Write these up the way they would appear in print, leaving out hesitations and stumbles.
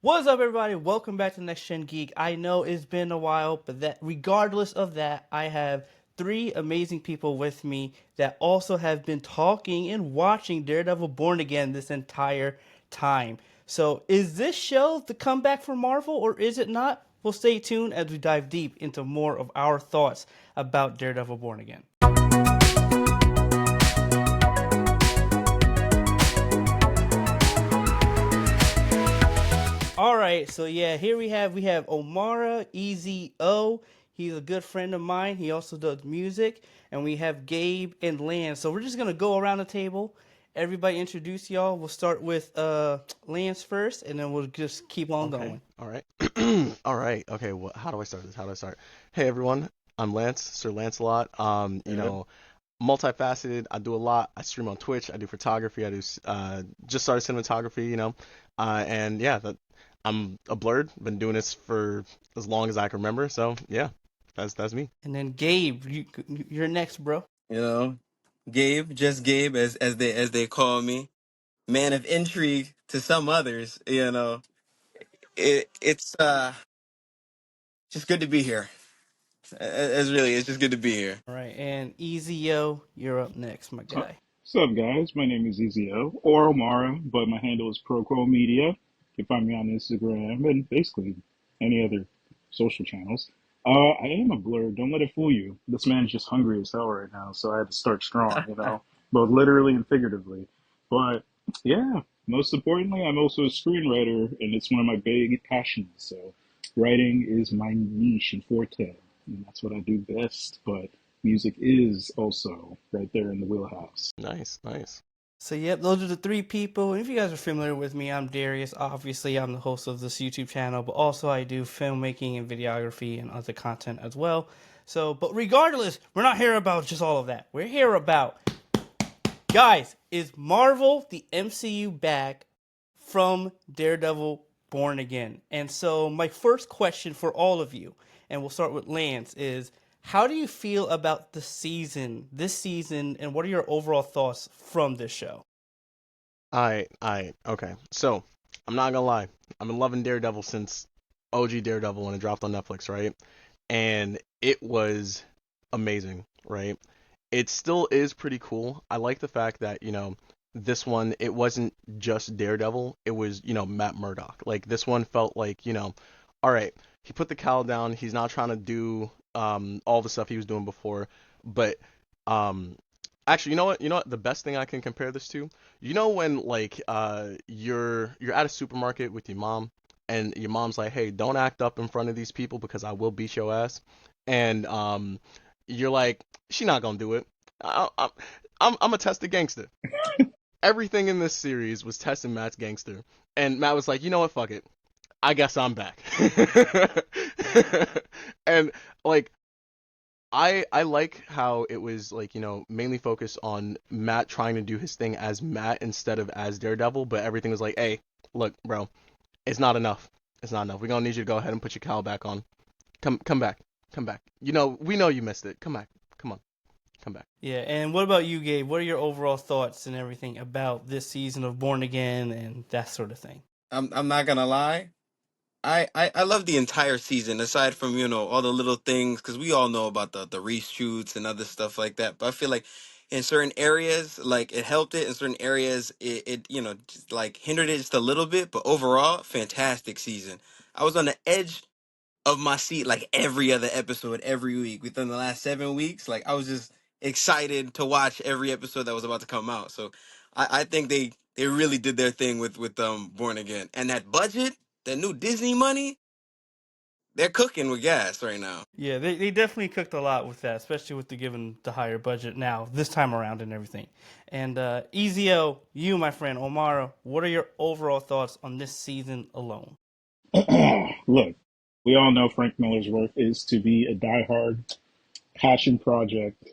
What's up, everybody? Welcome back to Next Gen Geek. I know it's been a while, but that regardless of that, I have three amazing people with me that also have been talking and watching Daredevil Born Again this entire time. So, is this show the comeback for Marvel, or is it not? Well, stay tuned as we dive deep into more of our thoughts about Daredevil Born Again. All right, so yeah, here we have Omara E.Z.O. He's a good friend of mine. He also does music, and we have Gabe and Lance. So we're just gonna go around the table. Everybody introduce y'all. We'll start with Lance first, and then we'll just keep on Okay. going. All right. All right. Okay. How do I start this? How do I start? Hey everyone, I'm Lance, Sir Lancelot. Yep. Multifaceted. I do a lot. I stream on Twitch. I do photography. I do just started cinematography. And yeah, I'm a blurred. Been doing this for as long as I can remember. So yeah, that's me. And then Gabe, you're next, bro. You know, Gabe, just Gabe, as they call me, man of intrigue to some others. It's just good to be here. It's just good to be here. All right, and E.Z.O. You're up next, my Uh, guy. What's up, guys? My name is E.Z.O. or Omara, but my handle is proquomedia. You can find me on Instagram and basically any other social channels. I am a blur. Don't let it fool you. This man's just hungry as hell right now, so I had to start strong, both literally and figuratively. But yeah, most importantly, I'm also a screenwriter, and it's one of my big passions. So writing is my niche and forte, and that's what I do best. But music is also right there in the wheelhouse. Nice. Nice. So yep, those are the three people. And if you guys are familiar with me, I'm Darius. Obviously, I'm the host of this YouTube channel, but also I do filmmaking and videography and other content as well. So, but regardless, we're not here about just all of that. We're here about, guys, is Marvel the MCU back from Daredevil Born Again? And so my first question for all of you, and we'll start with Lance, is how do you feel about this season, and what are your overall thoughts from this show? Okay. So I'm not gonna lie. I've been loving Daredevil since OG Daredevil when it dropped on Netflix, right? And it was amazing, right? It still is pretty cool. I like the fact that, this one, it wasn't just Daredevil, it was, Matt Murdock. Like, this one felt like, all right, he put the cowl down, he's not trying to do all the stuff he was doing before, but um, actually, you know what, the best thing I can compare this to, when like you're at a supermarket with your mom and your mom's like, "Hey, don't act up in front of these people because I will beat your ass." And you're like, "She not gonna do it. I, I, I'm a test the gangster." Everything in this series was testing Matt's gangster, and Matt was like, "You know what? Fuck it. I guess I'm back." And like I like how it was like, mainly focused on Matt trying to do his thing as Matt instead of as Daredevil, but everything was like, "Hey, look, bro, it's not enough. It's not enough. We're gonna need you to go ahead and put your cowl back on. Come back. Come back. We know you missed it. Come back. Come on. Come back." Yeah, and what about you, Gabe? What are your overall thoughts and everything about this season of Born Again and that sort of thing? I'm not gonna lie. I love the entire season aside from all the little things because we all know about the reshoots and other stuff like that, but I feel like in certain areas like it helped it, in certain areas it just, like hindered it just a little bit, but overall fantastic season. I was on the edge of my seat like every other episode every week within the last 7 weeks. Like I was just excited to watch every episode that was about to come out. So I think they really did their thing with Born Again. And that budget, that new Disney money, they're cooking with gas right now. Yeah, they definitely cooked a lot with that, especially with the given the higher budget now this time around and everything. And EZO, you, my friend Omara, what are your overall thoughts on this season alone? Look, we all know Frank Miller's work is to be a diehard passion project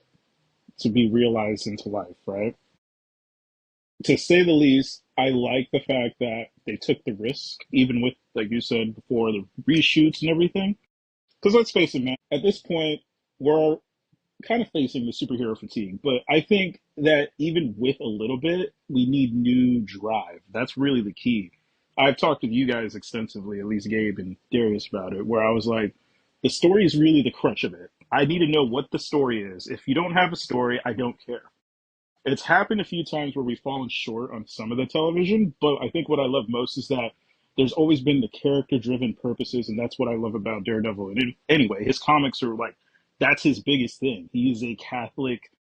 to be realized into life, right? To say the least, I like the fact that they took the risk, even with, like you said before, the reshoots and everything. Because let's face it, man, at this point, we're kind of facing the superhero fatigue. But I think that even with a little bit, we need new drive. That's really the key. I've talked with you guys extensively, at least Gabe and Darius, about it, where I was like, the story is really the crutch of it. I need to know what the story is. If you don't have a story, I don't care. It's happened a few times where we've fallen short on some of the television, but I think what I love most is that there's always been the character driven purposes, and that's what I love about Daredevil. And anyway, his comics are like, that's his biggest thing. He is a Catholic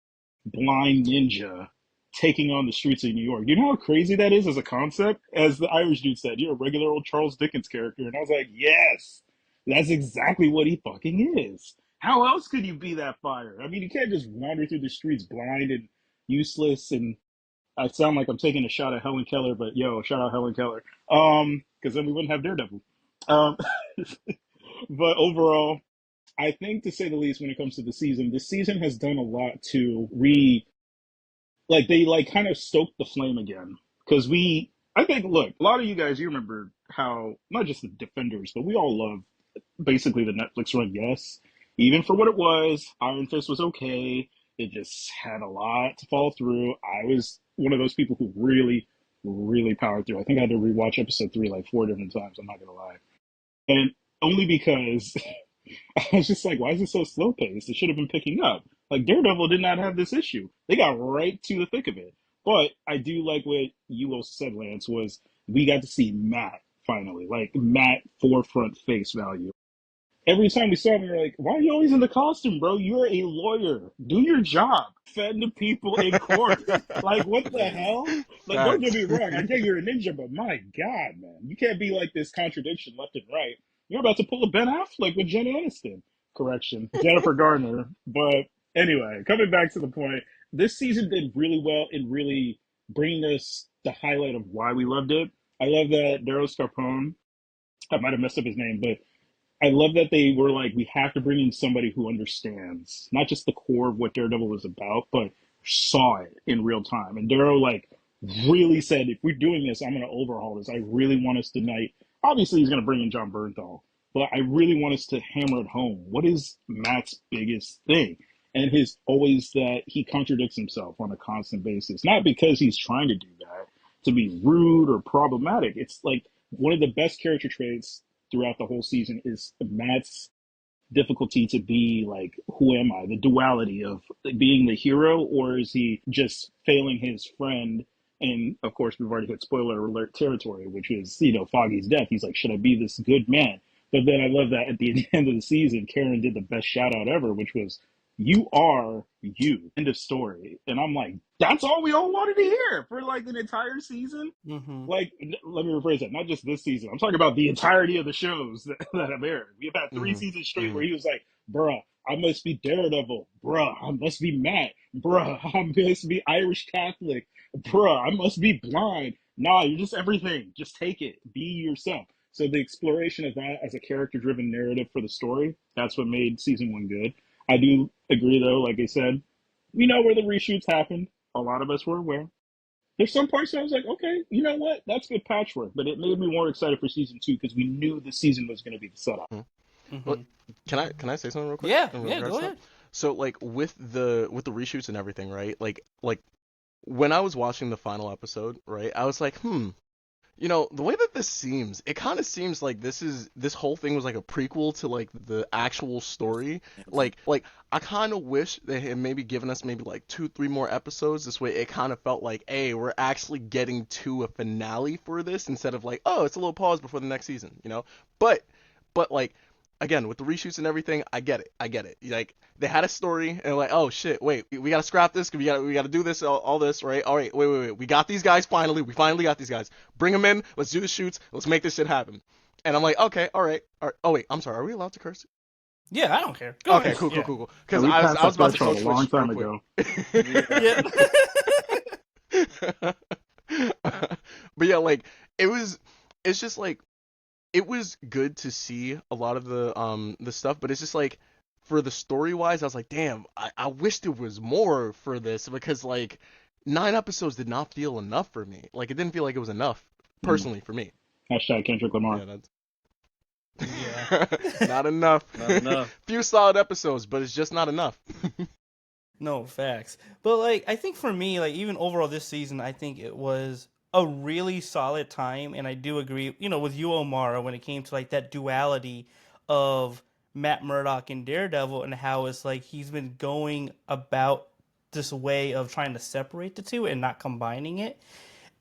blind ninja taking on the streets of New York. You know how crazy that is as a concept? As the Irish dude said, you're a regular old Charles Dickens character. And I was like, yes, that's exactly what he fucking is. How else could you be that fire? I mean, you can't just wander through the streets blind and useless. And I sound like I'm taking a shot at Helen Keller, but yo, shout out Helen Keller. Because then we wouldn't have Daredevil. Um, but overall, I think to say the least, when it comes to the season, this season has done a lot to like they like kind of stoked the flame again. Because I think, look, a lot of you guys, you remember how not just the Defenders, but we all love basically the Netflix run. Yes, even for what it was, Iron Fist was okay. It just had a lot to fall through. I was one of those people who really, really powered through. I think I had to rewatch episode 3 like 4 different times. I'm not gonna lie, and only because I was just like, why is it so slow paced? It should have been picking up. Like Daredevil did not have this issue. They got right to the thick of it. But I do like what you also said, Lance, was we got to see Matt finally. Like Matt forefront face value. Every time we saw him, we were like, why are you always in the costume, bro? You're a lawyer. Do your job. Defend the people in court. Like, what the hell? Like, don't get Facts. me wrong. I get you're a ninja, but my God, man. You can't be like this contradiction left and right. You're about to pull a Ben Affleck with Jen Aniston. Correction. Jennifer Garner. But anyway, coming back to the point, this season did really well in really bringing us the highlight of why we loved it. I love that Daryl Scarpone, I might have messed up his name, but I love that they were like, we have to bring in somebody who understands not just the core of what Daredevil is about, but saw it in real time. And Daryl like really said, if we're doing this, I'm going to overhaul this. I really want us tonight. Obviously, he's going to bring in John Bernthal, but I really want us to hammer it home. What is Matt's biggest thing? And his always that he contradicts himself on a constant basis, not because he's trying to do that to be rude or problematic. It's like one of the best character traits throughout the whole season is Matt's difficulty to be like, who am I? The duality of being the hero, or is he just failing his friend? And of course, we've already hit spoiler alert territory, which is, Foggy's death. He's like, should I be this good man? But then I love that at the end of the season, Karen did the best shout out ever, which was, you are you. End of story. And I'm like, that's all we all wanted to hear for like an entire season. Mm-hmm. Like, let me rephrase that. Not just this season. I'm talking about the entirety of the shows that have aired. We've had 3 seasons straight where he was like, bruh, I must be Daredevil. Bruh, I must be Matt. Bruh, I must be Irish Catholic. Bruh, I must be blind. Nah, you're just everything. Just take it. Be yourself. So the exploration of that as a character-driven narrative for the story, that's what made season 1 good. I do agree, though, like I said, we know where the reshoots happened. A lot of us were aware. There's some parts that I was like, okay, you know what? That's good patchwork. But it made me more excited for season 2 because we knew the season was going to be the setup. Well, Mm-hmm. can I say something real quick? Yeah, in yeah, regards go to that? ahead. So like with the reshoots and everything, right? Like when I was watching the final episode, right? I was like, the way that this seems, it kind of seems like this whole thing was like a prequel to like the actual story. Like I kind of wish they had maybe given us maybe like 2, 3 more episodes. This way, it kind of felt like, hey, we're actually getting to a finale for this instead of like, oh, it's a little pause before the next season, you know? But like again, with the reshoots and everything, I get it. Like they had a story and they're like, oh shit, wait, we gotta scrap this. We gotta do this, all this, right? All right, wait. We got these guys finally. We finally got these guys. Bring them in. Let's do the shoots. Let's make this shit happen. And I'm like, okay, all right. Oh wait, I'm sorry. Are we allowed to curse? Yeah, I don't care. Go Okay, ahead. cool. Yeah. Because We I was passed that about to threshold code a long switch real time quick. ago. Yeah. But yeah, like it's just like it was good to see a lot of the stuff, but it's just like for the story wise, I was like, damn, I wish there was more for this because like 9 episodes did not feel enough for me. Like it didn't feel like it was enough personally for me. Hashtag Kendrick Lamar. Yeah, that's Yeah. not enough. Not enough. Few solid episodes, but it's just not enough. No, facts. But like I think for me, like even overall this season, I think it was a really solid time, and I do agree, with you, Omara, when it came to like that duality of Matt Murdock and Daredevil, and how it's like he's been going about this way of trying to separate the two and not combining it.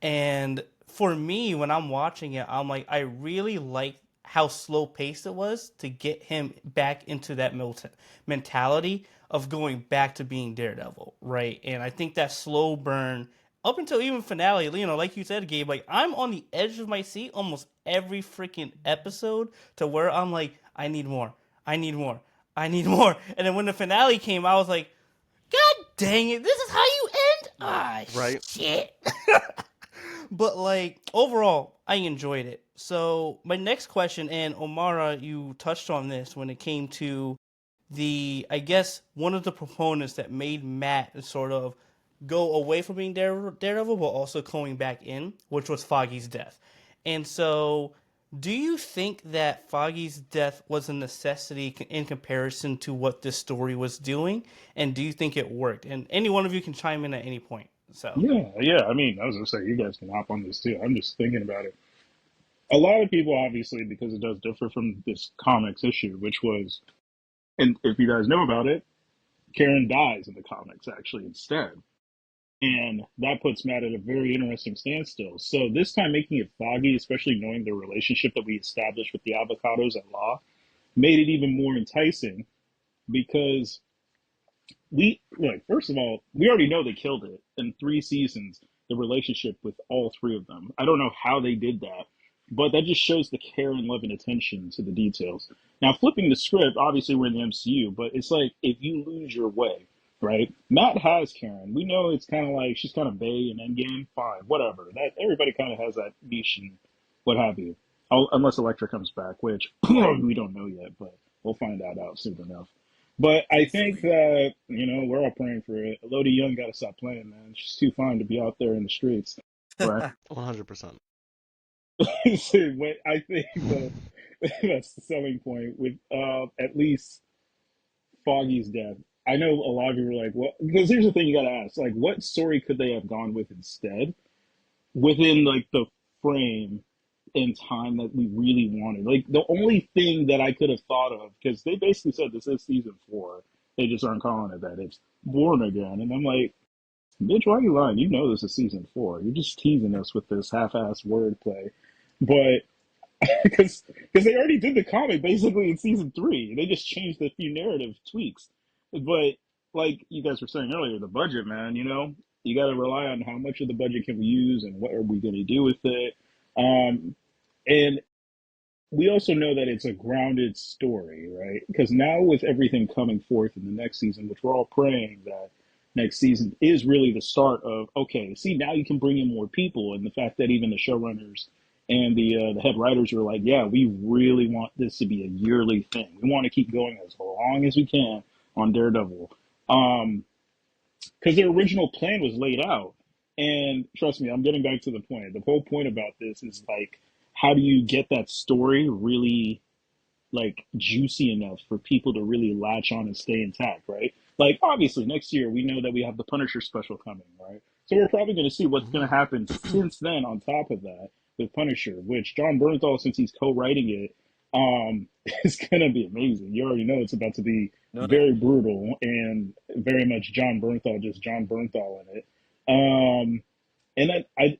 And for me, when I'm watching it, I'm like, I really like how slow paced it was to get him back into that mentality of going back to being Daredevil, right? And I think that slow burn up until even finale, like you said, Gabe, like I'm on the edge of my seat almost every freaking episode to where I'm like, I need more, I need more, I need more. And then when the finale came, I was like, God dang it, this is how you end? Ah, Right. shit. But like overall, I enjoyed it. So my next question, and Omara, you touched on this when it came to I guess one of the proponents that made Matt sort of go away from being Daredevil, but also going back in, which was Foggy's death. And so, do you think that Foggy's death was a necessity in comparison to what this story was doing? And do you think it worked? And any one of you can chime in at any point. So. Yeah, yeah. I mean, I was gonna say you guys can hop on this too. I'm just thinking about it. A lot of people, obviously, because it does differ from this comics issue, which was, and if you guys know about it, Karen dies in the comics actually instead. And that puts Matt at a very interesting standstill. So this time making it Foggy, especially knowing the relationship that we established with the avocados at Law, made it even more enticing because we like first of all, we already know they killed it in 3 seasons, the relationship with all three of them. I don't know how they did that, but that just shows the care and love and attention to the details. Now flipping the script, obviously we're in the MCU, but it's like if you lose your way, right? Matt has Karen. We know it's kind of like she's kind of Bay in Endgame. Fine, whatever. That everybody kind of has that niche and what have you. Unless Elektra comes back, which we don't know yet, but we'll find out soon enough. But I think Hopefully. that, we're all praying for it. Elodie Young got to stop playing, man. She's too fine to be out there in the streets. Right. 100%. So, but I think that's the selling point with at least Foggy's death. I know a lot of you were like, well, because here's the thing you got to ask. Like, what story could they have gone with instead within, like, the frame and time that we really wanted? Like, the only thing that I could have thought of, because they basically said this is season 4. They just aren't calling it that. It's Born Again. And I'm like, bitch, why are you lying? You know this is season 4. You're just teasing us with this half-assed wordplay. But because they already did the comic basically in season 3, they just changed a few narrative tweaks. But like you guys were saying earlier, the budget, man, you got to rely on how much of the budget can we use and what are we going to do with it. And we also know that it's a grounded story, right? Because now with everything coming forth in the next season, which we're all praying that next season is really the start of, okay, see, now you can bring in more people, and the fact that even the showrunners and the head writers were like, yeah, we really want this to be a yearly thing. We want to keep going as long as we can on Daredevil. Because their original plan was laid out. And trust me, I'm getting back to the point. The whole point about this is like, how do you get that story really like juicy enough for people to really latch on and stay intact, right? Like obviously next year we know that we have the Punisher special coming, right? So we're probably going to see what's going to happen since then. On top of that, with Punisher, which John Bernthal, since he's co-writing it, is going to be amazing. You already know it's about to be No doubt. very brutal and very much John Bernthal, just John Bernthal in it. And I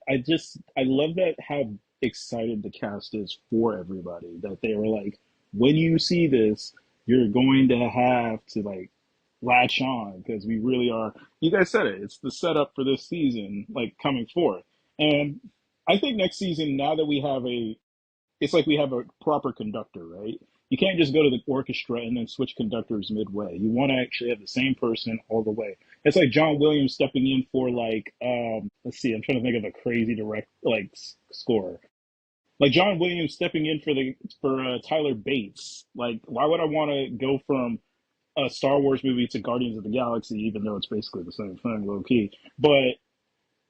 love that how excited the cast is for everybody, that they were like, when you see this, you're going to have to like latch on because we really are. You guys said it. It's the setup for this season, like coming forth. And I think next season, now that it's like we have a proper conductor, right? You can't just go to the orchestra and then switch conductors midway. You want to actually have the same person all the way. It's like John Williams stepping in for like, let's see, I'm trying to think of a crazy direct like score. Like John Williams stepping in for Tyler Bates. Like, why would I want to go from a Star Wars movie to Guardians of the Galaxy, even though it's basically the same thing, low key? But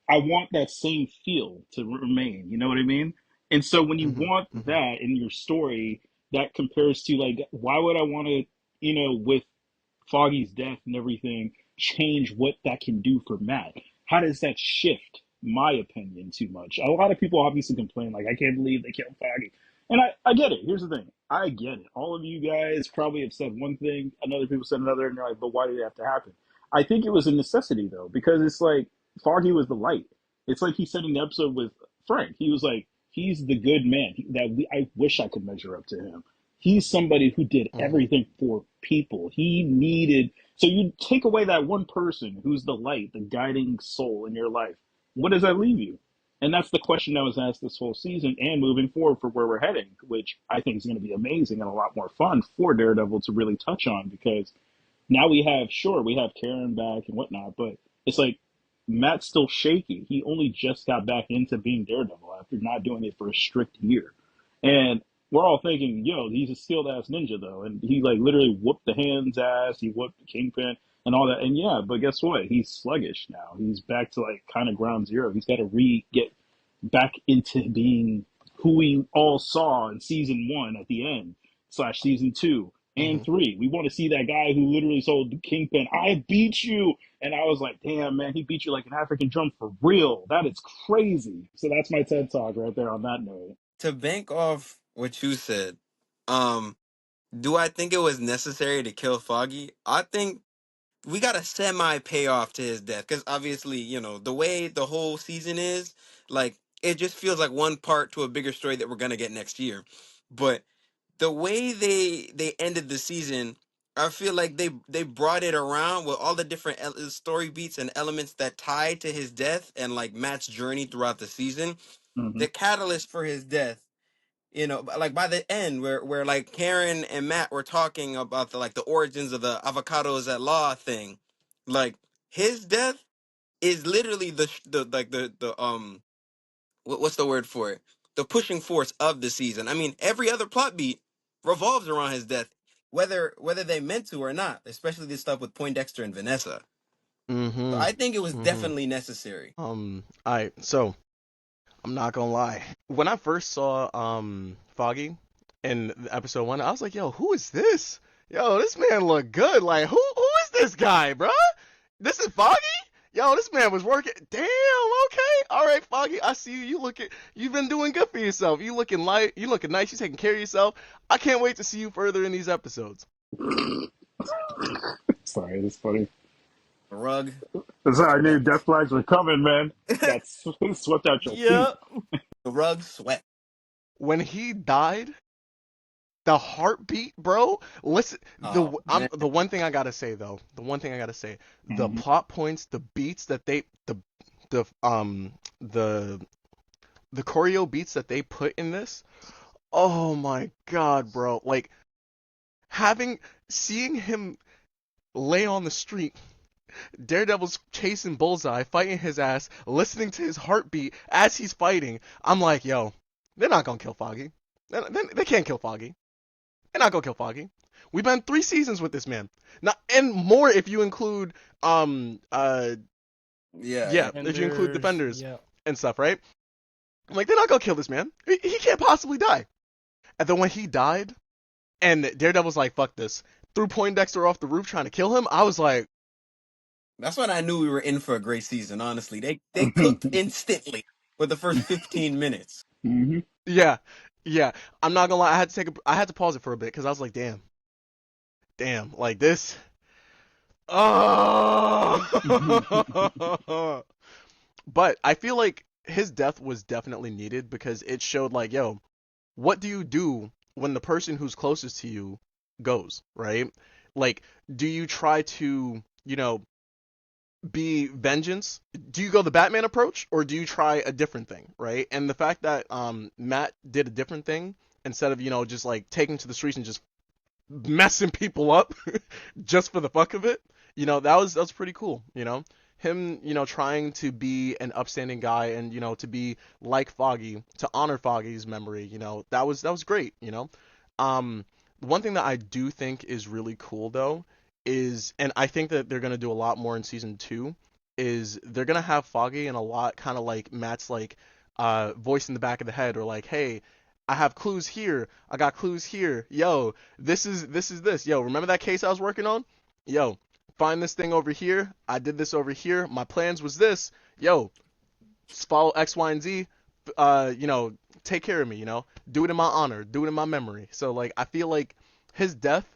I want that same feel to remain. You know what I mean? And so when you Hmm. want Hmm. that in your story, that compares to like, why would I want to, with Foggy's death and everything, change what that can do for Matt? How does that shift? my opinion, too much. A lot of people obviously complain, like, I can't believe they killed Foggy. And I get it. Here's the thing. I get it. All of you guys probably have said one thing, another people said another, and you're like, but why did it have to happen? I think it was a necessity, though, because it's like Foggy was the light. It's like he said in the episode with Frank. He was like, he's the good man I wish I could measure up to him. He's somebody who did Mm-hmm. everything for people. He needed. So you take away that one person who's the light, the guiding soul in your life. What does that leave you? And that's the question that was asked this whole season and moving forward for where we're heading, which I think is going to be amazing and a lot more fun for Daredevil to really touch on because now we have, sure, we have Karen back and whatnot, but it's like Matt's still shaky. He only just got back into being Daredevil after not doing it for a strict year. And we're all thinking, yo, he's a skilled ass ninja though. And he like literally whooped the hand's ass, he whooped the Kingpin and all that. And yeah, but guess what? He's sluggish now. He's back to like kind of ground zero. He's got to get back into being who we all saw in season one at the end, slash season two and Mm-hmm. three. We want to see that guy who literally told Kingpin, I beat you. And I was like, damn, man, he beat you like an African drum for real. That is crazy. So that's my TED Talk right there on that note. To bank off what you said, um, do I think it was necessary to kill Foggy? I think we got a semi payoff to his death because obviously, the way the whole season is, like, it just feels like one part to a bigger story that we're gonna get next year. But the way they ended the season, I feel like they brought it around with all the different story beats and elements that tied to his death and like Matt's journey throughout the season. Mm-hmm. The catalyst for his death, like by the end where like Karen and Matt were talking about the origins of the avocados at law thing, like his death is literally the what's the word for it, the pushing force of the season. I mean, every other plot beat revolves around his death, whether they meant to or not, especially this stuff with Poindexter and Vanessa. So Mm-hmm. I think it was Mm-hmm. definitely necessary. So I'm not gonna lie. When I first saw Foggy in episode one, I was like, yo, who is this? Yo, this man look good. Like, who is this guy, bruh? This is Foggy? Yo, this man was working. Damn, okay. All right, Foggy, I see you. You've been doing good for yourself. You looking light, you looking nice, you taking care of yourself. I can't wait to see you further in these episodes. Sorry, it's funny. Rug That's how I knew sweat. death flags were coming, man. The Got swept out your feet. Yep. rug sweat. When he died, the heartbeat, bro. Listen, Oh man. the one thing I gotta say though, the one thing I gotta say, the Mm-hmm. plot points, the beats that the the the choreo beats that they put in this, oh my god, bro. Like having seeing him lay on the street, Daredevil's chasing Bullseye, fighting his ass, listening to his heartbeat as he's fighting. I'm like, yo, they're not gonna kill Foggy. They can't kill Foggy. They're not gonna kill Foggy. We've been 3 seasons with this man. Not and more if you include Yeah, yeah, yeah. if you include Defenders. defenders Yep. and stuff, right? I'm like, they're not gonna kill this man. He can't possibly die. And then when he died, and Daredevil's like, fuck this, threw Poindexter off the roof trying to kill him, I was like, That's when I knew we were in for a great season. Honestly, they cooked instantly for the first 15 minutes. Mm-hmm. yeah, yeah. I'm not gonna lie, I had to pause it for a bit because I was like, damn, like this. Oh. But I feel like his death was definitely needed because it showed like, yo, what do you do when the person who's closest to you goes, right? Like, do you try to, be vengeance? Do you go the Batman approach or do you try a different thing, right? And the fact that Matt did a different thing instead of, just like taking to the streets and just messing people up just for the fuck of it, that was pretty cool, him, trying to be an upstanding guy and, to be like Foggy, to honor Foggy's memory, that was great, one thing that I do think is really cool though is, and I think that they're gonna do a lot more in season 2, is they're gonna have Foggy and a lot kind of like Matt's like voice in the back of the head, or like, hey, I have clues here, I got clues here, yo, this, yo, remember that case I was working on, yo, find this thing over here, I did this over here, my plans was this, yo, follow X, Y, and Z. You know, take care of me. You know, do it in my honor, do it in my memory. So like, I feel like his death,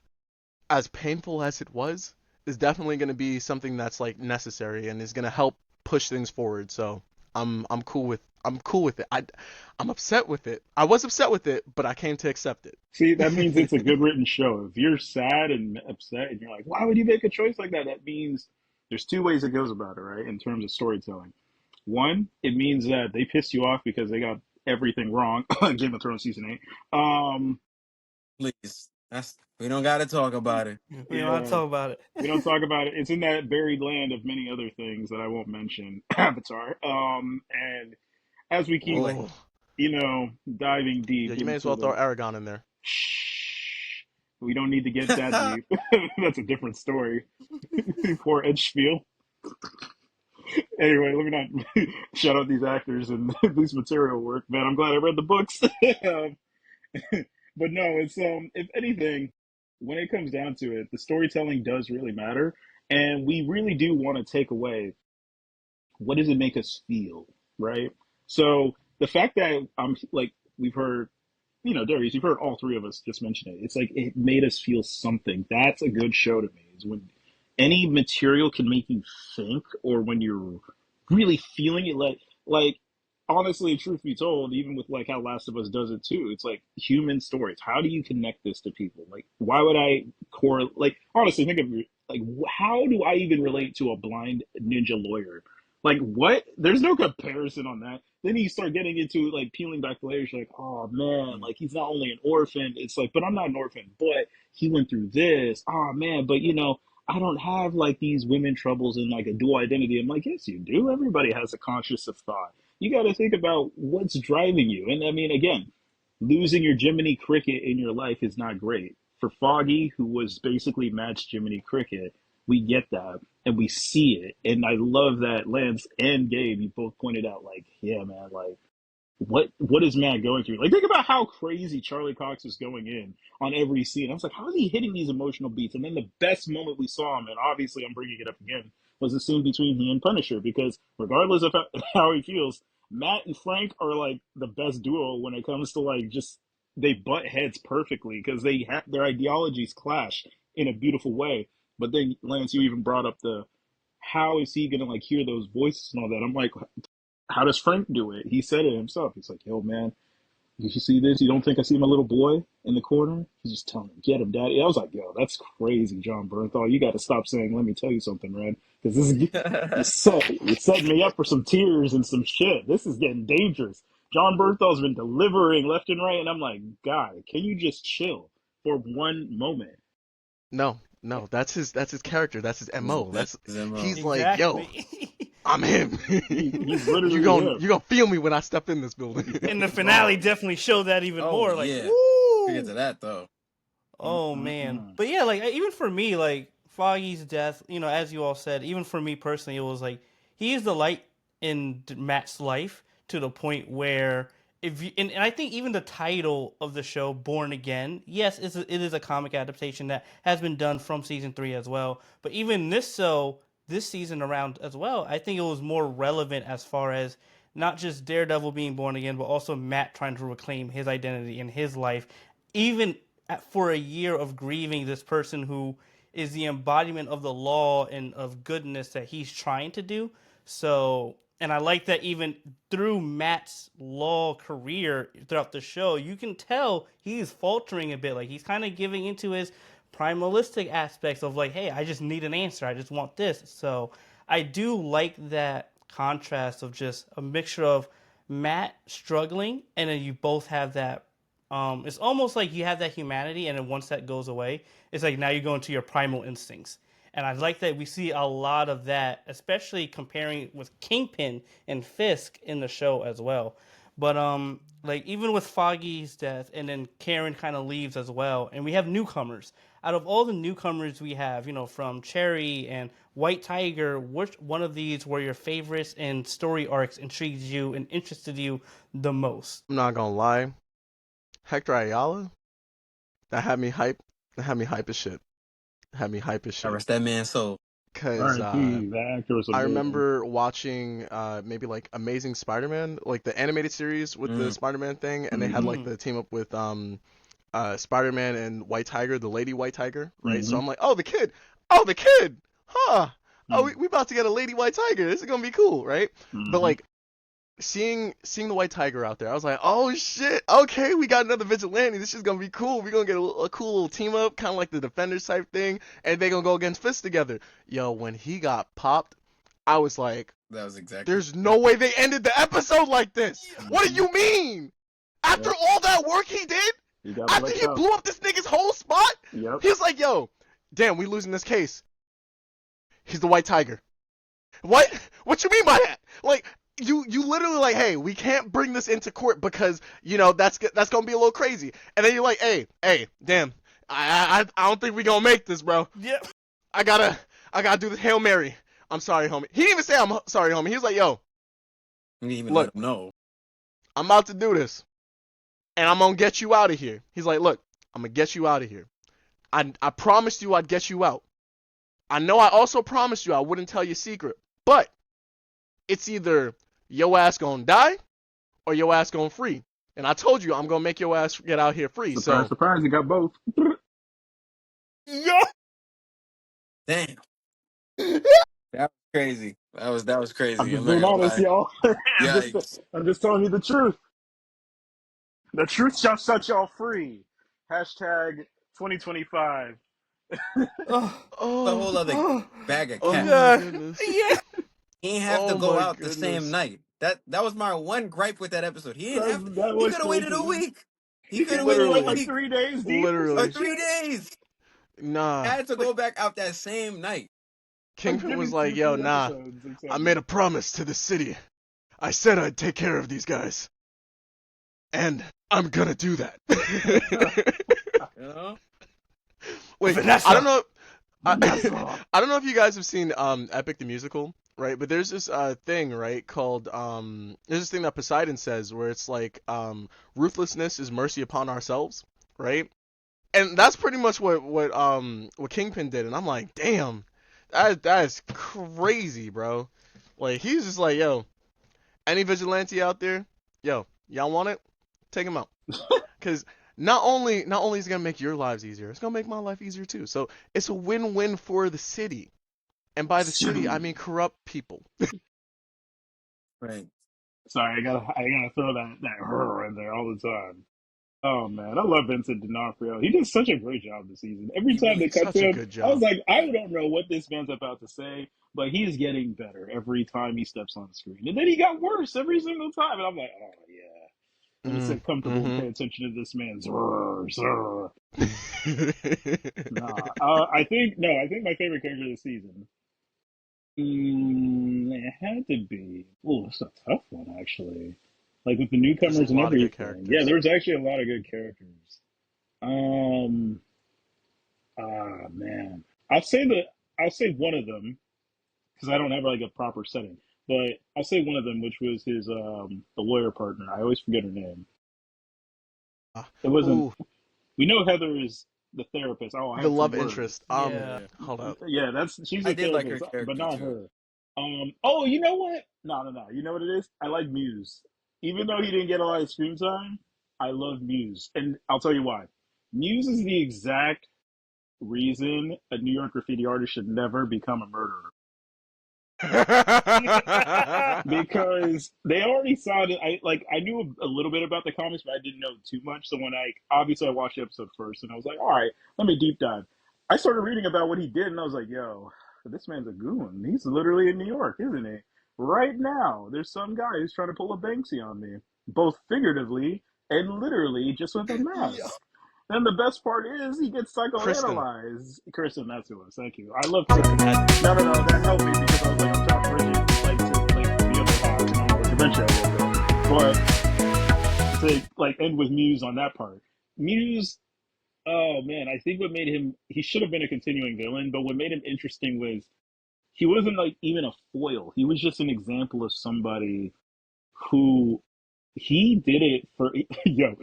as painful as it was, is definitely going to be something that's like necessary and is going to help push things forward. So I'm cool with it. I'm upset with it. I was upset with it, but I came to accept See, that means it's a it. good written show. If you're sad and upset and you're like, why would you make a choice like that? That means there's two ways it goes about it, right? In terms of storytelling. One, it means that they pissed you off because they got everything wrong. Game of Thrones season 8. Please, that's we don't got to talk about it. We don't want to Yeah, talk about we don't talk about it. It's in that buried land of many other things that I won't mention. Avatar. And as we keep, Boy, Oh, diving yeah, deep you may as into well throw the Aragon in there. shh, we don't need to get that deep. That's a different story. Poor Edgefield. Anyway, let me not shout out these actors and this material work, man. I'm glad I read the books. Um, but no, it's if anything, when it comes down to it, the storytelling does really matter, and we really do want to take away what does it make us feel, right? So the fact that I'm like we've heard, Darius, you've heard all three of us just mention it. It's like it made us feel something. That's a good show to me. Is when any material can make you think, or when you're really feeling it. Like honestly, truth be told, even with like how Last of Us does it too, it's like human stories. How do you connect this to people? Like, why would I like honestly think of like how do I even relate to a blind ninja lawyer? Like what? There's no comparison on that. Then you start getting into like peeling back the layers. You're like, oh man, like he's not only an orphan. It's like, but I'm not an orphan. But he went through this. Oh man, but I don't have like these women troubles and like a dual identity. I'm like, yes, you do. Everybody has a conscious of thought. You got to think about what's driving you. And I mean, again, losing your Jiminy Cricket in your life is not great. For Foggy, who was basically matched Jiminy Cricket, we get that and we see it. And I love that Lance and Gabe, you both pointed out, like, yeah, man, like what is Matt going through? Like, think about how crazy Charlie Cox was going in on every scene. I was like, how is he hitting these emotional beats? And then the best moment we saw him, and obviously I'm bringing it up again, was the scene between he and Punisher, because regardless of how he feels, Matt and Frank are like the best duo when it comes to like just they butt heads perfectly because they have their ideologies clash in a beautiful way. But then Lance, you even brought up the how is he gonna like hear those voices and all that? I'm like, how does Frank do it? He said it himself. He's like, yo, man, did you see this? You don't think I see my little boy in the corner? He's just telling him, get him, daddy. I was like, yo, that's crazy, John Bernthal. You got to stop saying, let me tell you something, man. Because this is, you're setting me up for some tears and some shit. This is getting dangerous. John Bernthal's been delivering left and right. And I'm like, God, can you just chill for one moment? No, no, that's his character. That's his MO. that's That's his MO. he's like, yo, exactly. I'm him. He's you literally gon' him. you gonna feel me when I step in this building. And the finale Oh, definitely showed that even oh more. Like, yeah. Forget to woo! that though. Oh man, Mm-mm-mm. but yeah, like even for me, like Foggy's death, as you all said, even for me personally, it was like he is the light in Matt's life to the point where if you, and I think even the title of the show, Born Again, yes, it is a comic adaptation that has been done from season 3 as well. But even this season around as well, I think it was more relevant as far as not just Daredevil being born again, but also Matt trying to reclaim his identity in his life, even for a year of grieving this person who is the embodiment of the law and of goodness that he's trying to do. So, and I like that even through Matt's law career throughout the show, you can tell he's faltering a bit. Like he's kind of giving into his primalistic aspects of like, hey, I just need an answer. I just want this. So I do like that contrast of just a mixture of Matt struggling and then you both have that it's almost like you have that humanity, and then once that goes away, it's like now you go into your primal instincts. And I like that we see a lot of that, especially comparing with Kingpin and Fisk in the show as well. But like even with Foggy's death, and then Karen kind of leaves as well, and we have newcomers. Out of all the newcomers we have, from Cherry and White Tiger, which one of these were your favorites and story arcs intrigued you and interested you the most? I'm not gonna lie, Hector Ayala, that had me hype. That had me hype as shit. Had me hype as I shit. rest that man's soul. because R.I.P. The actor was I amazing. remember watching maybe like Amazing Spider-Man, like the animated series with the Mm. Spider-Man thing, and they had Mm-hmm. like the team up with Spider-Man and White Tiger, the Lady White Tiger, right? So Mm-hmm. I'm like, oh the kid, huh? Oh, Mm-hmm. we about to get a Lady White Tiger. This is gonna be cool, right? But Mm-hmm. like seeing the White Tiger out there, I was like, oh shit, okay, we got another vigilante. This is gonna be cool. We're gonna get a cool little team up, kind of like the Defenders type thing, and they gonna go against Fist together. Yo, when he got popped, I was like, That was exactly. there's no way they ended the episode like this. What do Mm-hmm. you mean? After Yep. all that work he did, He got after blessed he out. blew up this nigga's whole spot, Yep. he was like, yo, damn, we losing this case. He's the White Tiger. What? What you mean by that? Like, you literally like, hey, we can't bring this into court because that's gonna be a little crazy. And then you're like, hey, damn, I don't think we gonna make this, bro. Yep. I gotta do this Hail Mary. I'm sorry, homie. He didn't even say I'm sorry, homie. He was like, yo, You didn't even look, let him know. I'm about to do this, and I'm gonna get you out of here. He's like, look, I'm gonna get you out of here. I promised you I'd get you out. I know I also promised you I wouldn't tell your secret, but it's either your ass gonna die or your ass gonna free. And I told you I'm gonna make your ass get out here free. Surprise, So surprise, he got both. Yo. Damn, that was crazy. That was I'm crazy. I'm just not being gonna honest, lie. y'all. Yikes. I'm just telling you the truth. The truth shall set y'all free. Hashtag 2025. Oh. A oh whole other Oh. bag of oh cat. my God. goodness. Yeah. He didn't have to Oh go my out the same goodness. night. That was my one gripe with that episode. He didn't have to. That He was could have waited a coincidence. week. He He could could have have waited a went like week 3 days deep or or some Literally. three shit. days. Nah. Had to Like go back out that same night. Like Kingpin give was me like, two, yo, three nah. episodes or I made something. a promise to the city. I said I'd take care of these guys. And I'm gonna do that. You know? Like, I don't Vanessa. know. I, Vanessa. I don't know if you guys have seen Epic the Musical, right? But there's this thing, right, called there's this thing that Poseidon says where it's like ruthlessness is mercy upon ourselves, right? And that's pretty much what Kingpin did, and I'm like, damn, that is crazy, bro. Like he's just like, yo, any vigilante out there, yo, y'all want it? Take him out. Because not only is it gonna make your lives easier, it's gonna make my life easier too. So it's a win-win for the city, and by the city I mean corrupt people. Right. Sorry, I gotta throw that her in there all the time. Oh man, I love Vincent D'Onofrio. He did such a great job this season. Every He time really they cut Such to a him, good I was job. like, I yeah. don't know what this man's about to say, but he's getting better every time he steps on the screen. And then he got worse every single time, and I'm like, oh yeah. Let me sit comfortable and Mm-hmm. pay attention to this man's zrr. Nah, I think my favorite character this season. It had to be. Oh, it's a tough one actually. Like with the There's a newcomers and lot of good everything. Yeah, characters. there was actually a lot of good characters. Um. Man. I'll say the. I'll say one of them because I don't have like a proper setting. But I'll say one of them, which was his the lawyer partner. I always forget her name. Uh, It wasn't. ooh, We know Heather is the therapist. Oh, I the have some love words. interest. Yeah. Yeah. Hold up. Yeah, she's I a did like her therapist, but character not too. her. Oh, you know what? No. You know what it is? I like Muse. Even though he didn't get a lot of screen time, I love Muse, and I'll tell you why. Muse is the exact reason a New York graffiti artist should never become a murderer. Because they already saw it. I knew a little bit about the comics, but I didn't know too much. So when I watched the episode first, and I was like, all right, let me deep dive. I started reading about what he did, and I was like, yo, this man's a goon. He's literally in New York, isn't he? Right now, there's some guy who's trying to pull a Banksy on me, both figuratively and literally, just with a Yeah. mask. And the best part is he gets Kristen. psychoanalyzed. Kristen, that's who it was. Thank you. I love Sorry, Kristen. I No. That helped me because I was like, I'm trying to bridge it to the other pod or dementia a little bit. But to end with Muse on that part, Muse. Oh man, I think what made him he should have been a continuing villain, but what made him interesting was he wasn't like even a foil. He was just an example of somebody who he did it for. Yo,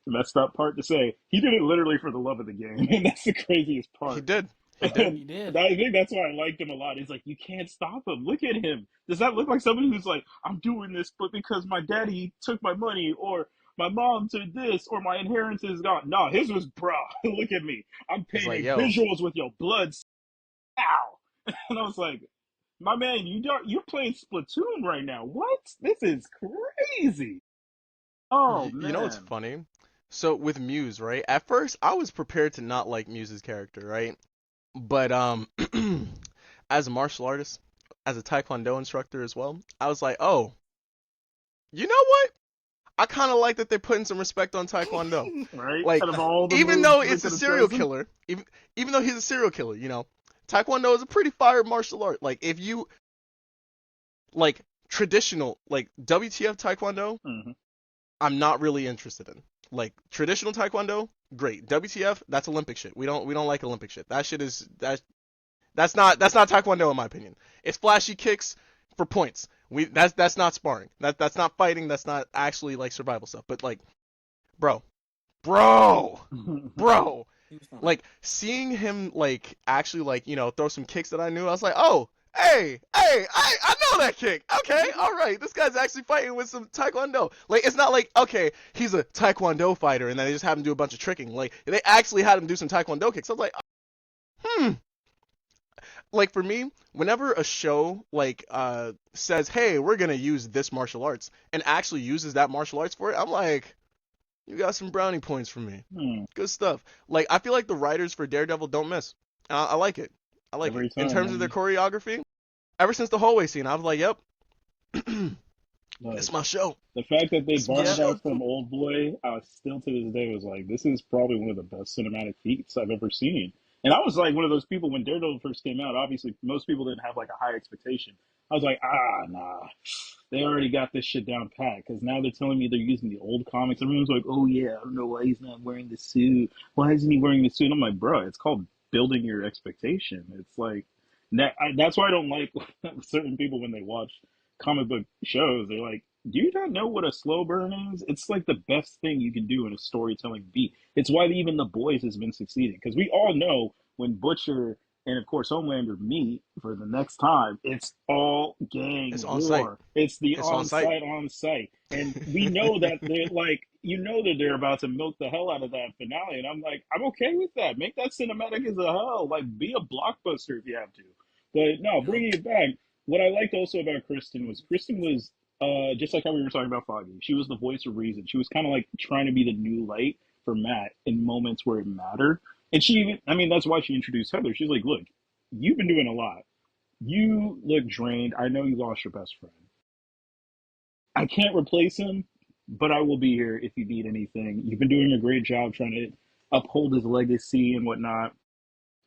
messed up part to say. He did it literally for the love of the game, and that's the craziest he part. did. He did. He did. I think that's why I liked him a lot. He's like, you can't stop him. Look at him. Does that look like somebody who's like, I'm doing this, but because my daddy took my money, or my mom did this, or my inheritance is gone? No, his was, bro. Look at me. I'm He's like, painting yo, visuals with your blood. Ow. And I was like, my man, you're playing Splatoon right now. What? This is crazy. Oh you know what's man. funny? So with Muse, right? At first, I was prepared to not like Muse's character, right? But as a martial artist, as a Taekwondo instructor as well, I was like, oh, you know what? I kind of like that they're putting some respect on Taekwondo. Right? Like, Out of all the even moves though they it's a could have serial chosen. killer, even though he's a serial killer, Taekwondo is a pretty fire martial art. Like, if you like traditional, like WTF Taekwondo, Hmm. I'm not really interested in. Like traditional Taekwondo, great. WTF, that's Olympic shit. We don't like Olympic shit. That shit is that's not Taekwondo in my opinion. It's flashy kicks for points. That's not sparring. That's not fighting. That's not actually like survival stuff. But like, bro, bro, bro, like seeing him like actually like throw some kicks that I knew. I was like, oh, hey, I know that kick. Okay, all right, this guy's actually fighting with some taekwondo. Like it's not like okay, he's a taekwondo fighter and then they just have him do a bunch of tricking. Like they actually had him do some taekwondo kicks. I was like, hmm. Like for me, whenever a show like says, hey, we're gonna use this martial arts and actually uses that martial arts for it, I'm like, you got some brownie points for me. Hmm. Good stuff. Like I feel like the writers for Daredevil don't miss. I like it. I like it. Every In time, terms of their man. choreography, ever since the hallway scene, I was like, yep, Like it's my show. the fact that they It's my borrowed Yep. show. that from Old Boy, I still to this day was like, this is probably one of the best cinematic feats I've ever seen. And I was like one of those people when Daredevil first came out. Obviously, most people didn't have like a high expectation. I was like, nah, they already got this shit down pat. Because now they're telling me they're using the old comics. Everyone's like, oh yeah, I don't know why he's not wearing the suit. Why isn't he wearing the suit? I'm like, bro, it's called building your expectation. It's like that's why I don't like certain people when they watch comic book shows. They're like, do you not know what a slow burn is? It's like the best thing you can do in a storytelling beat. It's why even The Boys has been succeeding because we all know when Butcher and of course Homelander meet for the next time, it's all gang It's on site. war. It's the It's on site. on site, and we know that they're like, that they're about to milk the hell out of that finale, and I'm like, I'm okay with that. Make that cinematic as a hell. Like, be a blockbuster if you have to. But no, Yep. bringing it back, what I liked also about Kristen was just like how we were talking about Foggy. She was the voice of reason. She was kind of like trying to be the new light for Matt in moments where it mattered. And she even, I mean, that's why she introduced Heather. She's like, look, you've been doing a lot. You look drained. I know you lost your best friend. I can't replace him, but I will be here if you need anything. You've been doing a great job trying to uphold his legacy and whatnot.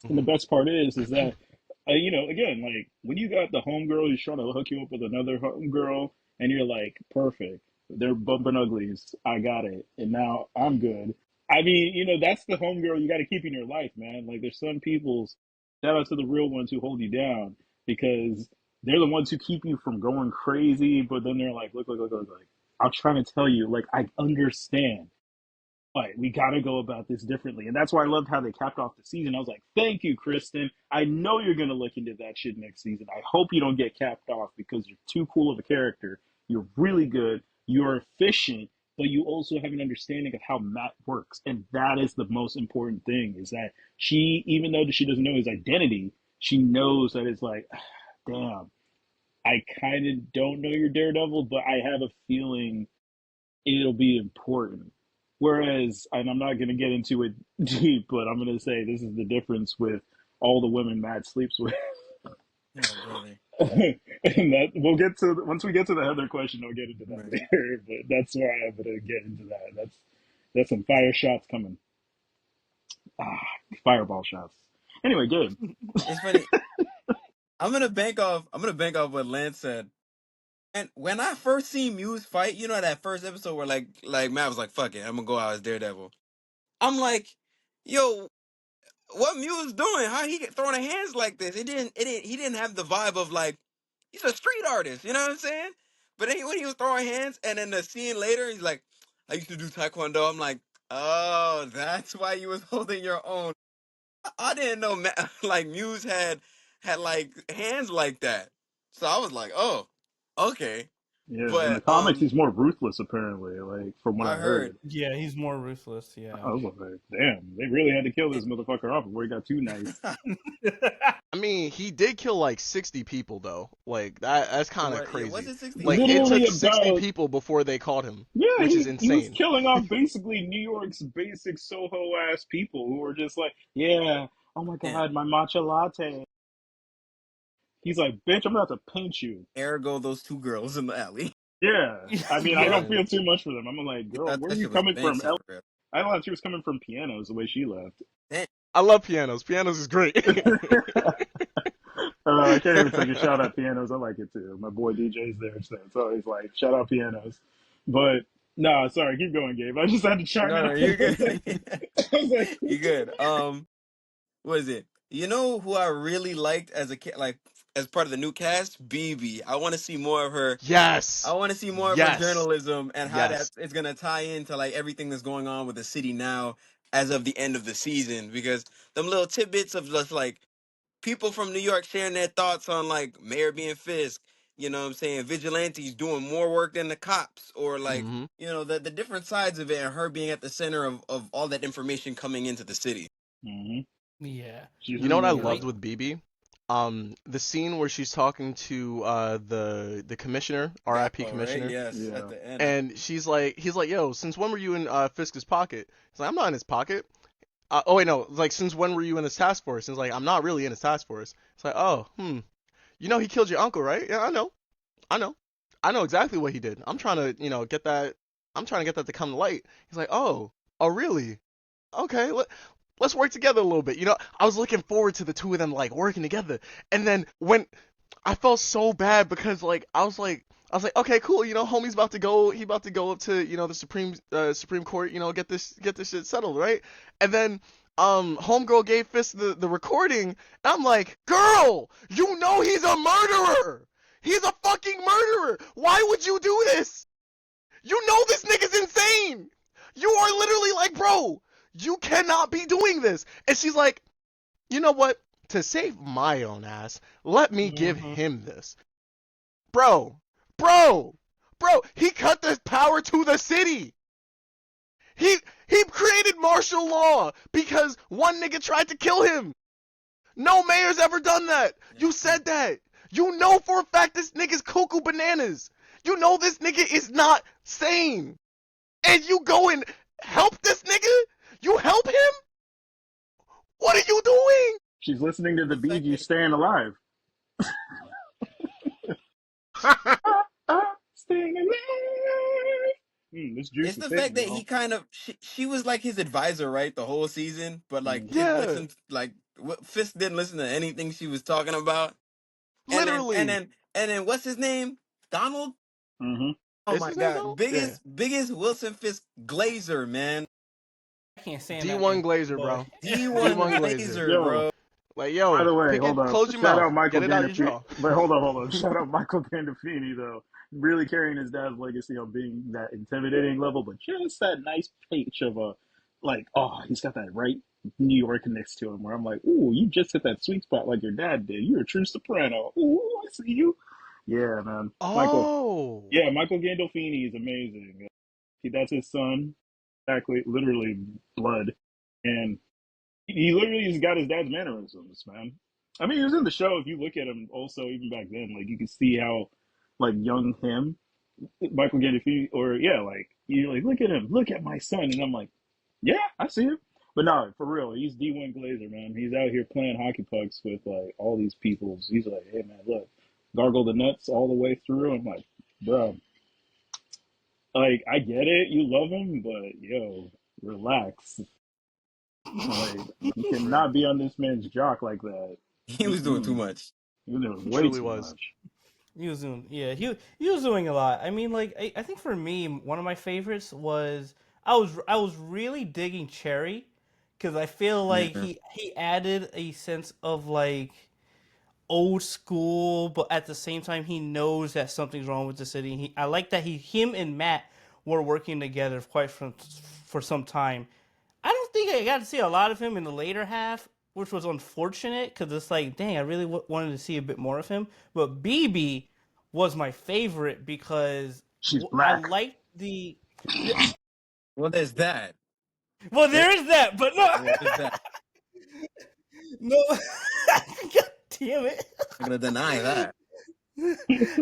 And the Hmm. best part is that again, like when you got the homegirl who's trying to hook you up with another homegirl, and you're like, perfect, they're bumping uglies. I got it, and now I'm good. I mean, that's the homegirl you got to keep in your life, man. Like, there's some people's shout out to the real ones who hold you down because they're the ones who keep you from going crazy. But then they're like, look. I'm trying to tell you, like, I understand, but we got to go about this differently. And that's why I loved how they capped off the season. I was like, thank you, Kristen. I know you're going to look into that shit next season. I hope you don't get capped off because you're too cool of a character. You're really good. You're efficient, but you also have an understanding of how Matt works. And that is the most important thing is that she, even though she doesn't know his identity, she knows that it's like, damn, I kind of don't know your Daredevil, but I have a feeling it'll be important. Whereas, and I'm not going to get into it deep, but I'm going to say this is the difference with all the women Matt sleeps with. Oh, brother. And that we'll get to once we get to the Heather question, I'll get into that Right. later. But that's where I'm going to get into that. That's some fire shots coming. Ah, fireball shots. Anyway, Gabe. It's funny. I'm gonna bank off what Lance said. And when I first seen Muse fight, you know that first episode where like Matt was like, "Fuck it, I'm gonna go out as Daredevil." I'm like, "Yo, what Muse doing? How he get throwing hands like this?" He didn't have the vibe of like he's a street artist. You know what I'm saying? But then when he was throwing hands, and then the scene later, he's like, "I used to do taekwondo." I'm like, "Oh, that's why you was holding your own." I didn't know like Muse had like hands like that. So I was like, oh, okay. Yeah, in the But comics, he's more ruthless apparently. Like from what I I heard heard, Yeah, he's more ruthless. Yeah. I was like, damn, they really had to kill this motherfucker off before he got too nice. I mean, he did kill like 60 people though. Like that's kind of what? Yeah, was crazy. it 60? Like Yeah, it Literally took 60 about people before they caught him, yeah, which is he was insane. killing off basically New York's basic Soho ass people who were just like, yeah, oh my yeah. god, my matcha latte. He's like, bitch, I'm about to paint you. Ergo, those two girls in the alley. Yeah, I mean, I Yeah. don't Man. feel too much for them. I'm like, You girl, thought where are that you shit was coming from? Banksy for real. I thought she was coming from pianos the way she left. Damn. I love pianos. Pianos is great. I can't even take a shout out pianos. I like it too. My boy DJ's there, so it's always like shout out pianos. But no, sorry, keep going, Gabe. I just had to chime No, in. no, you're good. I was like, You're good. What is it? You know who I really liked as a kid, like as part of the new cast? BB. I want to see more of her. I Yes. want to see more of her Yes. journalism and how that Yes. is gonna tie into like everything that's going on with the city now as of the end of the season. Because them little tidbits of just like people from New York sharing their thoughts on like Mayor being Fisk, you know what I'm saying, vigilantes doing more work than the cops, or like, Hmm. the different sides of it and her being at the center of all that information coming into the city. mm-hmm. Yeah. She's You know what I Like, loved with BB? The scene where she's talking to the commissioner, That RIP part, right? commissioner, Yes, at yeah. the end. and he's like, yo, since when were you in Fisk's pocket? He's like, I'm not in his pocket. Oh wait, no, like since when were you in his task force? And he's like, I'm not really in his task force. It's like, oh, you know he killed your uncle, right? Yeah, I know, I know exactly what he did. I'm trying to, get that. I'm trying to get that to come to light. He's like, oh, really? Okay, let's work together a little bit. I was looking forward to the two of them like working together. And then when I felt so bad because like I was like, okay, cool. Homie's about to go. He about to go up to the Supreme Court. Get this shit settled, right? And then homegirl gave Fist the recording. And I'm like, girl, you know he's a murderer. He's a fucking murderer. Why would you do this? You know this nigga's insane. You are literally like, bro, you cannot be doing this. And she's like, you know what? To save my own ass, let me give mhm. him this. Bro, bro, bro, he cut the power to the city. He created martial law because one nigga tried to kill him. No mayor's ever done that. You said that. You know for a fact this nigga's cuckoo bananas. You know this nigga is not sane. And you go and help this nigga? You help him? What are you doing? She's listening to the The Bee fact Gees that staying alive. Staying alive. This juice it's is the fact hitting, that he y'all. kind of she was like his advisor, right, the whole season, but like Mm-hmm. didn't Yeah, listen, like Fisk didn't listen to anything she was talking about. And then and literally. then and then what's his name? Donald? Mm-hmm. Oh Is my his name god. though? Yeah. Biggest Wilson Fisk Glazer, man. I can't stand that D1 man, Glazer, but bro. D1 D1 Glazer. Glazer, Yo, bro. Like, by yo, the way, pick hold it, up. close your Shout mouth, out Michael get it out your Gandolfini. jaw. But hold on. Shout out Michael Gandolfini though. Really carrying his dad's legacy on being that intimidating level, but just that nice pitch of a like, oh, he's got that right New Yorkness to him where I'm like, ooh, you just hit that sweet spot like your dad did. You're a true soprano. Ooh, I see you. Yeah, man. Michael. Oh, Yeah, Michael Gandolfini is amazing. That's his son. Exactly, literally blood. And he literally has got his dad's mannerisms, man. I mean, he was in the show. If you look at him, also even back then, like you can see how, like young him, Michael Gandolfini, or yeah, like you're like, look at him, look at my son, and I'm like, yeah, I see him. But no, for real, he's D1 Glazer, man. He's out here playing hockey pucks with like all these peoples. He's like, hey man, look, gargle the nuts all the way through. I'm like, bro, like I get it, you love him, but yo, relax. Like you For cannot be on this man's jock like that. he was doing too Mm-mm. much. You're doing he way truly too was. much. he was doing, yeah, he was doing a lot. I mean, like, I think for me, one of my favorites was I was really digging Cherry because I feel like Yeah. he added a sense of like old school, but at the same time he knows that something's wrong with the city. I like that him and Matt were working together for some time. I don't think I got to see a lot of him in the later half, which was unfortunate because it's like, dang, I really wanted to see a bit more of him. But BB was my favorite because She's I black. liked the. Well, there's that. Well, There, there is that, but no, there's that. no. God damn it. I'm gonna deny that.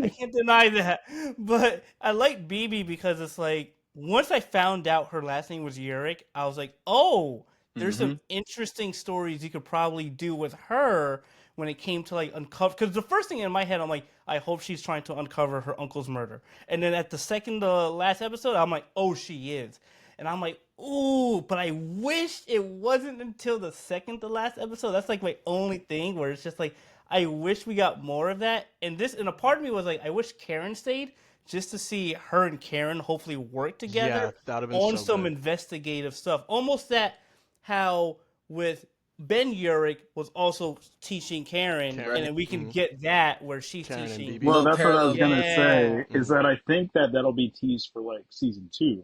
I can't deny that. But I like BB because it's like once I found out her last name was Yurik, I was like, oh, there's some Mm-hmm. interesting stories you could probably do with her when it came to like uncover. Because the first thing in my head, I'm like, I hope she's trying to uncover her uncle's murder. And then at the second to last episode, I'm like, oh, she is. And I'm like, ooh, but I wish it wasn't until the second to last episode. That's like my only thing where it's just like, I wish we got more of that. And a part of me was like, I wish Karen stayed just to see her and Karen hopefully work Yeah, together that would have been on so some good. investigative stuff. Almost that how with Ben Urich was also teaching Karen, Karen. and Right. then we can Hmm. get that where she's Karen and teaching. BB. Well, Little that's what I was parallel. gonna Yeah, say. Is Hmm. that I think that that'll be teased for like season two.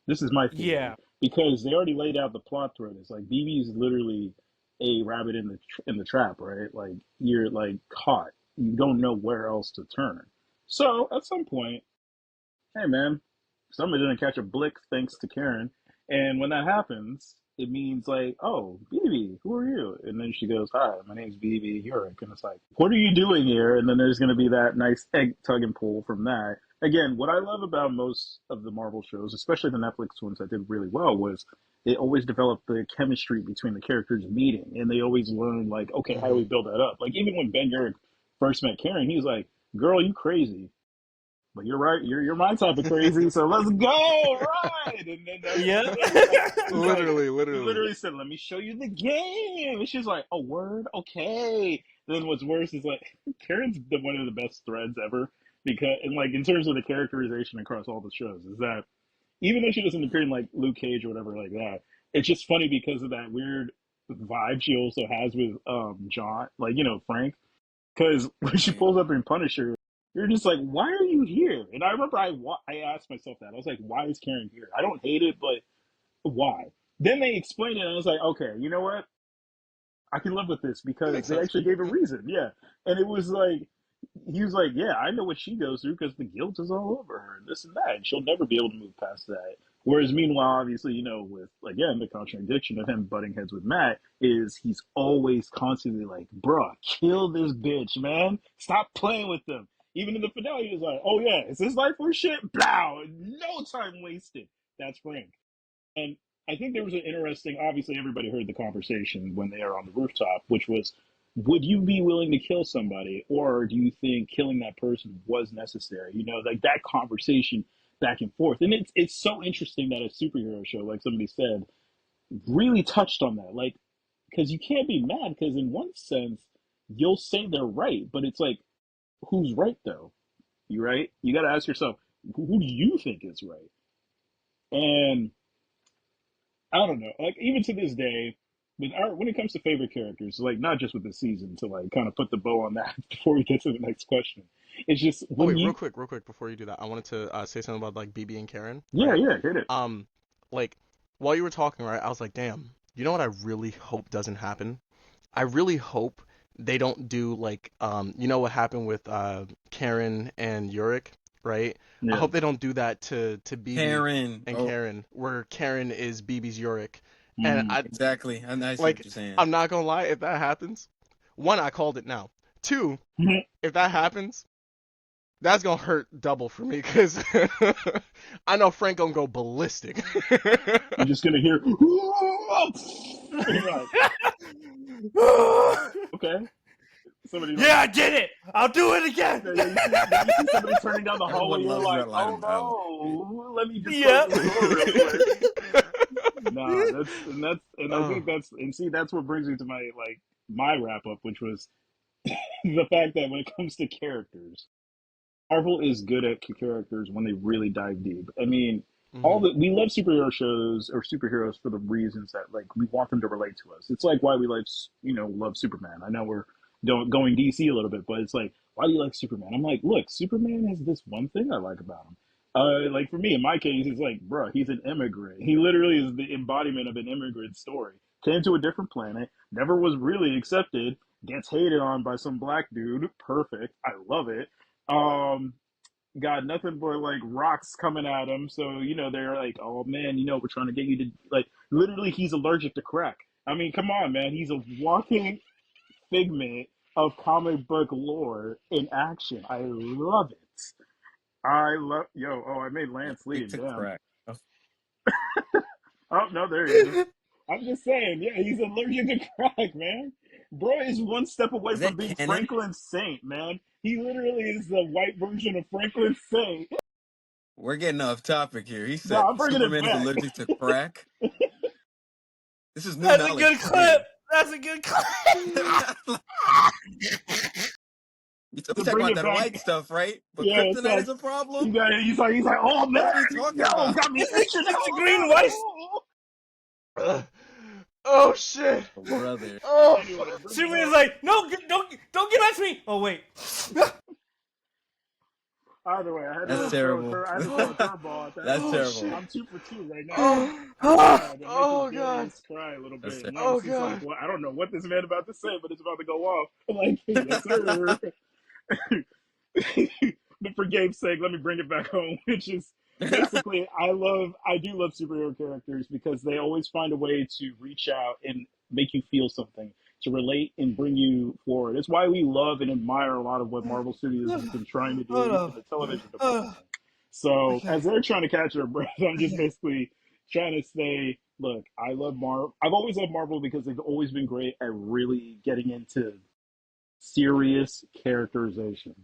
This is my theory yeah, because they already laid out the plot thread. It's like BB is literally a rabbit in the trap, right? Like you're like caught. You don't know where else to turn. So at some point, hey man, somebody didn't catch a blick thanks to Karen. And when that happens, it means like, oh, BB, who are you? And then she goes, hi, my name's BB Uric. And it's like, what are you doing here? And then there's going to be that nice egg tug and pull from that. Again, what I love about most of the Marvel shows, especially the Netflix ones that did really well, was they always developed the chemistry between the characters meeting. And they always learned, like, okay, how do Hmm. we build that up? Like, even when Ben Urich first met Karen, he was like, girl, you crazy. But you're right. You're my type of crazy. So let's go, right? And then that's yeah, and then he's like, Literally, he literally. literally said, "Let me show you the game." And she's like, "Oh, word, okay." Then what's worse is like Karen's one of the best threads ever because, and like in terms of the characterization across all the shows, is that even though she doesn't appear in like Luke Cage or whatever like that, it's just funny because of that weird vibe she also has with John, like Frank. Because when she Right. pulls up in Punisher, you're just like, why are you here? And I remember I asked myself that. I was like, why is Karen here? I don't hate it, but why? Then they explained it, and I was like, okay, you know what? I can live with this That because makes they sense. actually gave a Yeah. reason. Yeah. And it was like, he was like, yeah, I know what she goes through because the guilt is all over her and this and that. And she'll never be able to move past that. Whereas, meanwhile, obviously, with, again, the contradiction of him butting heads with Matt is he's always constantly like, bruh, kill this bitch, man. Stop playing with them. Even in the finale, he was like, oh, yeah, is this life or shit? Blow. No time wasted. That's Frank. And I think there was an interesting, obviously, everybody heard the conversation when they are on the rooftop, which was, would you be willing to kill somebody, or do you think killing that person was necessary? Like that conversation back and forth. And it's so interesting that a superhero show, like somebody said, really touched on that. Like, because you can't be mad, because in one sense, you'll say they're right, but it's like, who's right though? You right? You got to ask yourself, who do you think is right? And I don't know. Like even to this day, when it comes to favorite characters, like not just with the season, to like kind of put the bow on that before we get to the next question. It's just Oh when wait, you, real quick, before you do that, I wanted to say something about like BB and Karen, yeah, right? yeah, hit it. Um, like while you were talking, right, I was like, damn, you know what I really hope doesn't happen? I really hope they don't do like you know what happened with Karen and Yurik, right? I Yeah. hope they don't do that to BB Karen. and Oh, Karen, where Karen is BB's Yurik. And Mm. I exactly. I see what like you're saying. I'm not gonna lie, if that happens, one, I called it now. Two, if that happens, that's gonna hurt double for me because I know Frank gonna go ballistic. You're just gonna hear, and you're like, okay. Somebody like, yeah, I did it. I'll do it again. yeah, yeah. You see somebody turning down the hallway. Everyone You're loves like, Red Light oh and Power. no, let me just close Yep. this door real quick. Nah, and I Oh. think that's what brings me to my wrap up, which was the fact that when it comes to characters, Marvel is good at characters when they really dive deep. I mean, Hmm. we love superhero shows or superheroes for the reasons that like we want them to relate to us. It's like why we love Superman. I know we're going DC a little bit, but it's like why do you like Superman? I'm like, look, Superman has this one thing I like about him. Like for me, in my case, it's like, bro, he's an immigrant. He literally is the embodiment of an immigrant story. came to a different planet, never was really accepted, gets hated on by some black dude. Perfect. I love it. Got nothing but like rocks coming at him. So, they're like, oh man, we're trying to get you to like literally he's allergic to crack. I mean, come on, man. He's a walking figment of comic book lore in action. I love it. I made Lance Big leave. to Damn. crack. Oh, Oh no, there he is. I'm just saying, yeah, he's allergic to crack, man. Bro is one step away is from that being canon? Franklin Saint, man. He literally is the white version of Franklin Saint. We're getting off topic here. He No, said I'm bringing it Superman is back. allergic to crack. This is new That's a knowledge good for clip. Gabe. That's a good clip. We To talking bring about it that back, white stuff, right? But yeah, it's kryptonite like is a problem? he's like, oh What man, are we talking yo, about? got me itching. It's the green white. Oh, Oh shit. Oh, brother. Oh anyway, fuck. bring it Superman's up. like, no, don't get back to me. Oh wait. Either way, I had That's to throw a terrible. curveball at that That's Oh point. terrible. shit. I'm 2 for 2 right now. Oh. I'm trying to make Oh his god. Darius cry a little That's bit. terrible. And Oh Lance is like, god. well, I don't know what this man about to say, but it's about to go off. I'm like, yes, sir. But for Gabe's sake, let me bring it back home, which is basically I do love superhero characters because they always find a way to reach out and make you feel something, to relate and bring you forward. It's why we love and admire a lot of what Marvel Studios has been trying to Hold do in up. the television Hold department. So Okay. as they're trying to catch their breath, I'm just Okay. basically trying to say, look, I love Marvel. I've always loved Marvel because they've always been great at really getting into serious characterization.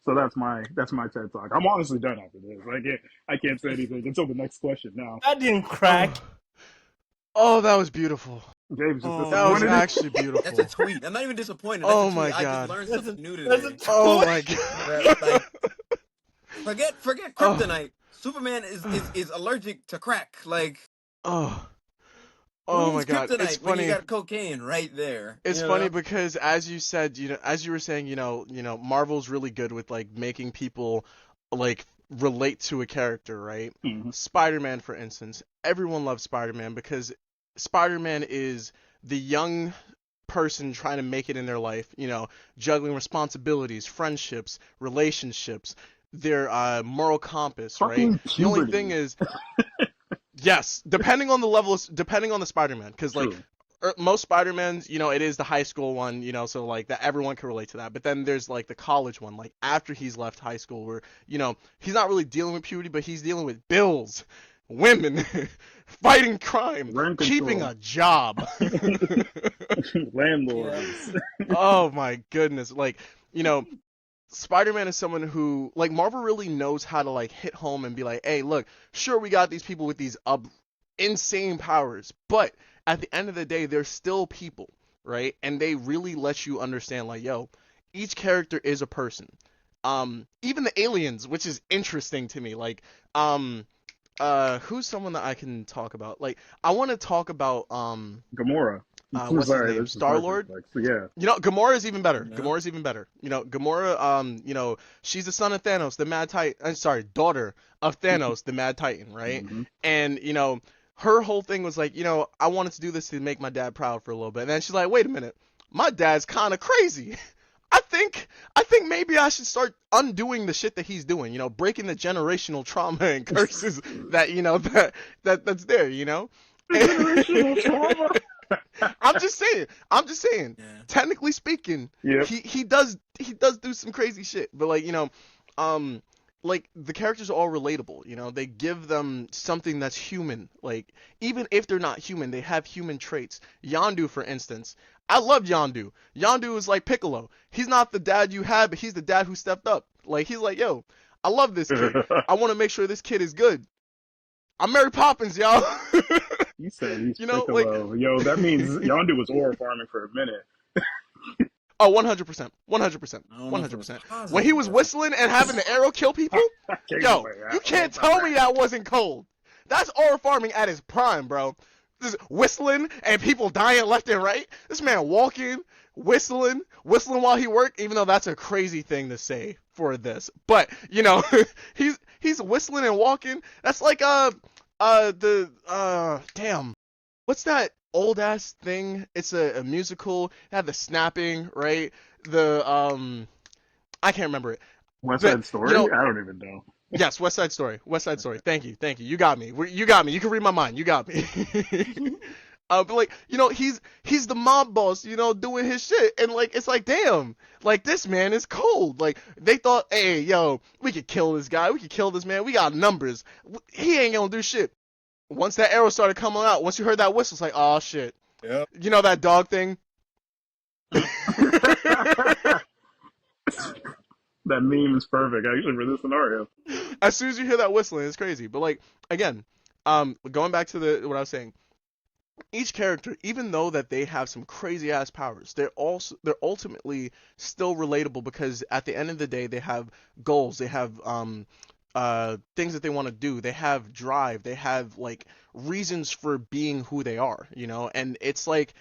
So that's my TED talk. I'm honestly done after this. I can't say anything until the next question. Now, That didn't crack. Oh. Oh, that was beautiful. Gabe's just Oh That was disappointed. actually That's a beautiful. tweet. I'm not even disappointed. That's a Oh tweet. my I just god. learned that's a something new that's a today. Oh toy. my That, god. like, forget Oh. kryptonite. Superman is allergic to crack. Like, Oh. who Oh my needs god. It's kryptonite when you funny. got cocaine right there? It's funny because as you said, as you were saying, Marvel's really good with like making people like relate to a character, right? Mhm. Spider-Man, for instance, everyone loves Spider-Man because Spider-Man is the young person trying to make it in their life, juggling responsibilities, friendships, relationships, their moral compass, right? Fucking The only thing puberty. is, yes, depending on the level, depending on the Spider-Man, because like True. most Spider-Mans, it is the high school one, so like that everyone can relate to that. But then there's like the college one, like after he's left high school, where he's not really dealing with puberty, but he's dealing with bills, women, fighting crime, Rent keeping control. a job. Landlords. Oh my goodness, like Spider-Man is someone who, like, Marvel really knows how to, like, hit home and be like, hey, look, sure, we got these people with these insane powers, but at the end of the day, they're still people, right? And they really let you understand, like, yo, each character is a person. Even the aliens, which is interesting to me, like, who's someone that I can talk about? Like, I want to talk about, Gamora. what's his Sorry, name? this is my Star-Lord? perspective. So yeah. Gamora is even better. No. Gamora is even better. Gamora, she's the son of Thanos, the Mad Titan. Sorry, daughter of Thanos, the Mad Titan, right? Mhm. And, her whole thing was like, I wanted to do this to make my dad proud for a little bit. And then she's like, wait a minute, my dad's kind of crazy. I think maybe I should start undoing the shit that he's doing, breaking the generational trauma and curses that, that's there, Generational trauma. I'm just saying. Yeah. Technically speaking, Yep. he does do some crazy shit, but like like the characters are all relatable. They give them something that's human. Like even if they're not human, they have human traits. Yondu, for instance, I love Yondu. Yondu is like Piccolo. He's not the dad you had, but he's the dad who stepped up. Like he's like, yo, I love this kid. I want to make sure this kid is good. I'm Mary Poppins, y'all. You said he's like Piccolo. Yo, that means Yondu was ore farming for a minute. Oh, 100%. 100%. I don't know if it was 100%. positive When he was or- whistling and having the arrow kill people, yo, you can't tell me that wasn't cold. That's aura farming at his prime, bro. Just whistling and people dying left and right. This man walking, whistling while he worked, even though that's a crazy thing to say for this. But, he's whistling and walking. That's like, damn. What's that old ass thing. It's a musical. It had the snapping, right? The I can't remember it. West But Side you Story? know, I don't even know. yes, West Side Story. West Side Story. Thank you, thank you. You got me. You got me. You can read my mind. You got me. But like, he's the mob boss, doing his shit, and like, it's like, damn, like this man is cold. Like they thought, hey, yo, we could kill this guy. We could kill this man. We got numbers. He ain't gonna do shit. Once that arrow started coming out, once you heard that whistle, it's like, oh shit. Yep. You know that dog thing? That meme is perfect, actually, for this scenario. As soon as you hear that whistling, it's crazy. But like, again, going back to what I was saying, each character, even though that they have some crazy ass powers, they're ultimately still relatable because at the end of the day, they have goals, they have things that they want to do, they have drive, they have like reasons for being who they are, and it's like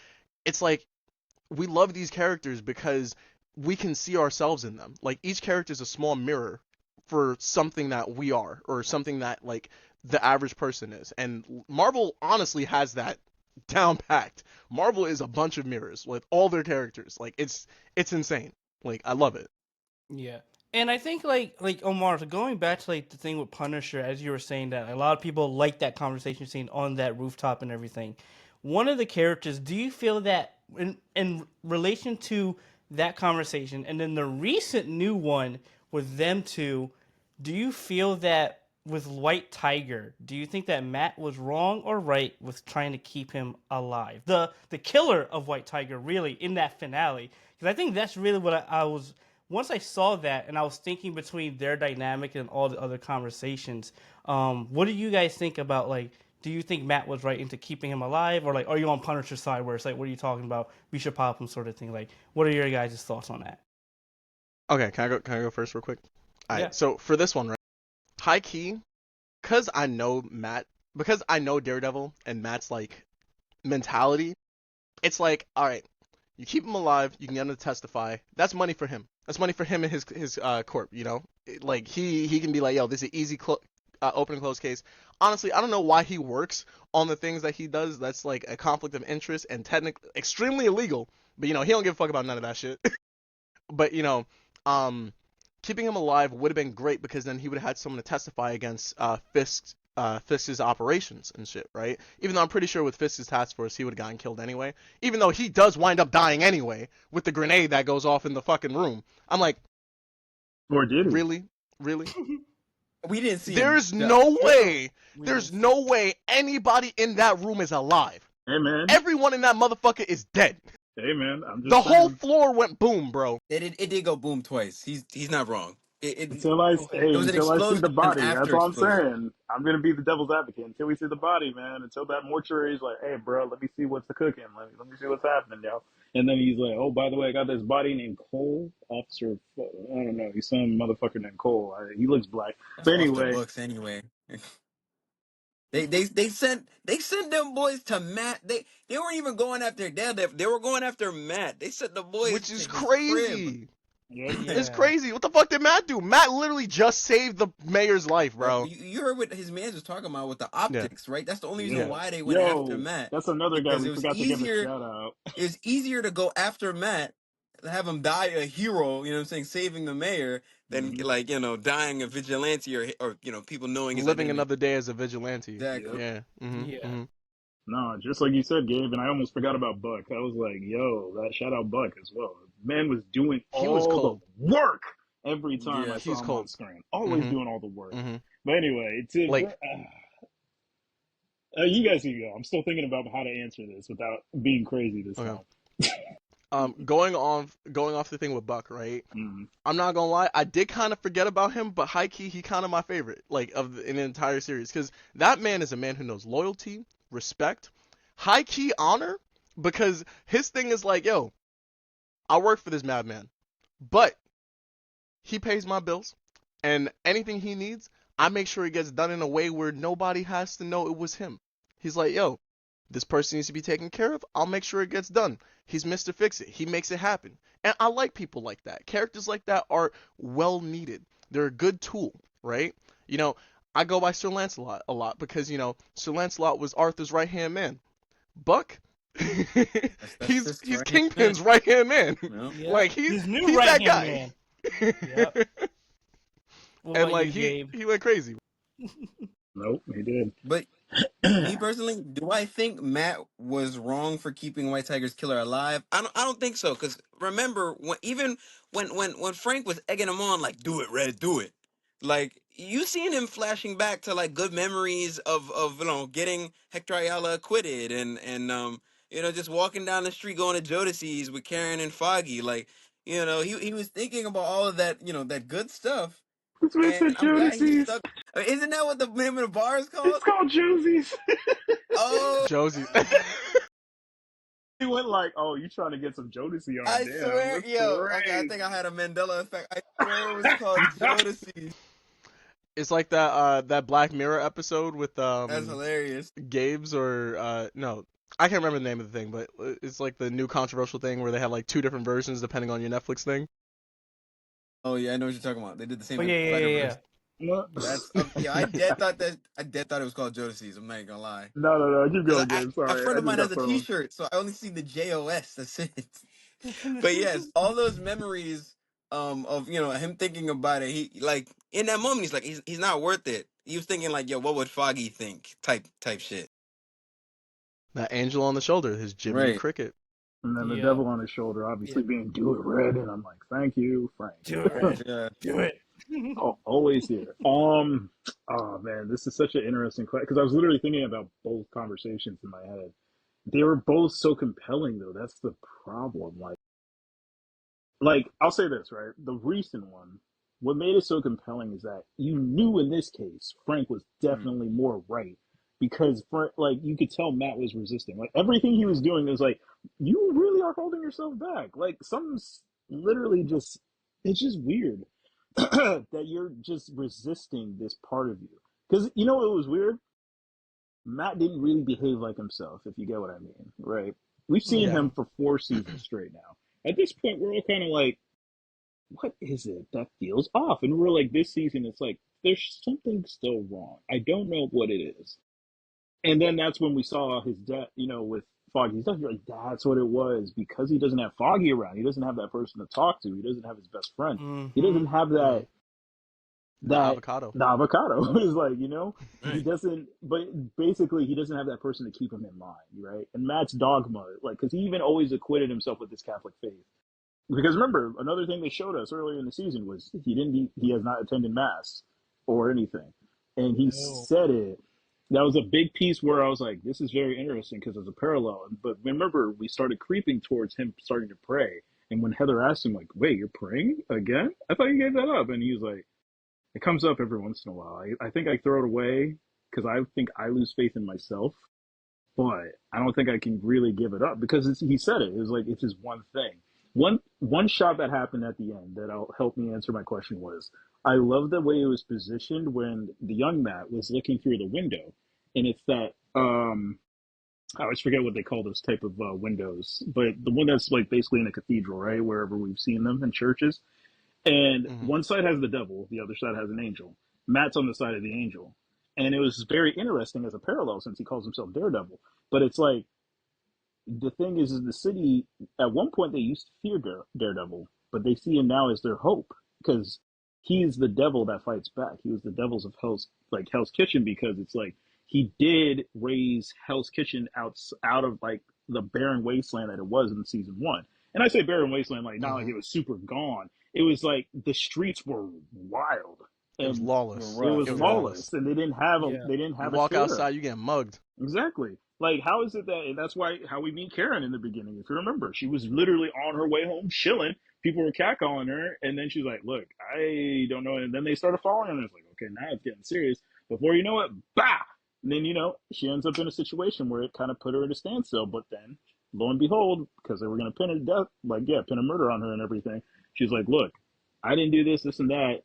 we love these characters because we can see ourselves in them. Like each character is a small mirror for something that we are or something that like the average person is. And Marvel honestly has that down packed. Marvel is a bunch of mirrors with all their characters. Like it's insane. Like I love it. Yeah. And I think like Omar, so going back to like the thing with Punisher, as you were saying that a lot of people like that conversation scene on that rooftop and everything. One of the characters, do you feel that in relation to that conversation and then the recent new one with them two, do you feel that with White Tiger, do you think that Matt was wrong or right with trying to keep him alive? The killer of White Tiger, really, in that finale, because I think that's really what I was. Once I saw that, and I was thinking between their dynamic and all the other conversations. What do you guys think about like? Do you think Matt was right into keeping him alive, or like, are you on Punisher's side where it's like, what are you talking about? We should pop him, sort of thing. Like, what are your guys' thoughts on that? Okay, can I go first real quick? All Yeah. right. So for this one, right? High key, because I know Matt, because I know Daredevil and Matt's like mentality, it's like, all right, you keep him alive, you can get him to testify. That's money for him. That's money for him and his corp. Like he can be like, yo, this is an easy open and close case. Honestly, I don't know why he works on the things that he does. That's like a conflict of interest and technically extremely illegal. But he don't give a fuck about none of that shit. But um, keeping him alive would have been great because then he would have had someone to testify against Fisk's operations and shit, right? Even though I'm pretty sure with Fisk's task force he would have gotten killed anyway. Even though he does wind up dying anyway with the grenade that goes off in the fucking room. I'm like, Or did he? really, really? We didn't see him. There's no way. We There's didn't no way anybody in that room is alive. Hey, man. Everyone in that motherfucker is dead. Hey, man. I'm The just whole saying. floor went boom, bro. It did go boom twice. He's not wrong. Okay. It was an Until I see the explosion body, that's after all I'm explosion. saying. I'm gonna be the devil's advocate until we see the body, man. Until that mortuary is like, hey, bro, let me see what's the cooking. Let me see what's happening, yo. And then he's like, oh, by the way, I got this body named Cole, Officer. I don't know, he's some motherfucker named Cole. He looks black. That's But off the anyway, books anyway. They sent them boys to Matt. They weren't even going after Daredevil. They were going after Matt. They sent the boys Which to is his crib. crazy. yep. It's Yeah. crazy. What the fuck did Matt do? Matt literally just saved the mayor's life, Right? bro. You heard what his man was talking about with the Yeah. optics, right? That's the only reason Yeah. why they went after Yo, Matt, that's another guy because we forgot to give a shout out. it was easier to go after Matt, have him die a hero, you know what I'm saying, saving the mayor, than Hmm. like, dying a vigilante or people knowing his Living identity. another day as a vigilante. Yep. Exactly. Yeah. Yeah. No, just like you said, Gabe, and I almost forgot about Buck. I was like, yo, that shout out Buck as well. Man was doing He was all the cold. work every time I Yeah. saw He's him on cold. screen. Always hmm doing all the work. hmm But anyway, Like, you guys can go. I'm still thinking about how to answer this without being crazy this okay. time. Going off the thing with Buck, right? Mm-hmm. I'm not gonna lie, I did kind of forget about him, but high key, he kind of my favorite, like in the entire series, because that man is a man who knows loyalty, respect, high key honor, because his thing is like, yo, I work for this madman, but he pays my bills, and anything he needs, I make sure it gets done in a way where nobody has to know it was him. He's like, yo, this person needs to be taken care of. I'll make sure it gets done. He's Mr. Fix It. He makes it happen. And I like people like that. Characters like that are well needed. They're a good tool, right? You know, I go by Sir Lancelot a lot because, Sir Lancelot was Arthur's right hand man. Buck That's he's his he's right hand man. Kingpin's right hand man. No. Yep. Like His new he's right that hand guy. man. Yep. What And about like you, Gabe? he went crazy. Nope, he did. But me personally, do I think Matt was wrong for keeping White Tiger's killer alive? I don't think so. Because remember, even when Frank was egging him on, like, do it, Red, do it. Like, you seen him flashing back to like good memories of getting Hector Ayala acquitted and just walking down the street going to Jodeci's with Karen and Foggy. Like, he was thinking about all of that, that good stuff. That's what I And said, I'm glad he Jodeci's. stuck. I mean, isn't that what the name of the bar is It's called? called Josie's. Oh, Josie. He went like, "Oh, you trying to get some Jodeci on? I Damn, swear, that's yo. Okay, I crazy." think I had a Mandela effect. I swear it was called Jodeci's. It's like that Black Mirror episode with That's hilarious. Gabe's or no, I can't remember the name of the thing, but it's like the new controversial thing where they have like two different versions depending on your Netflix thing. Oh yeah, I know what you're talking about. They did the Oh same in yeah, yeah, Spider yeah, Verse. yeah. No, That's yeah. I dead thought it was called Jodeci's. I'm not even gonna lie. no. Keep Because going, Gabe. a Sorry, friend I of just mine has got a thrown. T-shirt, so I only see the JOS. That's it. But yes, all those memories of him thinking about it. He like in that moment he's like he's not worth it. He was thinking like, yo, what would Foggy think? Type shit. That angel on the shoulder, his Jiminy Right. Cricket. And then the Yep. devil on his shoulder, obviously Yep. being "Do it, Red," and I'm like, "Thank you, Frank." Do it, Red. Yeah. Do it. Always here. Oh man, this is such an interesting question because I was literally thinking about both conversations in my head. They were both so compelling, though. That's the problem. Like I'll say this, right? The recent one, what made it so compelling is that you knew in this case Frank was Mm. definitely more right because Frank, like you could tell Matt was resisting. Like everything he was doing is like, you really are holding yourself back. Like something's literally just, it's just weird that you're just resisting this part of you. Because you know what was weird? Matt didn't really behave like himself, if you get what I mean, right? We've seen Yeah. him for 4 seasons straight now. At this point, we're all kind of like, what is it that feels off? And we're like, this season, it's like, there's something still wrong. I don't know what it is. And then that's when we saw his death, with Foggy's death. You're like, that's what it was because he doesn't have Foggy around. He doesn't have that person to talk to. He doesn't have his best friend. He Mm-hmm. doesn't have Mm-hmm. The that avocado. the avocado is like, he Right. doesn't, but basically he doesn't have that person to keep him in line, right? And Matt's dogma, like, because he even always acquitted himself with his Catholic faith. Because remember, another thing they showed us earlier in the season was he has not attended mass or anything, and he No. said it. That was a big piece where I was like, this is very interesting because there's a parallel. But remember, we started creeping towards him starting to pray, and when Heather asked him, like, "Wait, you're praying again? I thought you gave that up," and he was like, "It comes up every once in a while. I think I throw it away because I think I lose faith in myself." But I don't think I can really give it up because he said it. It was like it's his one thing. One shot that happened at the end that'll help me answer my question was I love the way it was positioned when the young Matt was looking through the window, and it's that I always forget what they call those type of windows, but the one that's like basically in a cathedral, right? Wherever we've seen them in churches, and Mm-hmm. one side has the devil, the other side has an angel. Matt's on the side of the angel. And it was very interesting as a parallel since he calls himself Daredevil. But it's like the thing is the city at one point they used to fear Daredevil, but they see him now as their hope because he's the devil that fights back. He was the devils of Hell's Kitchen because it's like he did raise Hell's Kitchen out of like the barren wasteland that it was in season one. And I say barren wasteland like not like Mm-hmm. it was super gone. It was like the streets were wild It was and We're lawless. it rough. It was was Yeah. lawless. lawless and Yeah. they didn't You have a walk sheriff. outside, you get mugged. Exactly. Like, how is it that, and that's why, how we meet Karen in the beginning, if you remember, she was literally on her way home, chilling. People were catcalling her, and then she's like, look, I don't know. And then they started following her, and it's like, okay, now it's getting serious. Before you know it, bah! And then, she ends up in a situation where it kind of put her at a standstill. But then, lo and behold, because they were going to pin her death, like, yeah, pin a murder on her and everything, she's like, look, I didn't do this, this, and that.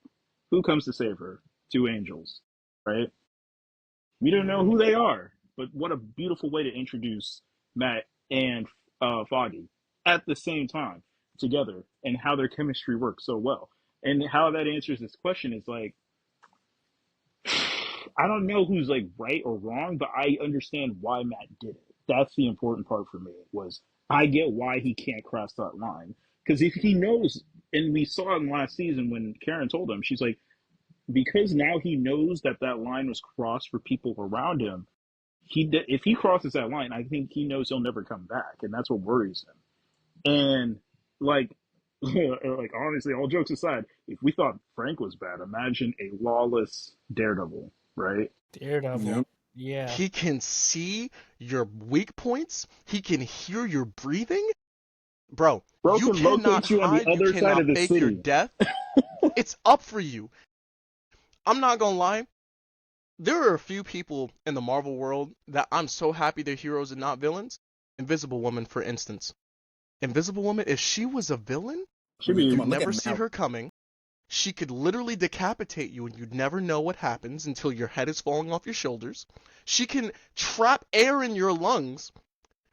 Who comes to save her? Two angels, right? We don't know Mm-hmm. who they are, but what a beautiful way to introduce Matt and Foggy at the same time together and how their chemistry works so well. And how that answers this question is like, I don't know who's like right or wrong, but I understand why Matt did it. that's the important part for me was I get why he can't cross that line because if he knows, and we saw in last season when Karen told him, she's like, because now he knows that that line was crossed for people around him. If he crosses that line, I think he knows he'll never come back, and that's what worries him. And like, like honestly, all jokes aside, if we thought Frank was bad, imagine a lawless Daredevil, right? Daredevil. Yep. Yeah. He can see your weak points. He can hear your breathing. Bro, Bro you can cannot locate you on the hide. You other side cannot of the fake your city. death. It's up for you. I'm not gonna lie. There are a few people in the Marvel world that I'm so happy they're heroes and not villains. Invisible Woman, for instance. Invisible Woman, if she was a villain, I Should mean, come be on, you'd look at never see Mal. her coming. She could literally decapitate you and you'd never know what happens until your head is falling off your shoulders. She can trap air in your lungs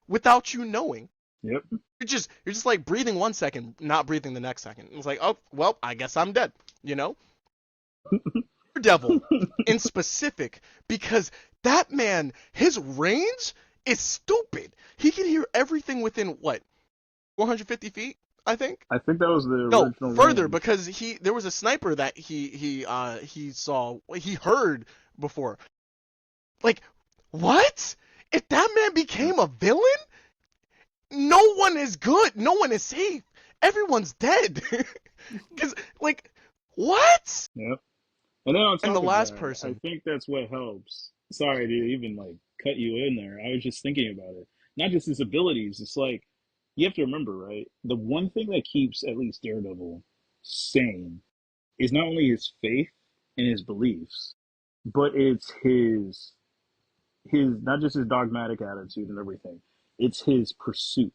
without you knowing. yep. You're just like breathing 1 second, not breathing the next second. It's like, oh well, I guess I'm dead. You know? Daredevil in specific, because that man, his range is stupid. He can hear everything within what, 450 feet, I think. I think that was the No, original further, range. because there was a sniper that he heard before. Like, what? If that man became a villain, no one is good. No one is safe. Everyone's dead. Cause like, what? Yep. And then on And the top of last that, I person. think that's what helps. Sorry to even like cut you in there. I was just thinking about it. Not just his abilities. It's like you have to remember, right? The one thing that keeps at least Daredevil sane is not only his faith and his beliefs, but it's his not just his dogmatic attitude and everything. It's his pursuit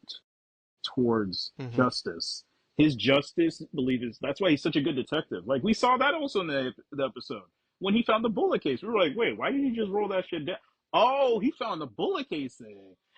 towards Mm-hmm. justice. His justice belief is that's why he's such a good detective. Like we saw that also in the episode when he found the bullet case. We were like, wait, why did he just roll that shit down? Oh, he found the bullet case there,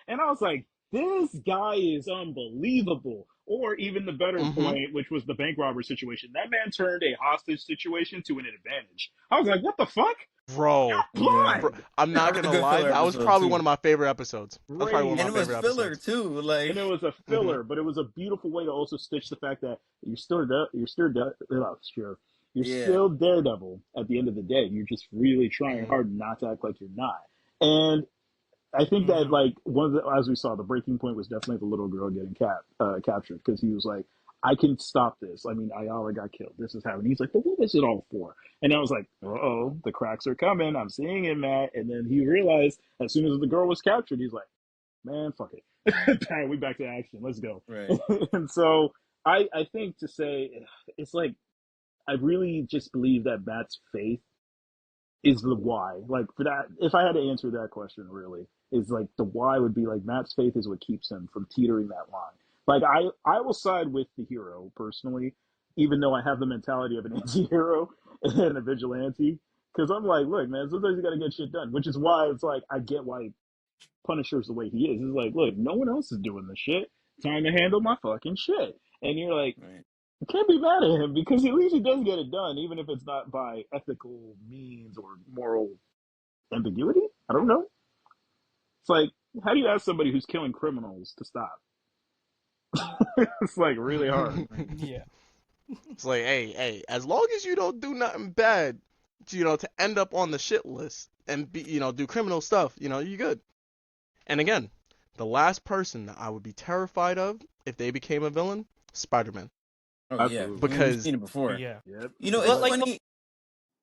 and I was like, this guy is unbelievable. Or even the better Mm-hmm. point, which was the bank robber situation. That man turned a hostage situation to an advantage. I was like, what the fuck? Bro, Yeah, bro, Blind, I'm that not was a gonna good lie. filler That was episode probably one too, of my favorite episodes. That was probably one of and my it crazy. was favorite filler episodes. too. And Like, it was a Mm-hmm. filler, but it was a beautiful way to also stitch the fact that you're yeah, still Daredevil at the end of the day. You're just really trying Mm-hmm. hard not to act like you're not. And I think that Mm-hmm. like one of the, as we saw, the breaking point was definitely the little girl getting captured because he was like, I can stop this. I mean, Ayala got killed. This is happening. He's like, but what was it all for? And I was like, oh, the cracks are coming. I'm seeing it, Matt. And then he realized as soon as the girl was captured, he's like, man, fuck it. We back to action. Let's go. right. And so I think to say it's like I really just believe that Matt's faith is the why. Like for that, if I had to answer that question, really is like the why would be like Matt's faith is what keeps him from teetering that line. Like I will side with the hero personally, even though I have the mentality of an anti-hero and a vigilante. Because I'm like, look, man, sometimes you got to get shit done, which is why it's like I get why Punisher's the way he is. It's like, look, no one else is doing the shit. Time to handle my fucking shit. And you're like, Right. you can't be mad at him because at least he does get it done, even if it's not by ethical means or moral ambiguity. I don't know. It's like, how do you ask somebody who's killing criminals to stop? It's like really hard. Yeah. It's like, hey, as long as you don't do nothing bad, to end up on the shit list and do criminal stuff, you're good. And again, the last person that I would be terrified of if they became a villain, Spider-Man, Oh yeah, Absolutely. I mean we've because seen it before. Yeah. Yep. You know, it's Well, like, funny.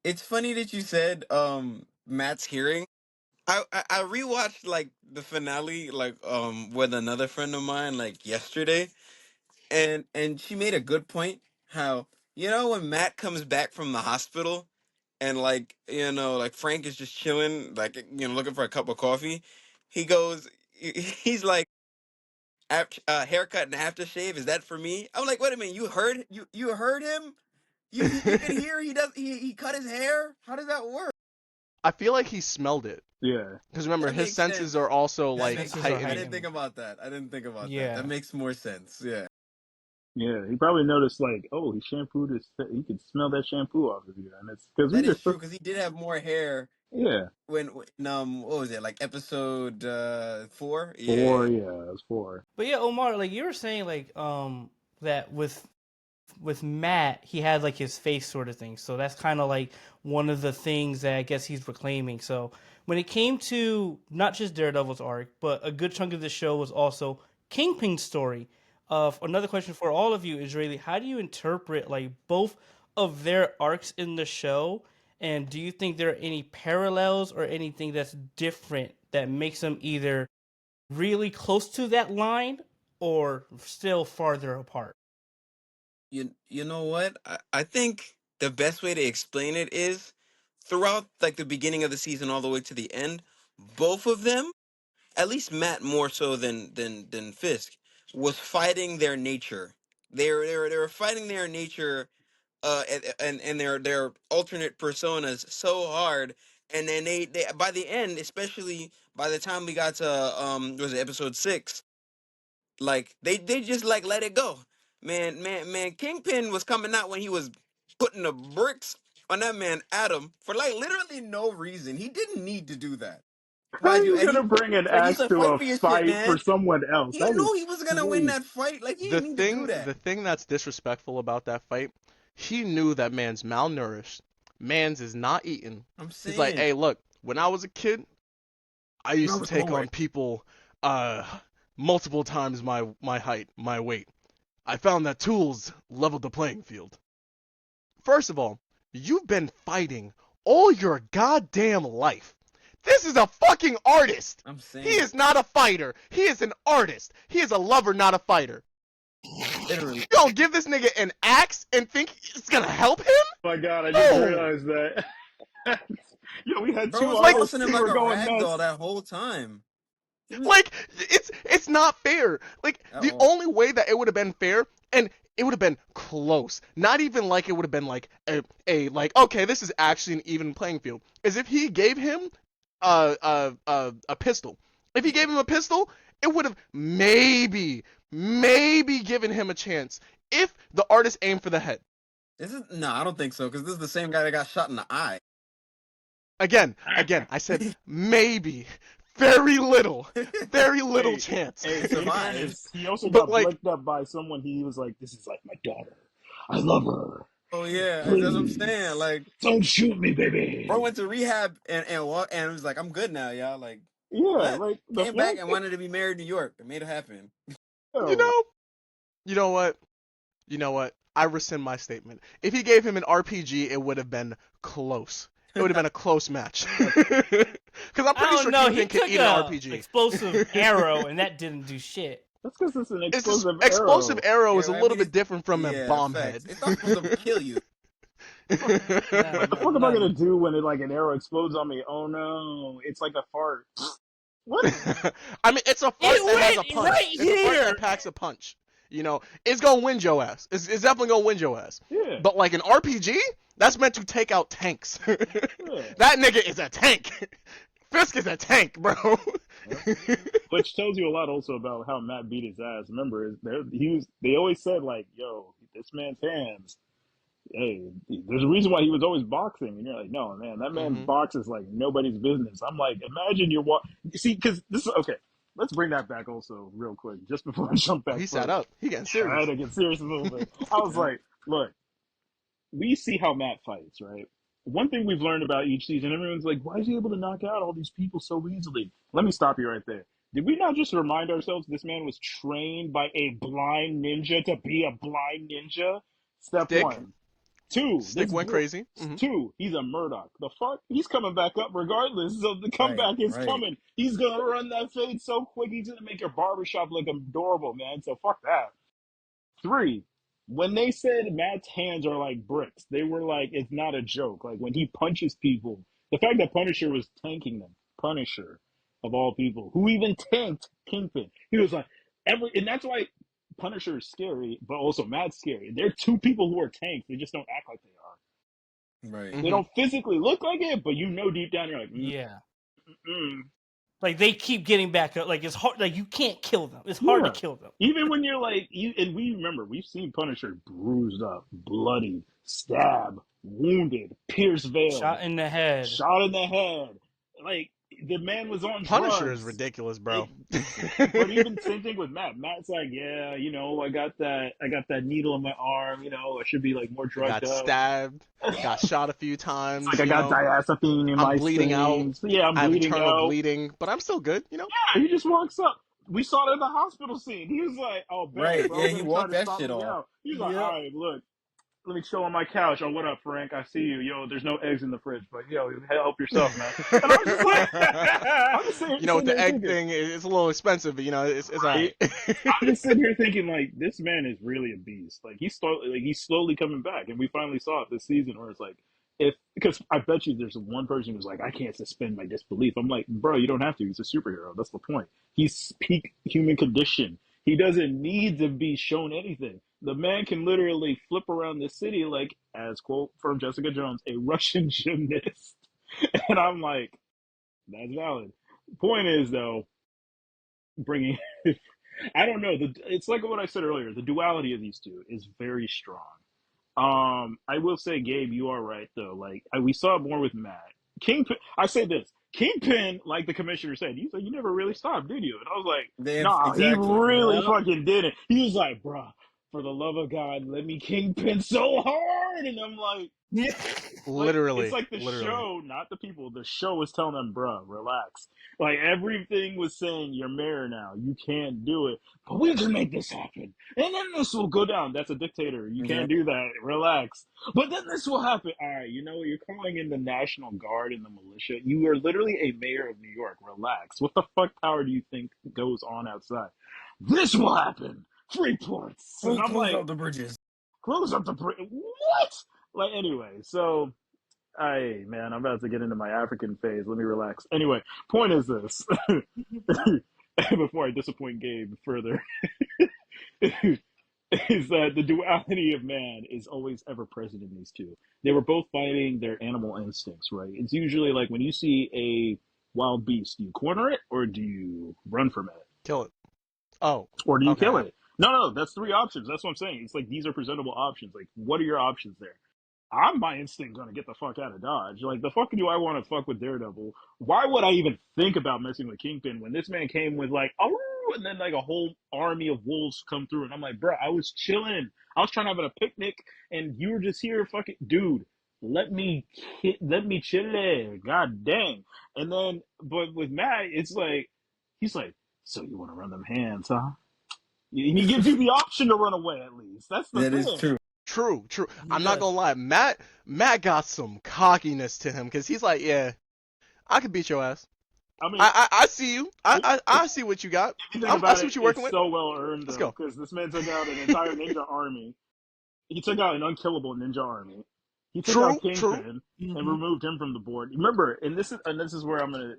It's funny that you said Matt's hearing. I rewatched like the finale like with another friend of mine like yesterday, and she made a good point. How when Matt comes back from the hospital, and like like Frank is just chilling like looking for a cup of coffee, he goes he's like haircut and aftershave, is that for me? I'm like, wait a minute, you heard him? You can hear he cut his hair? How does that work? I feel like he smelled it. Yeah. Because remember, That his makes senses sense. are also That like makes senses are I heightened. didn't think heightened. about that. I didn't think about that. That Yeah. makes more sense. Yeah. Yeah. He probably noticed like, oh, he shampooed his. He could smell that shampoo off of you, and it's because we That is just true because he did have more hair Yeah, what was it, like episode 4? four. Yeah. Yeah, it was four. But yeah, Omar, like you were saying, like that with Matt, he had like his face sort of thing. So that's kind of like one of the things that I guess he's reclaiming. So when it came to not just Daredevil's arc, but a good chunk of the show was also Kingpin's story. Another question for all of you is really, how do you interpret like both of their arcs in the show? And do you think there are any parallels or anything that's different that makes them either really close to that line or still farther apart? You know what? I think the best way to explain it is throughout like the beginning of the season all the way to the end, both of them, at least Matt more so than Fisk, was fighting their nature. They were fighting their nature, and their alternate personas so hard, and then they by the end, especially by the time we got to was it episode 6, like they just like let it go. Man, Kingpin was coming out when he was putting the bricks on that man Adam for like literally no reason. He didn't need to do that. How are Mind you, you and gonna bring an he's axe like, to fight a for your shit, fight for man. someone else? He That knew is he was gonna win crazy. that fight. Like he The didn't need to do thing, that. the thing that's disrespectful about that fight, he knew that man's malnourished. Man's is not eating. I'm He's like, saying, hey, look, when I was a kid, I used I to was take Lord. on people, uh, multiple times my height, my weight. I found that tools leveled the playing field. First of all, you've been fighting all your goddamn life. This is a fucking artist. I'm He saying, is not a fighter. He is an artist. He is a lover, not a fighter. literally. You don't give this nigga an axe and think it's gonna help him? Oh my God, I just No. realized that. Yo, we had Bro two was Like, artists tossing him who like were a going rag doll nuts. that whole time. He was like it's not fair. Like at the all. only way that it would have been fair, and it would have been close. Not even like it would have been like a like okay, this is actually an even playing field. Is if he gave him a pistol. If he gave him a pistol, it would have maybe given him a chance if the artist aimed for the head. This is no, I don't think so because this is the same guy that got shot in the eye. Again, I said maybe. Very little Hey, chance. hey, To in survive. fairness, he also But got like, blicked up by someone. He was like, "This is like my daughter. I love her. Oh yeah, that's what I'm saying. Please, Like, don't shoot me, bro baby." went to rehab and was like, I'm good now, y'all. Like, Yeah, what? like the Came back fuck. and wanted to be married in New York and made it happen. you Yo, know, you know what? You know what? I rescind my statement. If he gave him an RPG, it would have been close. It would have been a close match. Because I'm I pretty don't sure know. He Kingpin can took eat an a RPG. explosive arrow, and that didn't do shit. that's because it's an It's just explosive explosive arrow. arrow Yeah, is a I little mean, bit different from a yeah, bomb facts. head. It's not supposed to kill you. No, What the no, fuck am I gonna none. do when it like an arrow explodes on me? Oh no, it's like a fart. What? I mean, it's a fart that has a It went right punch. It's a fart here. that packs a punch. You know, it's gonna win your ass. It's definitely gonna win your ass. Yeah, But like an RPG, that's meant to take out tanks. yeah. That nigga is a tank. Fisk is a tank, bro. Yep. Which tells you a lot also about how Matt beat his ass. Remember, he was. They always said like, "Yo, this man's hands." Hey, there's a reason why he was always boxing, and you're like, no, man, that man hmm boxes like nobody's business. I'm like, imagine you're see, because this is okay. Let's bring that back also real quick, just before I jump Oh, back he sat further. up. He getting Try serious. to get serious a little bit. I was Yeah. like, look, we see how Matt fights, right? One thing we've learned about each season, everyone's like, why is he able to knock out all these people so easily? Let me stop you right there. Did we not just remind ourselves this man was trained by a blind ninja to be a blind ninja? Step Stick. one. Two, Stick went crazy. two, he's a Murdoch. The fuck? He's coming back up regardless. So the Right, comeback is right. coming. He's gonna run that fade so quick. He's gonna make your barbershop look adorable, man. So fuck that. Three, when they said Matt's hands are like bricks, they were like, it's not a joke. Like when he punches people, the fact that Punisher was tanking them, Punisher of all people, who even tanked Kingpin, he was like, and that's why Punisher is scary, but also Matt's scary. They're two people who are tanks. They just don't act like they are. Right. They hmm don't physically look like it, but you know deep down you're like, Yeah. mm. Like they keep getting back up. Like it's hard. Like you can't kill them. It's hard to Yeah. kill them. Even when you're like, and we remember, we've seen Punisher bruised up, bloody, stabbed, wounded, pierced veiled, Shot in the head. shot in the head. Like, the man was on Punisher is drugs. ridiculous, Like, bro. but even same thing with Matt. Matt's like, yeah, I got that needle in my arm. I should be like more I drugged got up. stabbed, got shot a few It's like times, I got diazepam in I'm my bleeding out. veins. Yeah, I'm I have bleeding internal out. bleeding, but I'm still good, Yeah, he just walks up. We saw it in the hospital scene. He was like, "Oh, bet, Right. bro, Yeah, I'm he gonna try walked to that stop shit me off. out." He was like, "All Yep. right, look, let me chill on my couch. Oh, what up, Frank? I see you. Yo, there's no eggs in the fridge, but help yourself, man." And I was just like, I'm just With sitting the there egg thinking, thing, it's a little expensive, but it's right? alright. I'm just sitting here thinking, like, this man is really a beast. Like he's slowly coming back, and we finally saw it this season, where it's like, if because I bet you there's one person who's like, I can't suspend my disbelief. I'm like, bro, you don't have to. He's a superhero. That's the point. He's peak human condition. He doesn't need to be shown anything. The man can literally flip around the city like, as quote from Jessica Jones, a Russian gymnast. And I'm like, that's valid. Point is though, bringing I don't know. It's like what I said earlier. The duality of these two is very strong. I will say, Gabe, you are right though. Like we saw it more with Matt Kingpin. I say this: Kingpin, like the commissioner said, he's like, "You never really stopped, did you?" And I was like, "Nah, he Exactly. really Yep. fucking didn't." He was like, "Bruh, for the love of God, let me Kingpin so hard," and I'm like, Yeah. it's Literally, like the literally. show, not the people. The show was telling them, "Bruh, relax." Like everything was saying, "You're mayor now. You can't do it, but we can make this happen, and then this will go down." That's a dictator. You Yeah. can't do that. Relax. But then this will happen. All right, you're calling in the National Guard and the militia. You are literally a mayor of New York. Relax. What the fuck power do you think goes on outside? This will happen. Free ports, and I'm Close like, up the bridges. close up the bridge. What? Like anyway, so hey, man, I'm about to get into my African phase. Let me relax. Anyway, point is this. Before I disappoint Gabe further, is that the duality of man is always ever present in these two. They were both fighting their animal instincts, right? It's usually like when you see a wild beast, do you corner it or do you run from it? Kill it. Oh, Or do you kill okay. it? No, that's three options. That's what I'm saying. It's like these are presentable options. Like, what are your options there? I'm my instinct gonna get the fuck out of Dodge. Like the fuck do I want to fuck with Daredevil? Why would I even think about messing with Kingpin when this man came with like oh and then like a whole army of wolves come through and I'm like, bro, I was chilling. I was trying to have a picnic and you were just here fucking dude. Let me chill. God dang. And then but with Matt, it's like he's like, so you want to run them hands, huh? He gives you the option to run away at least. That's the That is thing. true. True, true. He I'm not does. gonna lie. Matt got some cockiness to him because he's like, yeah, I could beat your ass. I mean, I see you. I see what you got. you think I about see it, what you're working it's with. so well earned Let's though, go. because this man took out an entire ninja army. He took out an unkillable ninja army. He took out True, true. Kingpin and Hmm. removed him from the board. Remember, and this is where I'm gonna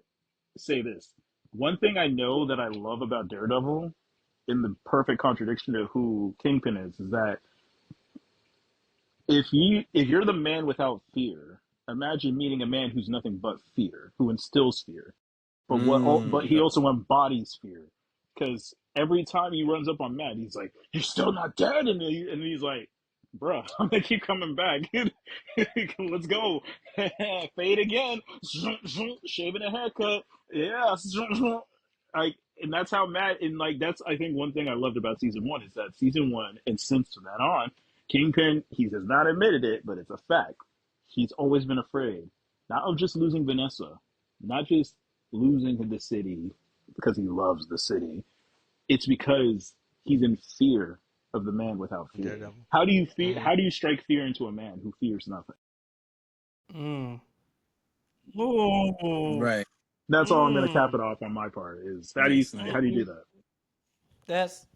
say this. One thing I know that I love about Daredevil, in the perfect contradiction to who Kingpin is that if you're the man without fear, imagine meeting a man who's nothing but fear, who instills fear. But he Yep. also embodies fear because every time he runs up on Matt, he's like, "You're still not dead," and he's like, "Bruh, I'm gonna keep coming back. Let's go, fade again, shaving a haircut, yeah." Like, and that's how Matt and like that's I think one thing I loved about season one is that season one and since that on, Kingpin he has not admitted it, but it's a fact. He's always been afraid, not of just losing Vanessa, not just losing the city because he loves the city. It's because he's in fear of the man without fear. Daredevil. How do you fear? Mm. How do you strike fear into a man who fears nothing? Mm. Oh. Right. That's all I'm going to cap Mm. it off on my part. Is Nice. Nice. how do you do Mm. that? That's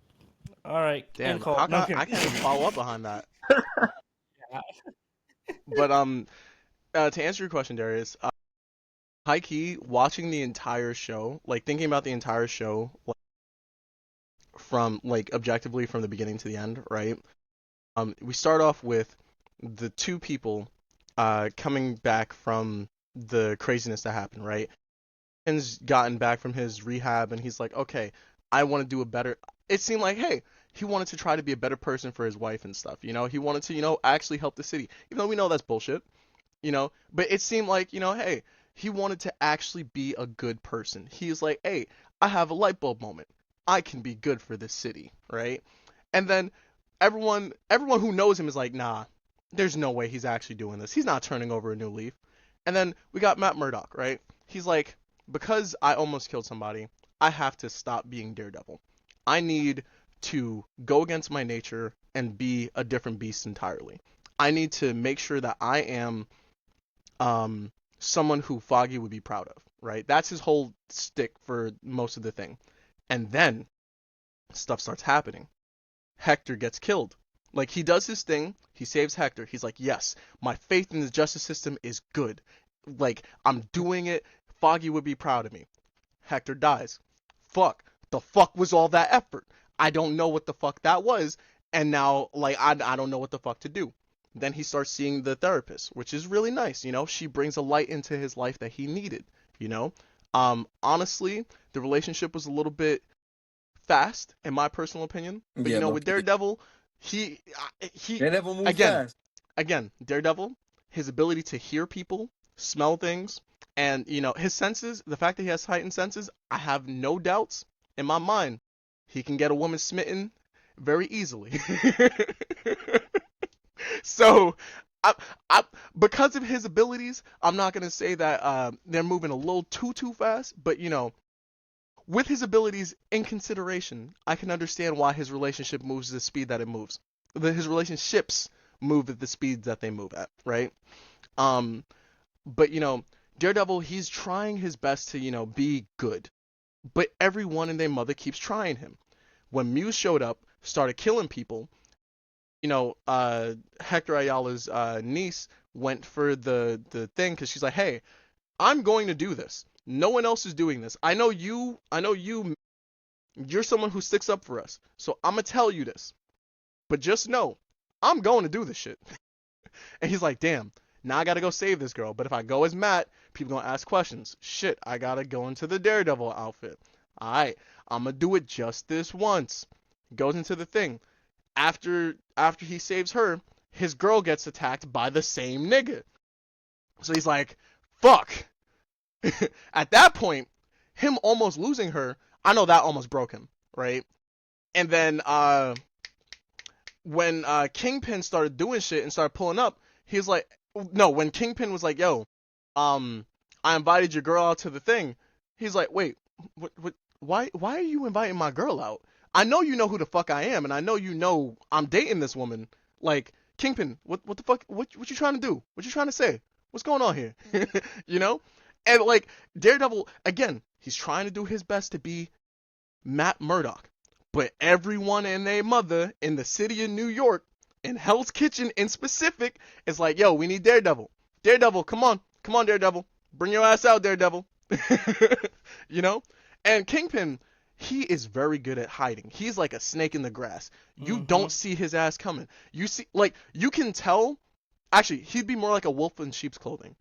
all right. End Damn, call. No, I'm kidding. I can't even follow up behind that. Yeah. But to answer your question, Darius, high key watching the entire show, like thinking about the entire show, like, from like objectively from the beginning to the end, right? We start off with the two people coming back from the craziness that happened, right? Kingpin's gotten back from his rehab and he's like, okay, I want to do a better. It seemed like, hey, he wanted to try to be a better person for his wife and stuff. He wanted to, actually help the city, even though we know that's bullshit. But it seemed like, hey, he wanted to actually be a good person. He's like, hey, I have a light bulb moment. I can be good for this city, right? And then everyone who knows him is like, nah, there's no way he's actually doing this. He's not turning over a new leaf. And then we got Matt Murdock, right? He's like, because I almost killed somebody, I have to stop being Daredevil. I need to go against my nature and be a different beast entirely. I need to make sure that I am someone who Foggy would be proud of, right? That's his whole stick for most of the thing. And then stuff starts happening. Hector gets killed. Like, he does his thing, he saves Hector. He's like, yes, my faith in the justice system is good. Like, I'm doing it. Foggy would be proud of me. Hector dies. Fuck. The fuck was all that effort? I don't know what the fuck that was. And now, like, I don't know what the fuck to do. Then he starts seeing the therapist, which is really nice. She brings a light into his life that he needed. You know, honestly, the relationship was a little bit fast, in my personal opinion. But Yeah, low with key. Daredevil, he Daredevil moves again, fast. Daredevil, his ability to hear people, smell things, and his senses, the fact that he has heightened senses, I have no doubts in my mind he can get a woman smitten very easily. So, I, I, because of his abilities, I'm not gonna say that they're moving a little too fast, but with his abilities in consideration, I can understand why his relationship moves the speed that it moves. His relationships move at the speeds that they move at, right? Um, but Daredevil, he's trying his best to be good, but everyone and their mother keeps trying him. When Muse showed up, started killing people, Hector Ayala's niece went for the thing because she's like, hey, I'm going to do this. No one else is doing this. I know you. You're someone who sticks up for us. So I'm gonna tell you this. But just know, I'm going to do this shit. And he's like, damn, now I gotta go save this girl. But if I go as Matt, people gonna ask questions. Shit, I gotta go into the Daredevil outfit. Alright, I'm gonna do it just this once. Goes into the thing. After he saves her, his girl gets attacked by the same nigga. So he's like, fuck. At that point, him almost losing her, I know that almost broke him, right? And then when Kingpin started doing shit and started pulling up, he's like, no, when Kingpin was like, yo, I invited your girl out to the thing, he's like, wait, why are you inviting my girl out? I know you know who the fuck I am, and I know I'm dating this woman. Like, Kingpin, what the fuck, what you trying to do? What you trying to say? What's going on here? you know? And like, Daredevil, again, he's trying to do his best to be Matt Murdock. But everyone and their mother in the city of New York, in Hell's Kitchen in specific, is like, yo, we need Daredevil. Daredevil, come on. Come on, Daredevil. Bring your ass out, Daredevil. you know? And Kingpin, he is very good at hiding. He's like a snake in the grass. You Mm-hmm. don't see his ass coming. You see, like, you can tell. Actually, he'd be more like a wolf in sheep's clothing.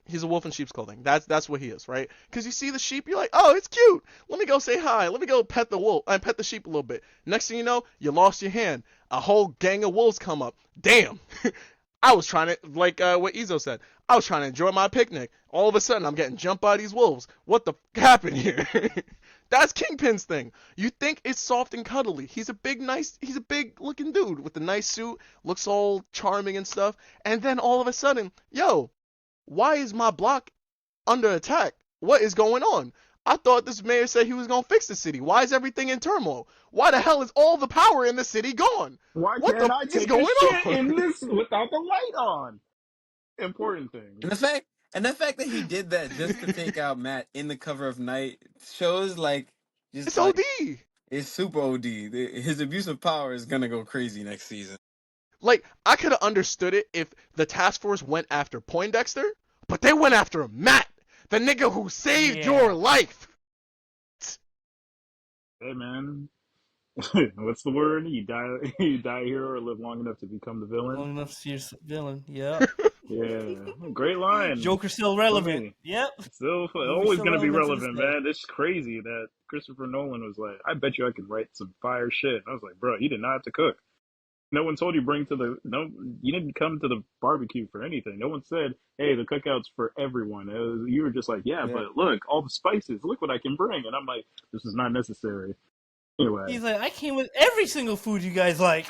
He's a wolf in sheep's clothing. That's what he is, right? Because you see the sheep, you're like, oh, it's cute. Let me go say hi. Let me go pet the wolf and pet the sheep a little bit. Next thing you know, you lost your hand. A whole gang of wolves come up. Damn. I was trying to, like what E.Z.O said, I was trying to enjoy my picnic. All of a sudden, I'm getting jumped by these wolves. What the happened here? That's Kingpin's thing. You think it's soft and cuddly. He's a big looking dude with a nice suit, looks all charming and stuff. And then all of a sudden, yo, why is my block under attack? What is going on? I thought this mayor said he was going to fix the city. Why is everything in turmoil? Why the hell is all the power in the city gone? Why What the can't f I is take a going shit on? in this without the light on? Important And things. the fact that he did that just to take out Matt in the cover of Night shows like just It's like OD. it's super OD. His abuse of power is gonna go crazy next season. Like, I could have understood it if the task force went after Poindexter, but they went after Matt, the nigga who saved your Yeah. life. Hey man, what's the word? You die, you die a hero or live long enough to become the villain. Long enough to see your villain. Yep. Yeah, great line Joker's still for relevant. me. Yep. Still, Movie's always still gonna be relevant to this relevant, day. man. It's crazy that Christopher Nolan was like, "I bet you I could write some fire shit." And I was like, "Bro, you did not have to cook. No one told you bring to the no. You didn't come to the barbecue for anything. No one said, hey, the cookout's for everyone. You were just like, yeah, Yeah. but look, all the spices. Look what I can bring." And I'm like, this is not necessary. Anyway, He's like, I came with every single food you guys like.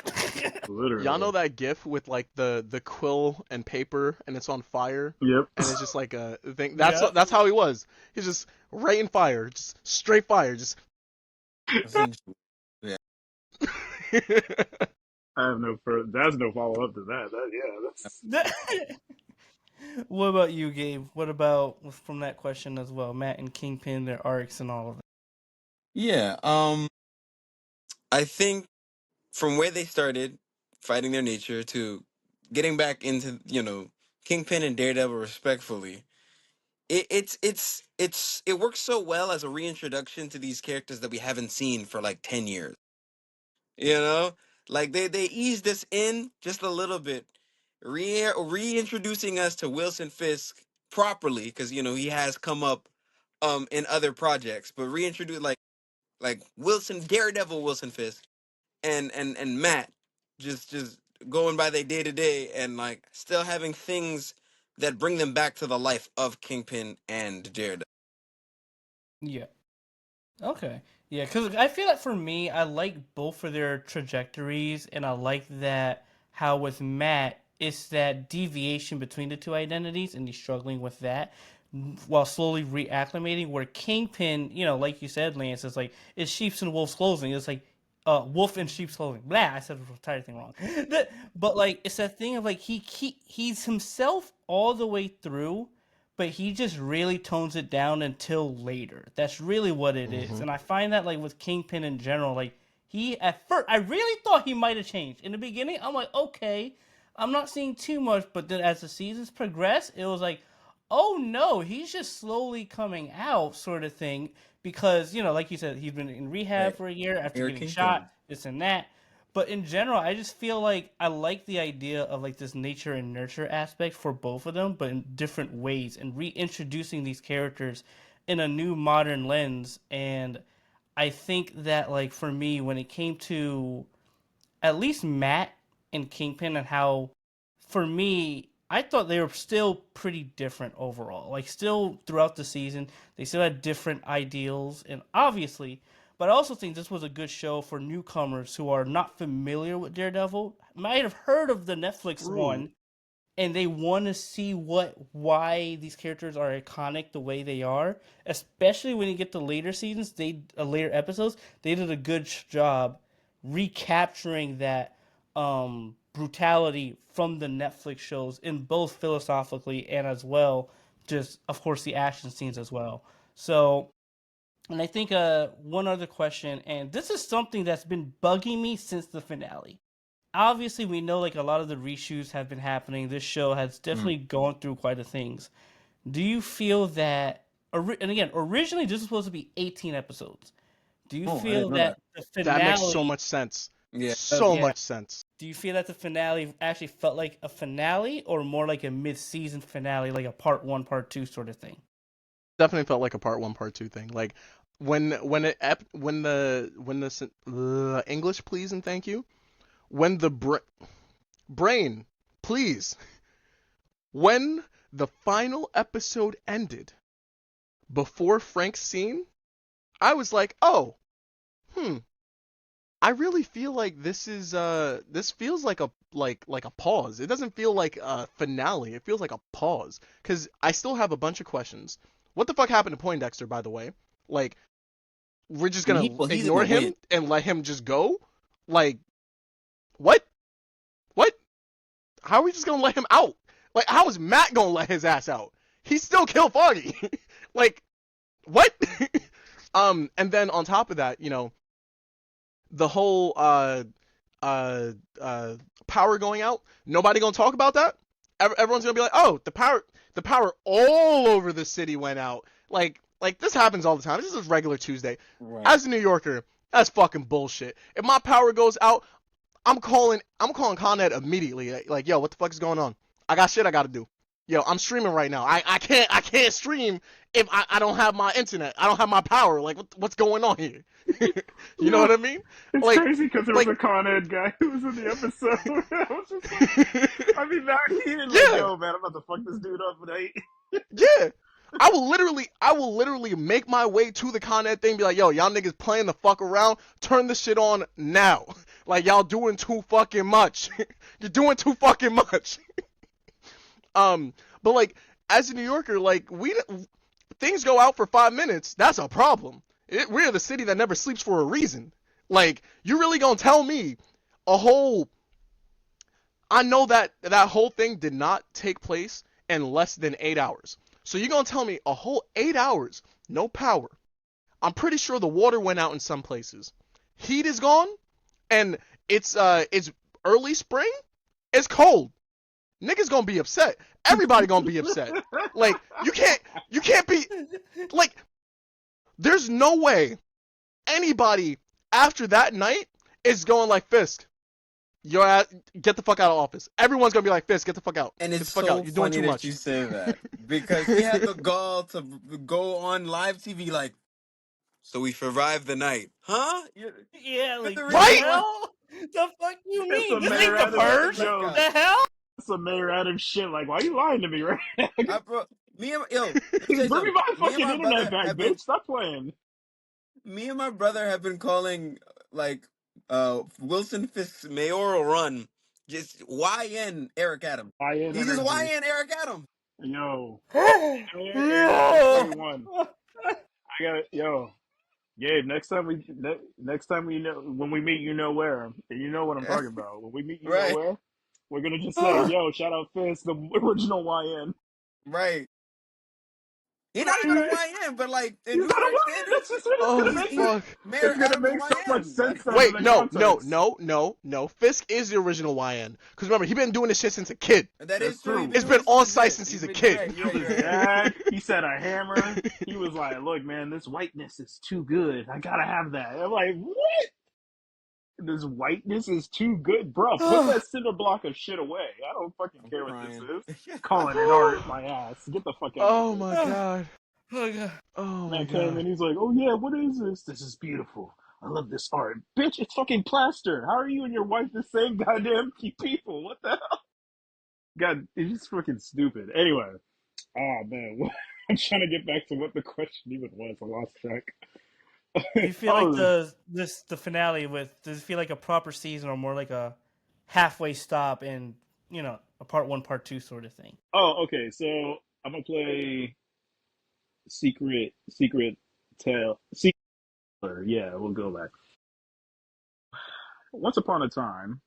Y'all know literally, that GIF with like the quill and paper and it's on fire, yep. and it's just like a thing. Yep. That's how he was. He's just right in fire, just straight fire, just. Essentially. Yeah. I have no further. That's no follow up to that. Yeah, that's What about you, Gabe? What about from that question as well? Matt and Kingpin, their arcs and all of that. Yeah. I think from where they started fighting their nature to getting back into, Kingpin and Daredevil respectfully. It works so well as a reintroduction to these characters that we haven't seen for like 10 years. You know? Like they eased us in just a little bit, reintroducing us to Wilson Fisk properly because he has come up in other projects, but reintroduce like Wilson Daredevil Wilson Fisk and Matt just going by their day to day and like still having things that bring them back to the life of Kingpin and Daredevil. Yeah. Okay. Yeah, because I feel like for me, I like both of their trajectories, and I like that how with Matt, it's that deviation between the two identities, and he's struggling with that while slowly reacclimating. Where Kingpin, like you said, Lance, is like, it's sheep's and wolf's clothing. It's like, wolf in sheep's clothing. Blah, I said the entire thing wrong. But like, it's that thing of like, he's himself all the way through, but he just really tones it down until later. That's really what it is. Hmm. And I find that like with Kingpin in general, like he at first I really thought he might have changed. In the beginning, I'm like, okay, I'm not seeing too much, but then as the seasons progress, it was like, oh no, he's just slowly coming out, sort of thing. Because, like you said, he's been in rehab Right. for a year after You're getting Kingpin. shot, this and that. But in general, I just feel like I like the idea of like this nature and nurture aspect for both of them, but in different ways, and reintroducing these characters in a new modern lens. And I think that like for me, when it came to at least Matt and Kingpin and how, for me, I thought they were still pretty different overall. Like, still throughout the season, they still had different ideals, and obviously, but I also think this was a good show for newcomers who are not familiar with Daredevil, might have heard of the Netflix True. one, and they want to see why these characters are iconic the way they are. Especially when you get to later seasons, later episodes, they did a good job recapturing that brutality from the Netflix shows in both philosophically and as well, just of course the action scenes as well. So, and I think one other question, and this is something that's been bugging me since the finale. Obviously, we know like a lot of the reshoots have been happening. This show has Mm. definitely gone through quite a things. Do you feel that? And again, originally this was supposed to be 18 episodes. Do you Oh, I didn't feel know that that. the That makes so finale? much sense. Yeah. So Yeah. much sense. Do you feel that the finale actually felt like a finale, or more like a mid-season finale, like a part one, part two sort of thing? Definitely felt like a part one, part two thing. Like when the English, please and thank you. When the brain, please. When the final episode ended before Frank's scene, I was like, oh, hmm. I really feel like this feels like a pause. It doesn't feel like a finale. It feels like a pause because I still have a bunch of questions. What the fuck happened to Poindexter, by the way? Like, we're just I mean, gonna he's in ignore the wind. him and let him just go? Like, what? What? How are we just gonna let him out? Like, how is Matt gonna let his ass out? He still killed Foggy. Like, what? And then on top of that, the whole uh uh power going out. Nobody gonna talk about that. Everyone's gonna be like, oh, the power all over the city went out. Like this happens all the time. This is regular Tuesday. Right. As a New Yorker, that's fucking bullshit. If my power goes out, I'm calling Con Ed immediately. Like, yo, what the fuck is going on? I got shit I gotta do. Yo, I'm streaming right now. I can't stream if I don't have my internet. I don't have my power. Like what's going on here? You know Yeah, what I mean? it's Like crazy because there was like a Con Ed guy who was in the episode. I was just like, I mean, now he didn't like, yeah, yo, man, I'm about to fuck this dude up tonight. yeah. I will literally make my way to the Con Ed thing, be like, yo, y'all niggas playing the fuck around, turn this shit on now. Like y'all doing too fucking much. You're doing too fucking much. But like as a New Yorker, like things go out for 5 minutes. That's a problem. We're the city that never sleeps for a reason. Like you really gonna tell me a whole? I know that whole thing did not take place in less than 8 hours. So you're gonna tell me a whole 8 hours, no power. I'm pretty sure the water went out in some places. Heat is gone, and it's early spring. It's cold. Niggas gonna be upset. Everybody gonna be upset. Like you can't be like. There's no way anybody after that night is going like Fisk. Get the fuck out of office. Everyone's gonna be like Fisk. Get the fuck out. And Get it's the fuck out. so You're doing funny too that you much. say that because he had the gall to go on live TV like, so we survived the night, huh? Yeah, You're the like the reason Right? why. hell? The fuck you That's mean? some This Like, ain't Mayor the you're Adams, like the purge. best yo, guy. The hell? some Mayor Adams shit. Like, why you lying to me, right? Bro, let me tell you Bring me something. my fucking internet back, bitch. Stop playing. Me and my brother have been calling like Wilson Fisk's mayoral run just YN Eric Adams. IN He's just energy. YN Eric Adams. Yo. Hey, let me tell No. you one. I got it. Yo, Gabe, next time we know when we meet, you know where, and you know what I'm talking about. When we meet, you know Right, where, we're gonna just say, "Yo, shout out Fizz, the original YN." right. He's not even a YN, but like in He's New not a York YN. That's standards, just what it's Oh gonna he's make. fuck. Mayor It's gonna Adams make so much YN. sense though in Wait, the context. no. Fisk is the original YN. Because remember, he been doing this shit since a kid. That That's is true. He's true. been It's doing been this since on a site kid. since he's a You're kid. right. You're He right. was You're right. mad. He said a hammer. He was like, "Look, man, this whiteness is too good. I gotta have that." I'm like, "What? This whiteness is too good, bro. Put that cinder block of shit away. I don't fucking I'm care what this crying. is. Calling it art, my ass. Get the fuck out of Oh here." my god. Oh god. Oh my Man came god. in, he's like, "Oh yeah, what is this? This is beautiful. I love this art, bitch. It's fucking plaster. How are you and your wife the same goddamn people? What the hell?" God, it's just fucking stupid. Anyway, oh man, I'm trying to get back to what the question even was. I lost track. Do you feel like Oh, the finale does it feel like a proper season or more like a halfway stop and a part one, part two sort of thing? okay. So I'm gonna play secret tale. Secret. Yeah, we'll go back. Once upon a time,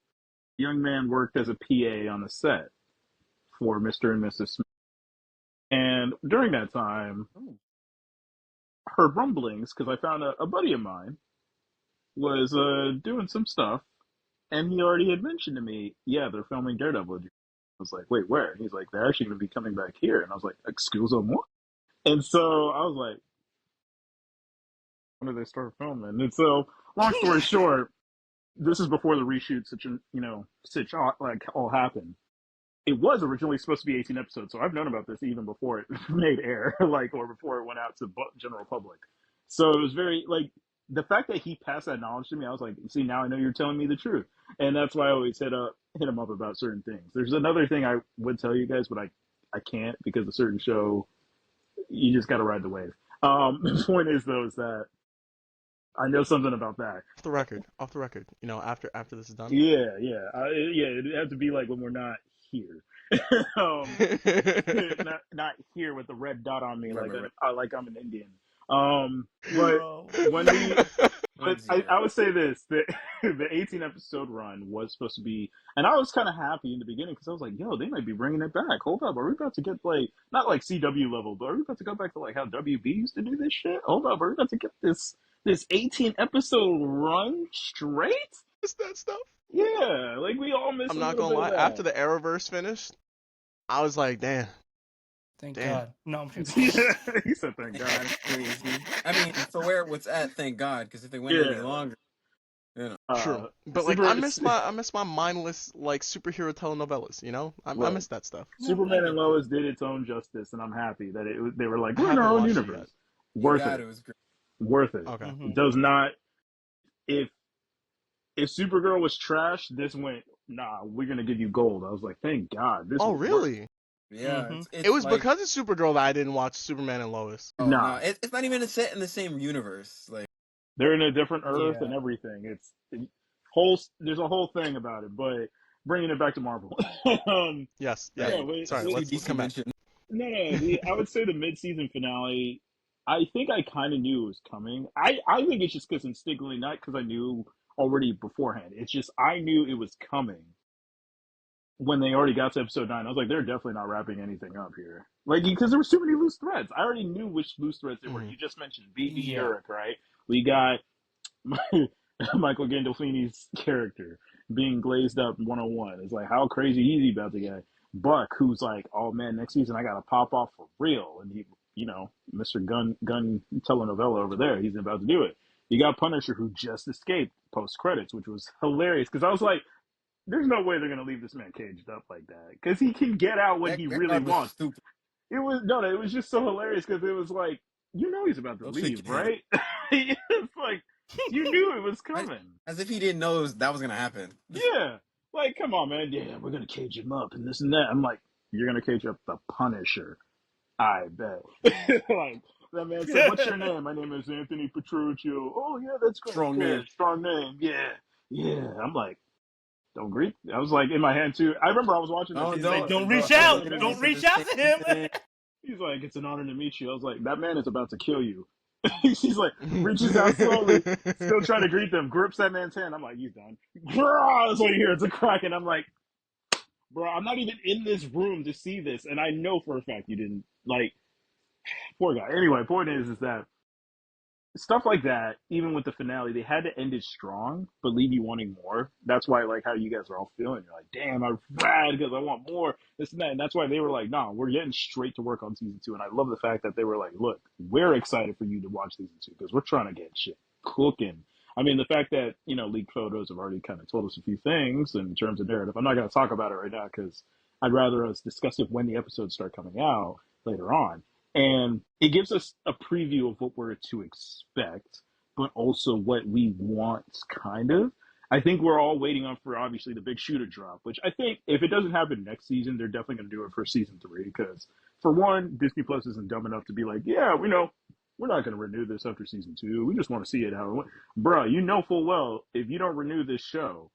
a young man worked as a PA on the set for Mr. and Mrs. Smith. And during that time, heard rumblings because I found a buddy of mine was doing some stuff, and he already had mentioned to me, yeah, they're filming Daredevil. I was like, wait, where? And he's like, they're actually going to be coming back here. And I was like, excuse me, what? And so I was like, when did they start filming? And so, long story short, this is before the reshoots, all happened. It was originally supposed to be 18 episodes, so I've known about this even before it made air, or before it went out to the general public. So it was very like the fact that he passed that knowledge to me. I was like, see, now I know you're telling me the truth, and that's why I always hit him up about certain things. There's another thing I would tell you guys, but I can't because a certain show you just got to ride the wave. The point is though is that I know something about that. Off the record. Off the record. After this is done. Yeah. It'd have to be like when we're not here. um, not here with the red dot on me Right, like right, right. like I'm an Indian. But Bro. when we, but Yeah. I would say this: the 18 episode run was supposed to be, and I was kind of happy in the beginning because I was like, "Yo, they might be bringing it back. Hold up, are we about to get like not like CW level, but are we about to go back to like how WB used to do this shit? Hold up, are we about to get this 18 episode run straight?" It's that stuff. Yeah, like we all miss I'm a not little gonna bit lie. of After that. the Arrowverse finished, I was like, damn. Thank Damn. God. No, I'm kidding. He said, "Thank God." That's crazy. I mean, for where what's at, thank God, because if it went any Yeah, longer, You know. True, but like Super, I miss my mindless like superhero telenovelas. You know, I right. miss that stuff. Yeah, I Superman and get that. Lois did its own justice, and I'm happy that they were like, I we're in our haven't own watched it yet. universe. You Worth got it. it. It was great. Worth it. Okay. Hmm. Does not. If Supergirl was trash, this went. Nah, we're gonna give you gold. I was like, thank God, this Oh, will work. really? Yeah, Hmm. It it's was like, because of Supergirl that I didn't watch Superman and Lois. oh no, Nah, it's not even set in the same universe. Like, they're in a different Earth and Yeah. everything. Whole. There's a whole thing about it, but bringing it back to Marvel. um, Yes, yeah. yeah, yeah, Sorry, let's do let's DC come back. mention. no. I would say the mid-season finale. I think I kind of knew it was coming. I think it's just because instinctively, not because I knew already beforehand. It's just I knew it was coming when they already got to episode 9. I was like, they're definitely not wrapping anything up here. Like, because there were so many loose threads. I already knew which loose threads there were. Hmm. You just mentioned BB Yeah. Urich, right? We got Michael Gandolfini's character being glazed up 101. It's like, how crazy is he about to get? Buck, who's like, oh man, next season I got to pop off for real. And he, Mr. Gun telenovela over there, he's about to do it. You got Punisher, who just escaped post credits, which was hilarious because I was like, there's no way they're gonna leave this man caged up like that because he can get out when That he that really guard was wants. stupid. It was no, it was just so hilarious because it was like, he's about to Those shit leave, get him. right? It's like you knew it was I, coming. as if he didn't know that was gonna happen. Yeah, like come on, man. Yeah, we're gonna cage him up and this and that. I'm like, you're gonna cage up the Punisher. I bet. Like that man said, "What's your name?" My name is Anthony Petruccio. Oh yeah, that's great. Strong Yeah, name. strong name. Yeah, yeah. I'm like, don't greet. I was like in my hand too. I remember I was watching that Oh, He's season. I like, was like, don't bro, reach this is I was out. looking so at Don't this at dumb. the reach out to same him. thing. He's like, it's an honor to meet you. I was like, that man is about to kill you. He's like, reaches out slowly, still trying to greet them, grips that man's hand. I'm like, he's done. That's what you hear. It's a crack. And I'm like, bro, I'm not even in this room to see this. And I know for a fact you didn't. Like, poor guy. Anyway, point is that stuff like that, even with the finale, they had to end it strong, but leave you wanting more. That's why, like, how you guys are all feeling. You're like, damn, I'm rad because I want more, this and that. And that's why they were like, nah, we're getting straight to work on season 2. And I love the fact that they were like, look, we're excited for you to watch season 2 because we're trying to get shit cooking. I mean, the fact that, leaked photos have already kind of told us a few things in terms of narrative. I'm not going to talk about it right now because I'd rather us discuss it when the episodes start coming out later on. And it gives us a preview of what we're to expect, but also what we want, kind of. I think we're all waiting on for obviously the big shooter drop, which I think if it doesn't happen next season, they're definitely going to do it for season 3. Because for one, Disney Plus isn't dumb enough to be like, yeah, we know we're not going to renew this after season 2. We just want to see it how it went. Bruh, you know full well if you don't renew this show,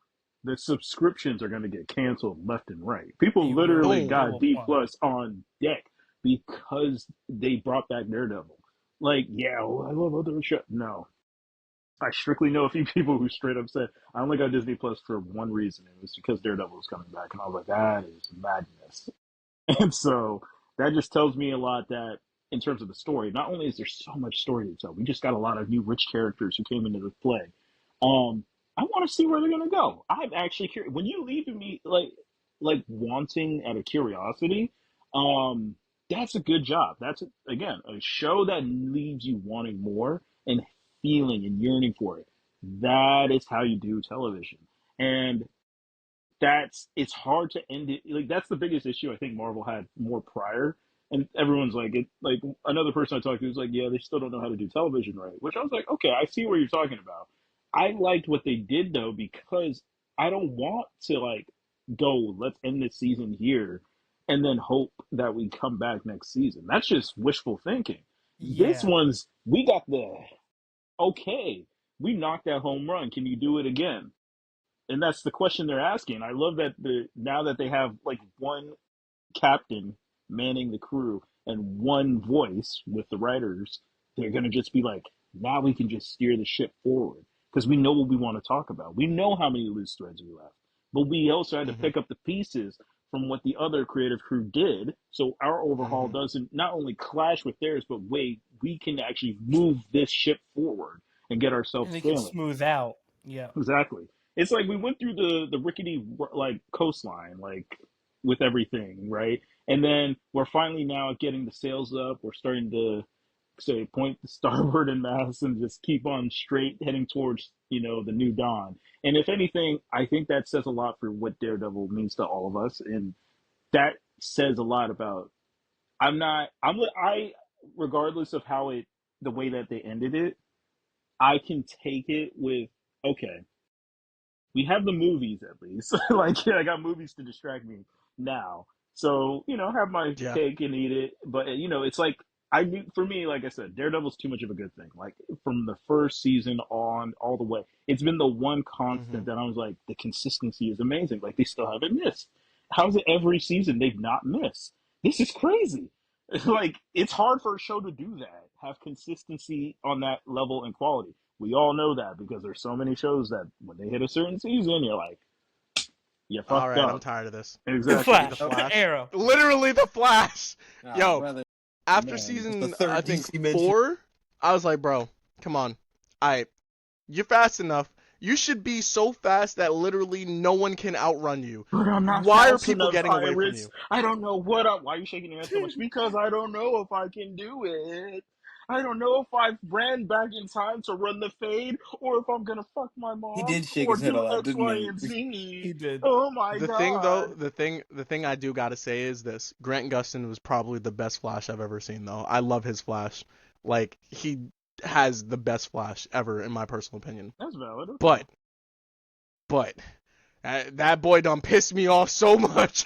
the subscriptions are going to get canceled left and right. People They will. literally Boom. They got will D fund. plus on deck because they brought back Daredevil. Like, yeah, well, I love other shows. No, I strictly know a few people who straight up said I only got Disney Plus for one reason. It was because Daredevil was coming back, and I was like, that is madness. And so that just tells me a lot that in terms of the story, not only is there so much story to tell, we just got a lot of new rich characters who came into the play. I want to see where they're gonna go. I'm actually curious. When you leave me like wanting out of curiosity, um, that's a good job. That's again a show that leaves you wanting more and feeling and yearning for it. That is how you do television. And it's hard to end it. Like that's the biggest issue I think Marvel had more prior. And everyone's like it. Like another person I talked to was like, yeah, they still don't know how to do television right. Which I was like, okay, I see what you're talking about. I liked what they did though because I don't want to like go. Let's end this season here, and then hope that we come back next season. That's just wishful thinking. This Yeah. one's we got the okay. We knocked that home run. Can you do it again? And that's the question they're asking. I love that now that they have like one captain manning the crew and one voice with the writers, they're gonna just be like, now we can just steer the ship forward because we know what we want to talk about. We know how many loose threads we left, but we also had to Hmm. pick up the pieces from what the other creative crew did, so our overhaul Hmm. doesn't not only clash with theirs, but wait, we can actually move this ship forward and get And ourselves they can sailing. smooth out. Yeah. Exactly. It's like we went through the rickety like coastline, like with everything, right? And then we're finally now getting the sails up. We're starting to say point the starboard and mass and just keep on straight heading towards the new dawn. And if anything, I think that says a lot for what Daredevil means to all of us, and that says a lot about. I regardless of how it the way that they ended it, I can take it with okay, we have the movies at least. Like, yeah, I got movies to distract me now. So, have my Yeah. cake and eat it. But it's like for me, like I said, Daredevil's too much of a good thing. Like from the first season on all the way. It's been the one Hmm. constant that I was like, the consistency is amazing. Like they still haven't missed. How's it every season they've not missed? This is crazy. Like it's hard for a show to do that, have consistency on that level and quality. We all know that because there's so many shows that when they hit a certain season, you're like, you All fucked right, I'm up. tired of this. The Exactly. The Flash, Nope. the Flash. Arrow. Literally the Flash. Ah, Yo, brother, after Man, it's the season, I third think DC mention. 4, I was like, bro, come on. You're fast enough. You should be so fast that literally no one can outrun you. but I'm not Why are fast people enough, getting away from Iris. you? I don't know what up. Why are you shaking your head so much? Because I don't know if I can do it. I don't know if I ran back in time to run the fade or if I'm gonna fuck my He mom did shake or his head a do lot, X, didn't Y, he? and Z. He did. Oh my The thing though, god. the thing I do gotta say is this: Grant Gustin was probably the best Flash I've ever seen. Though I love his Flash, like he has the best Flash ever in my personal opinion. That's valid. Okay. But, that boy done pissed me off so much.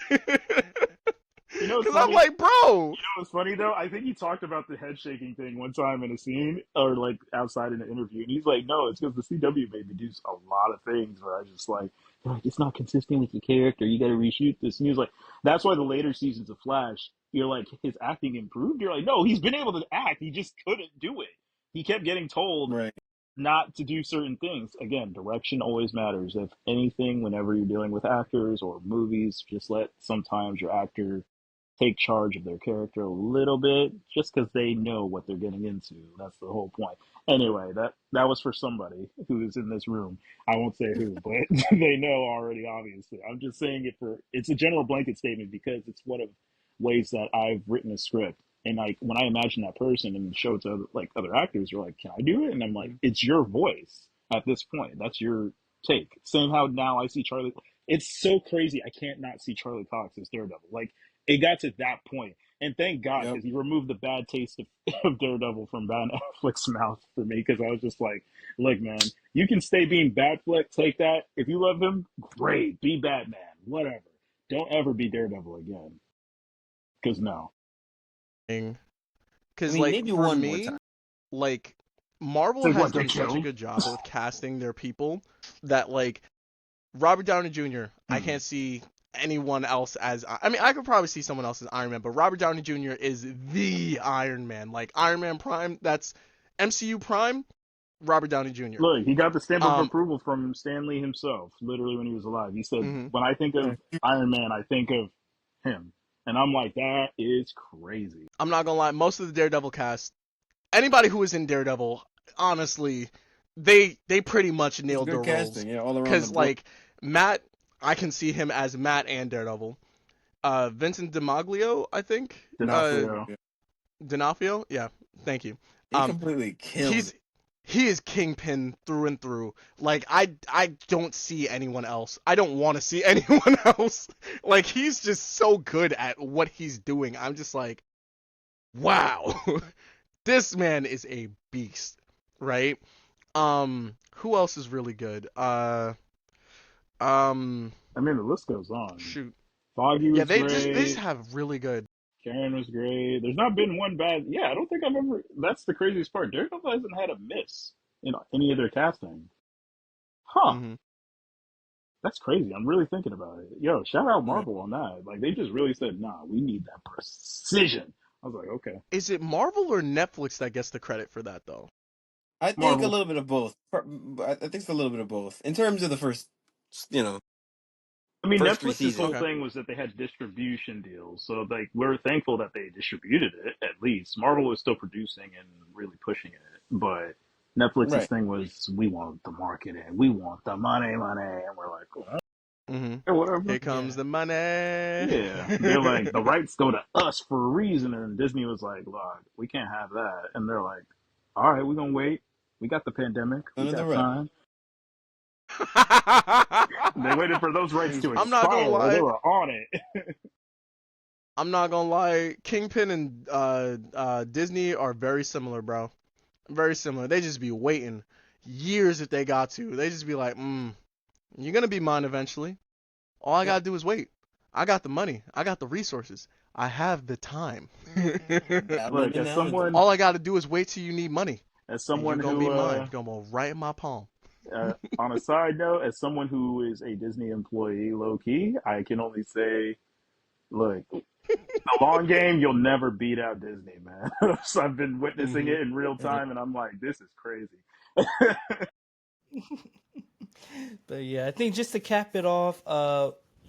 What's Cause I'm funny? like, bro. What's funny though? I think he talked about the head shaking thing one time in a scene or like outside in an interview, and he's like, "No, it's because the CW made me do a lot of things where I just like, they're like it's not consistent with your character. You got to reshoot this." And he was like, "That's why the later seasons of Flash, you're like his acting improved. You're like, no, he's been able to act. He just couldn't do it. He kept getting told Right. not to do certain things. Again, direction always matters. If anything, whenever you're dealing with actors or movies, just let sometimes your actor take charge of their character a little bit just because they know what they're getting into. That's the whole point. Anyway, that was for somebody who is in this room. I won't say who, but they know already, obviously. I'm just saying it's a general blanket statement because it's one of ways that I've written a script. And like when I imagine that person and show it to other actors, they're like, "Can I do it?" And I'm like, "It's your voice at this point. That's your take." Same how now I see Charlie. It's so crazy. I can't not see Charlie Cox as Daredevil. Like it got to that point. And thank God, Yep. because he removed the bad taste of Daredevil from Ben Affleck's mouth for me. Because I was just like, look, man, you can stay being Batfleck, take that. If you love him, great, be Batman, whatever. Don't ever be Daredevil again. Because no. I Cause mean, like maybe for one more time. me, like Marvel So has what, done get such a killed? good job with casting their people that like Robert Downey Jr. I Hmm. can't see anyone else as. I mean, I could probably see someone else as Iron Man, but Robert Downey Jr. is the Iron Man. Like Iron Man Prime, that's MCU Prime. Robert Downey Jr. Look, he got the stamp of Um. approval from Stan Lee himself, literally when he was alive. He said, Mhm. when I think of Right. Iron Man, I think of him. And I'm like, that is crazy. I'm not gonna lie. Most of the Daredevil cast, anybody who was in Daredevil, honestly, they pretty much It's nailed their good roles. casting, yeah, all around the Cause board. like Matt, I can see him as Matt and Daredevil. Vincent DiMaglio, I think. D'Onofrio. Yeah. D'Onofrio, yeah, thank you. He Um, completely killed he's it. he is Kingpin through and through. Like I don't see anyone else. I don't want to see anyone else. Like he's just so good at what he's doing. I'm just like, wow, this man is a beast, right? Who else is really good? Um, I mean, the list goes on. shoot, Foggy yeah, was they just great. have really good. Karen was great. There's not been one bad. Yeah, I don't think I've ever. That's the craziest part. Daredevil hasn't had a miss in any of their casting. Huh. Hmm. That's crazy. I'm really thinking about it. Yo, shout out Right. Marvel on that. Like, they just really said, nah, we need that precision. I was like, okay. Is it Marvel or Netflix that gets the credit for that though? I think a Marvel. little bit of both. I think it's a little bit of both. In terms of the first, you know, I mean, first three Netflix's whole seasons. Okay. thing was that they had distribution deals. So, like, we're thankful that they distributed it, at least. Marvel was still producing and really pushing it. But Netflix's Right. thing was, we want the marketing. We want the money, money. And we're like, oh, Hmm. yeah, whatever. Here comes Yeah. the money. Yeah, they're like the rights go to us for a reason, and Disney was like, "Look, we can't have that," and they're like, "All right, we're gonna wait. We got the pandemic. We None of the got rest. time." They waited for those rights to Crazy. I'm not gonna expire. They lie. were on it. I'm not gonna lie. Kingpin and Disney are very similar, bro. Very similar. They just be waiting years if they got to. They just be like, you're gonna be mine eventually. All I Well, gotta do is wait. I got the money. I got the resources. I have the time. dabbling Look, in now. All I gotta do is wait till you need money, as and you're someone gonna who be mine. You're gonna go right in my palm. on a side note, as someone who is a Disney employee, low key, I can only say, look, the long game, you'll never beat out Disney, man. So I've been witnessing Hmm. it in real Mhm. time, and I'm like, this is crazy. But yeah, I think just to cap it off,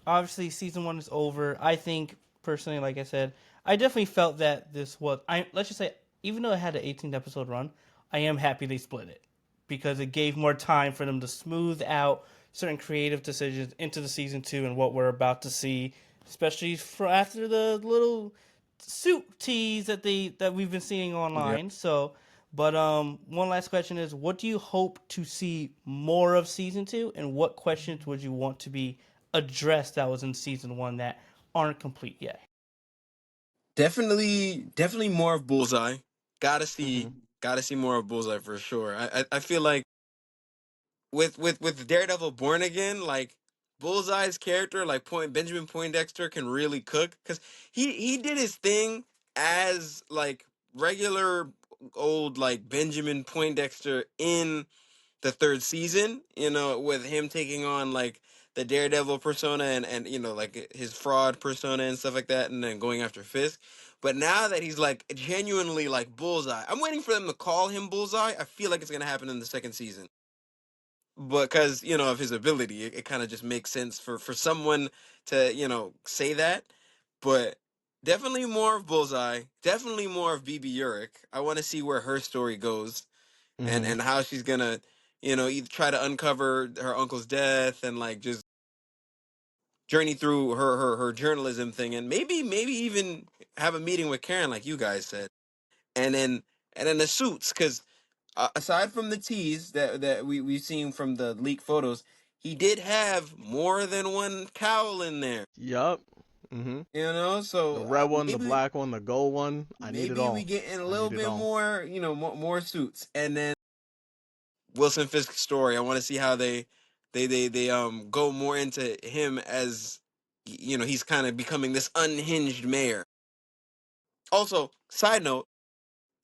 obviously season one is over. I think personally, like I said, I definitely felt that this was. Let's just say, even though it had an 18 episode run, I am happy they split it because it gave more time for them to smooth out certain creative decisions into the season two and what we're about to see, especially for after the little suit tease that we've been seeing Yeah. online. So, but one last question is, what do you hope to see more of season two, and what questions would you want to be addressed that was in season one that aren't complete yet? Definitely more of Bullseye. Gotta see, Hmm. gotta see more of Bullseye for sure. I feel like with Daredevil Born Again, like Bullseye's character, like Benjamin Poindexter, can really cook because he did his thing as like regular old like Benjamin Poindexter in the third season. You know, with him taking on like the Daredevil persona and you know like his fraud persona and stuff like that, and then going after Fisk. But now that he's like genuinely like Bullseye, I'm waiting for them to call him Bullseye. I feel like it's gonna happen in the second season, but because you know of his ability, it kind of just makes sense for someone to say that. But definitely more of Bullseye, definitely more of BB Urich. I want to see where her story goes Hmm. and how she's gonna either try to uncover her uncle's death and like just journey through her journalism thing, and maybe even have a meeting with Karen like you guys said, and then the suits, because aside from the tease that we've seen from the leaked photos, he did have more than one cowl in there. Yup. Hmm. The So red one, the maybe black one, the gold one. I need it maybe we all. get in a I little need it bit all. more, more suits, and then Wilson Fisk's story. I want to see how they go more into him as he's kind of becoming this unhinged mayor. Also, side note,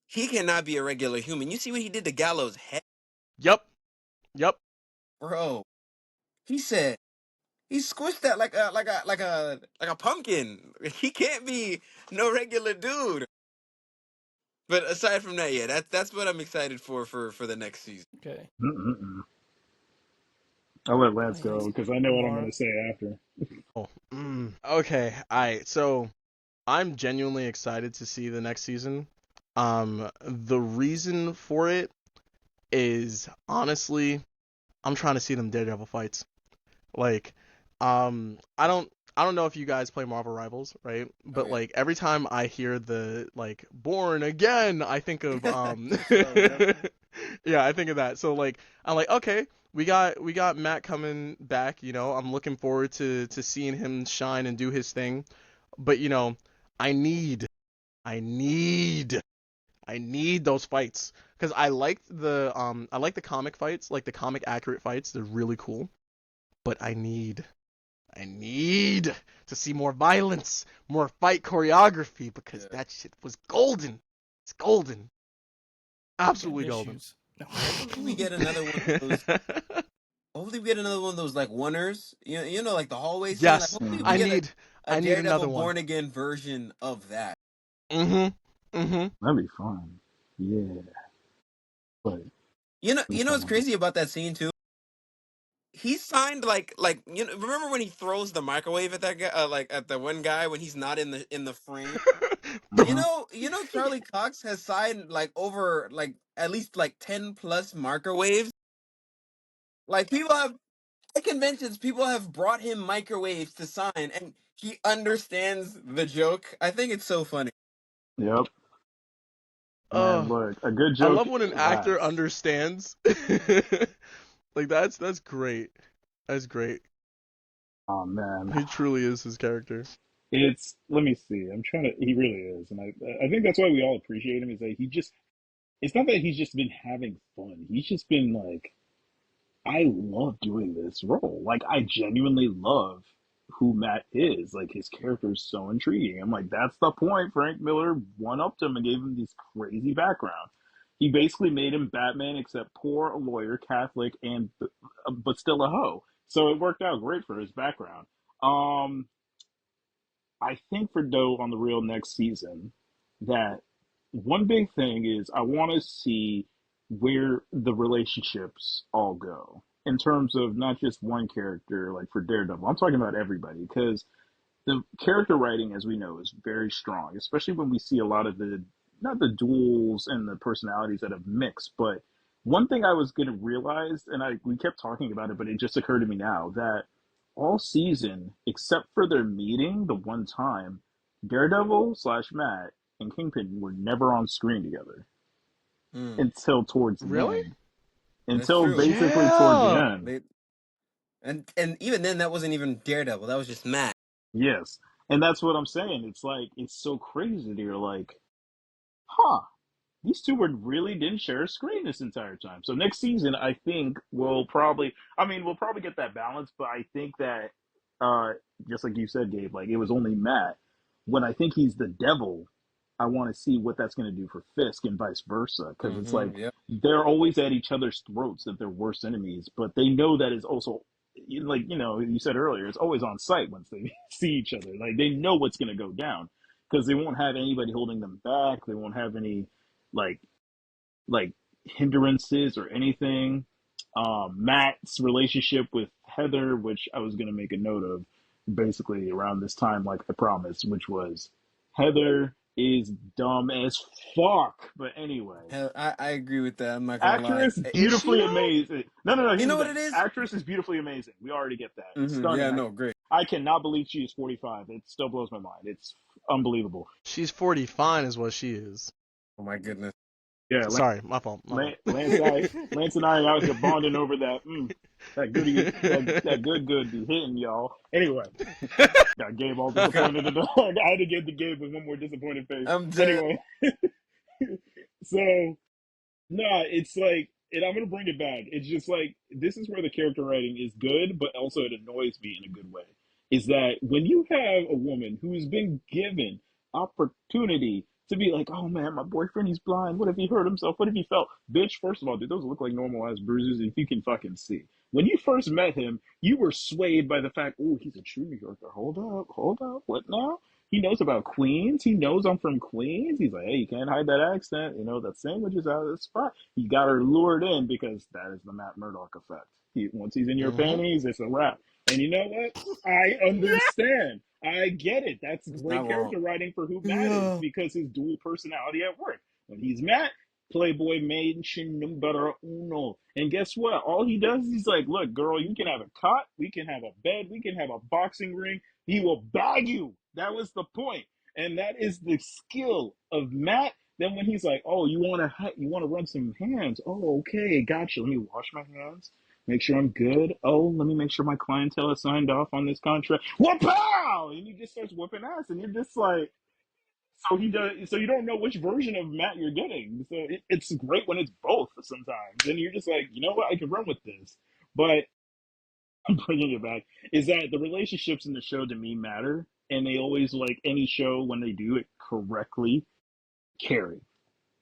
he cannot be a regular human. You see what he did to Gallows' head, Yup. Yup. bro? He said he squished that like a pumpkin. He can't be no regular dude. But aside from that, yeah, that's what I'm excited for the next season. Okay. Mm-mm-mm. I'll let Lance go Nice. because I know what I'm going Amara. to say after. Oh. Okay. Alright. So I'm genuinely excited to see the next season. The reason for it is honestly, I'm trying to see them Daredevil fights. Like, I don't know if you guys play Marvel Rivals, right? Oh But yeah, like every time I hear the like Born Again, I think of for sure. Yep. yeah, I think of that. So like I'm like, okay, we got Matt coming back, I'm looking forward to seeing him shine and do his thing. But I need I need I need those fights because I like the comic fights, like the comic accurate fights. They're really cool. But I need to see more violence, more fight choreography because Yeah. that shit was golden. It's golden. Getting Absolutely golden. issues. No. Hopefully we get another one of those. Hopefully we get another one of those like oneers. Like the hallway scene. Like Yes, hopefully we I get Mm-hmm. need a I need Daredevil another one. Born Again version of that. Mhm. Mhm. That'd be fun. Yeah. But You know that's what's crazy about that scene too? He signed like remember when he throws the microwave at that guy, like at the one guy when he's not in the frame. uh-huh. Charlie Cox has signed like over like at least like 10 plus microwaves. Like people have at conventions, people have brought him microwaves to sign, and he understands the joke. I think it's so funny. Yep. Man, Oh, look, a good I joke love when an actor lasts. understands. Like that's great. That's great. Oh man, He truly is his character. it's let me see. I'm trying to. He really is, and I think that's why we all appreciate him. Is that he just. It's not that he's just been having fun. He's just been like, I love doing this role. Like I genuinely love who Matt is. Like his character is so intriguing. I'm like, that's the point. Frank Miller one upped him and gave him this crazy background. He basically made him Batman, except poor, a lawyer, Catholic, and but still a hoe. So it worked out great for his background. Um, I think for Doe on the real next season, that one big thing is I want to see where the relationships all go in terms of not just one character, like for Daredevil. I'm talking about everybody because the character writing, as we know, is very strong, especially when we see a lot of the not the duels and the personalities that have mixed, but one thing I was going to realize, and we kept talking about it, but it just occurred to me now that all season, except for their meeting the one time, Daredevil slash Matt and Kingpin were never on screen together Mm, until towards the Really? end. that's Until true. basically towards the Yeah. end. They and even then, that wasn't even Daredevil. That was just Matt. Yes. And that's what I'm saying. It's like, it's so crazy that you're like, huh, these two were really didn't share a screen this entire time. So next season, I think we'll probably get that balance, but I think that, uh, just like you said, Gabe, like it was only Matt. When I think he's the devil, I want to see what that's going to do for Fisk and vice versa, because it's like Yep. they're always at each other's throats that they're worst enemies, but they know that is also like you said earlier, it's always on site once they see each other. Like they know what's going to go down because they won't have anybody holding them back. They won't have any like like hindrances or anything. Matt's relationship with Heather, which I was gonna make a note of, basically around this time, like I promised, which was Heather is dumb as fuck. But anyway, Hell, I agree with that. I'm not gonna lie. actress Is she beautifully though? amazing. No. You Here's know the what thing: it is? actress is beautifully amazing. We already get that. Yeah, Stunning. no, great. I cannot believe she is 45. It still blows my mind. It's unbelievable. She's 40 fine is what she is. Oh my goodness. Yeah, Sorry, my fault. My fault. Lance and I are out here bonding over that. That goody, that good be hitting y'all. Anyway, got Gabe all disappointed in the dog. I had to give the Gabe with one more disappointed face. I'm dead. Anyway, so nah, it's like, and I'm gonna bring it back. It's just like this is where the character writing is good, but also it annoys me in a good way. Is that when you have a woman who's been given opportunity to be like, oh man, my boyfriend, he's blind. What if he hurt himself? What if he fell? Bitch, first of all, dude, those look like normal ass bruises if you can fucking see. When you first met him, you were swayed by the fact, oh, he's a true New Yorker. Hold up, what now? He knows about Queens. He knows I'm from Queens. He's like, hey, you can't hide that accent. You know, that sandwich is out of the spot. He got her lured in because that is the Matt Murdock effect. Once he's in your Mm-hmm. panties, it's a wrap. And you know what? I understand. I get it. That's It's great not wrong. character writing for who Matt is Yeah. because his dual personality at work. When he's Matt, Playboy mansion number uno. And guess what? All he does is he's like, look, girl, you can have a cot, we can have a bed, we can have a boxing ring. He will bag you. That was the point. And that is the skill of Matt. Then when he's like, oh, you want to run some hands? Oh, okay, gotcha. Let me wash my hands. Make sure I'm good. Oh, let me make sure my clientele is signed off on this contract. Whoop pow! And he just starts whooping ass, and you're just like, so he does. So you don't know which version of Matt you're getting. So it's great when it's both sometimes, and you're just like, you know what, I can run with this. But I'm bringing it back. Is that the relationships in the show to me matter, and they always like any show when they do it correctly carry.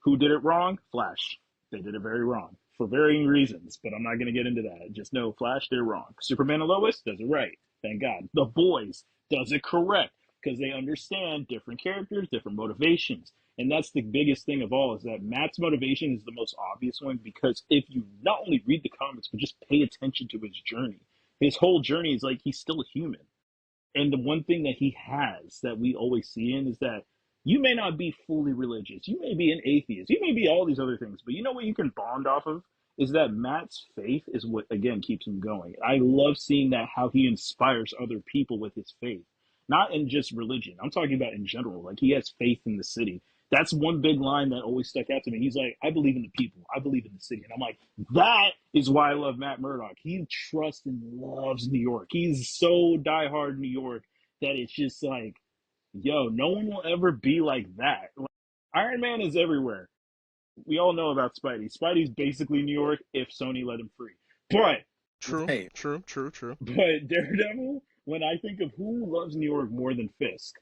Who did it wrong? Flash. They did it very wrong for varying reasons, but I'm not going to get into that. Just know Flash, they're wrong. Superman and Lois does it right. Thank God. The Boys does it correct because they understand different characters, different motivations. And that's the biggest thing of all is that Matt's motivation is the most obvious one because if you not only read the comics, but just pay attention to his journey, his whole journey is like he's still a human. And the one thing that he has that we always see in is that you may not be fully religious. You may be an atheist. You may be all these other things. But you know what you can bond off of? Is that Matt's faith is what, again, keeps him going. I love seeing that how he inspires other people with his faith. Not in just religion. I'm talking about in general. Like he has faith in the city That's one big line that always stuck out to me. He's like, I believe in the people. I believe in the city. And I'm like, that is why I love Matt Murdock. He trusts and loves New York. He's so diehard New York that it's just like, yo, no one will ever be like that. Like, Iron Man is everywhere. We all know about Spidey. Spidey's basically New York if Sony let him free. True, Right. true, true, true. But Daredevil, when I think of who loves New York more than Fisk,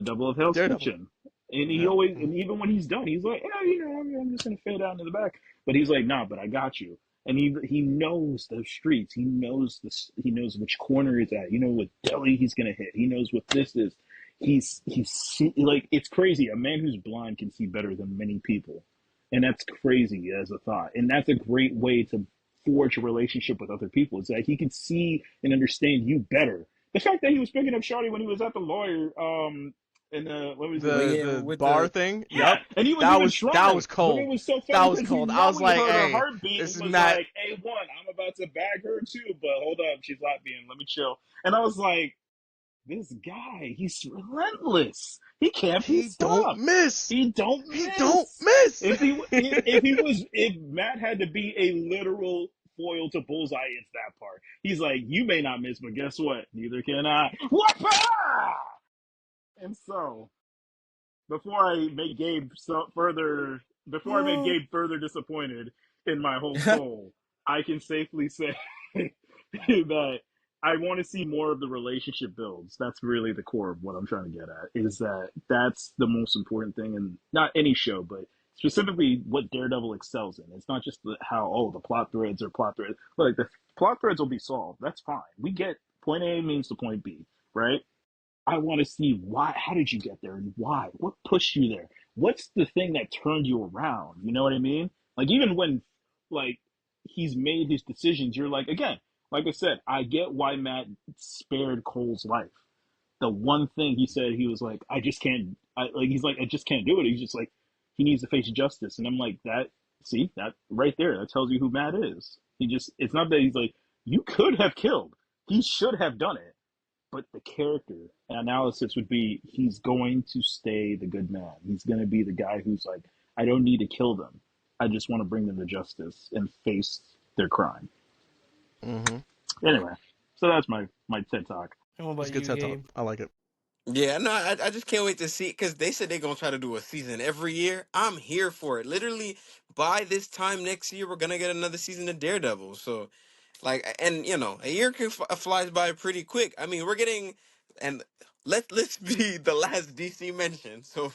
Double of Hell's Daredevil. Kitchen. And he Yeah. always, and even when he's done, he's like, yeah, I'm just gonna fade out into the back. But he's like, nah, but I got you. And he knows those streets. He knows this. He knows which corner he's at. You know what deli he's gonna hit. He knows what this is. He's like, it's crazy. A man who's blind can see better than many people, and that's crazy as a thought. And that's a great way to forge a relationship with other people. Is that he can see and understand you better. The fact that he was picking up Shawty when he was at the lawyer, and what was Oh it? The yeah, the with bar the thing. Yeah, Yep. and he was That even was that trying, was but it cold. was so That funny was because you cold. I know was when he like, heard her hey, heartbeat, this he is was Matt. like, "Hey, one, I'm about to bag her too, but hold up, she's Latvian. Let me chill." And I was like, "This guy, he's relentless. He can't be He don't stopped. miss. He don't He don't miss. miss. If Matt had to be a literal foil to Bullseye, it's that part. He's like, you may not miss, but guess what? Neither can I. Whoop-ah! And so, before I make Gabe further disappointed in my whole soul, I can safely say that I want to see more of the relationship builds. That's really the core of what I'm trying to get at. Is that that's the most important thing in not any show, but specifically what Daredevil excels in. It's not just how the plot threads are plot threads. Like the plot threads will be solved. That's fine. We get point A means to point B, right? I want to see why. How did you get there, and why? What pushed you there? What's the thing that turned you around? You know what I mean? Like even when, like, he's made his decisions, you're like, again, like I said, I get why Matt spared Cole's life. The one thing he said, he was like, I just can't. He's like, I just can't do it. He's just like, he needs to face justice, and I'm like, that. See that right there? That tells you who Matt is. He just. It's not that he's like, you could have killed. He should have done it, but the character analysis would be he's going to stay the good man. He's going to be the guy who's like, I don't need to kill them. I just want to bring them to justice and face their crime. Mm-hmm. Anyway, so that's my TED talk. And what It's about a good you, TED talk. Gabe? I like it. Yeah, no, I just can't wait to see because they said they're gonna try to do a season every year. I'm here for it. Literally, by this time next year, we're gonna get another season of Daredevil. So, like, and a year flies by pretty quick. I mean, we're getting, and let's be the last DC mention. So,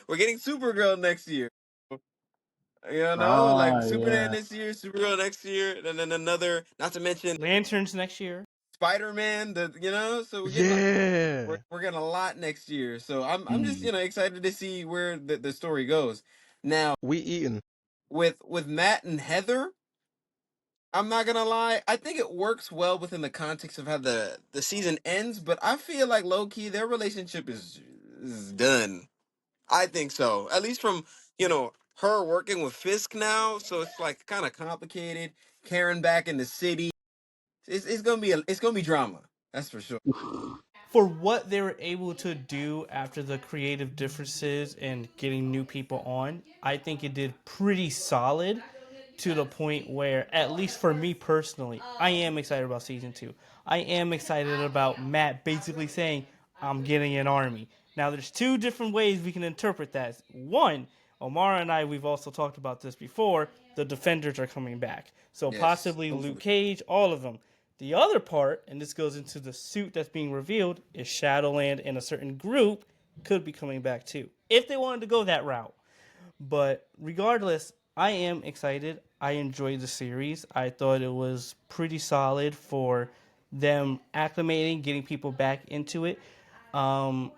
we're getting Supergirl next year. Like Ah, Superman yeah. this year, Supergirl next year, and then another. Not to mention Lanterns next year. Spider-Man. So we're getting we're, Yeah. we're getting a lot next year. So I'm just Mm. excited to see where the story goes. Now We eating. with Matt and Heather, I'm not gonna lie. I think it works well within the context of how the season ends. But I feel like low key their relationship is done. I think so. At least from her working with Fisk now. So it's like kind of complicated. Karen back in the city. It's gonna be drama. That's for sure. For what they were able to do after the creative differences and getting new people on, I think it did pretty solid to the point where, at least for me personally, I am excited about season two. I am excited about Matt basically saying, I'm getting an army. Now, there's two different ways we can interpret that. One, Omar and I, we've also talked about this before, the Defenders are coming back. So Yes. possibly Luke Hopefully. Cage, all of them. The other part, and this goes into the suit that's being revealed, is Shadowland and a certain group could be coming back too, if they wanted to go that route. But regardless, I am excited. I enjoyed the series. I thought it was pretty solid for them acclimating, getting people back into it. And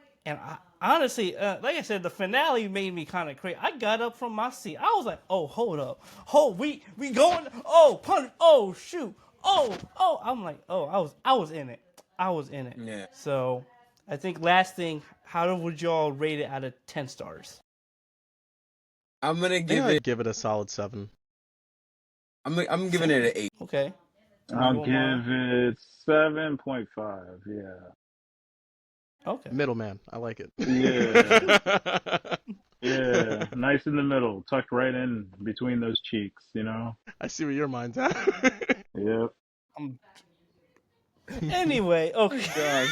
honestly, like I said, the finale made me kind of crazy. I got up from my seat. I was like, "Oh, hold up, oh, we going? Oh, punch! Oh, shoot! Oh!" I'm like, "Oh, I was in it. I was in it." Yeah. So, I think last thing, how would y'all rate it out of 10 stars? I'm gonna I think give it. I'd give it a solid 7. I'm giving it an 8. Okay. And I'll you, Omar? give it 7.5. Yeah. Okay. Middleman. I like it. Yeah. Yeah, nice in the middle, tucked right in between those cheeks, you know? I see where your mind's at. Yep. Um, anyway, Oh okay. God.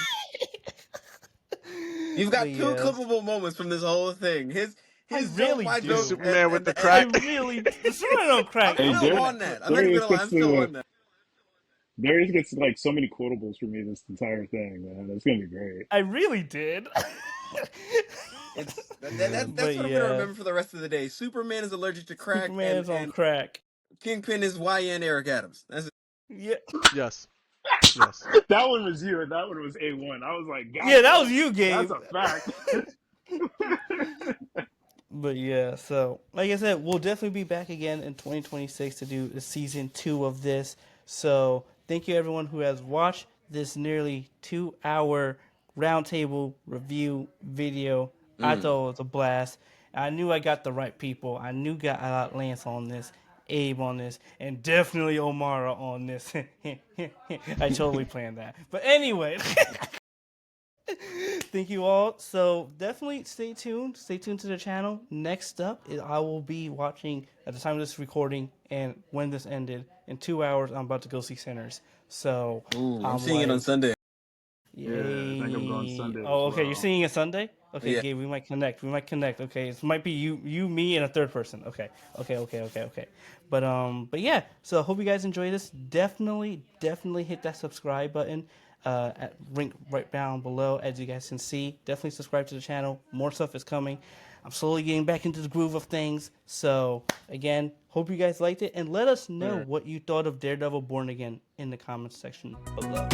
You've But got two yes, clippable moments from this whole thing. I His jump really by The joke do. Superman with the and I crack. really. The Superman on crack. I'm Hey, I'm still giving Dar- on that that. clip. I'm not even Darius gonna lie, gets I'm still the on that. Darius gets like so many quotables for me this entire thing, man. It's gonna be great. I really did. It's Yeah. that's But what I'm gonna yeah, remember for the rest of the day. Superman is allergic to crack, Superman's on and crack. Kingpin is YN Eric Adams. That's it. Yeah, Yes. Yes. That one was you, and that one was A1. I was like, yeah, that gotcha. was you, That's Gabe. a fact. But yeah, so like I said, we'll definitely be back again in 2026 to do the season 2 of this. So thank you everyone who has watched this nearly 2-hour roundtable review video. I Mm. thought it was a blast. I knew I got the right people. I got Llance on this, Abe on this, and definitely Omara on this. I totally planned that. But anyway. Thank you all. So definitely stay tuned. Stay tuned to the channel. Next up, I will be watching at the time of this recording and when this ended. In 2 hours, I'm about to go see Sinners. So Ooh, I'm I'm seeing it on like, Sunday. Yeah, I think I'm going yay. Sunday as Oh, okay. You're well. seeing it Sunday? Okay, Yeah. Gabe, we might connect. We might connect. Okay, it might be you, me, and a third person. Okay. But yeah. So I hope you guys enjoy this. Definitely hit that subscribe button. At link right down below, as you guys can see. Definitely subscribe to the channel. More stuff is coming. I'm slowly getting back into the groove of things. So again, hope you guys liked it, and let us know what you thought of Daredevil Born Again in the comments section below.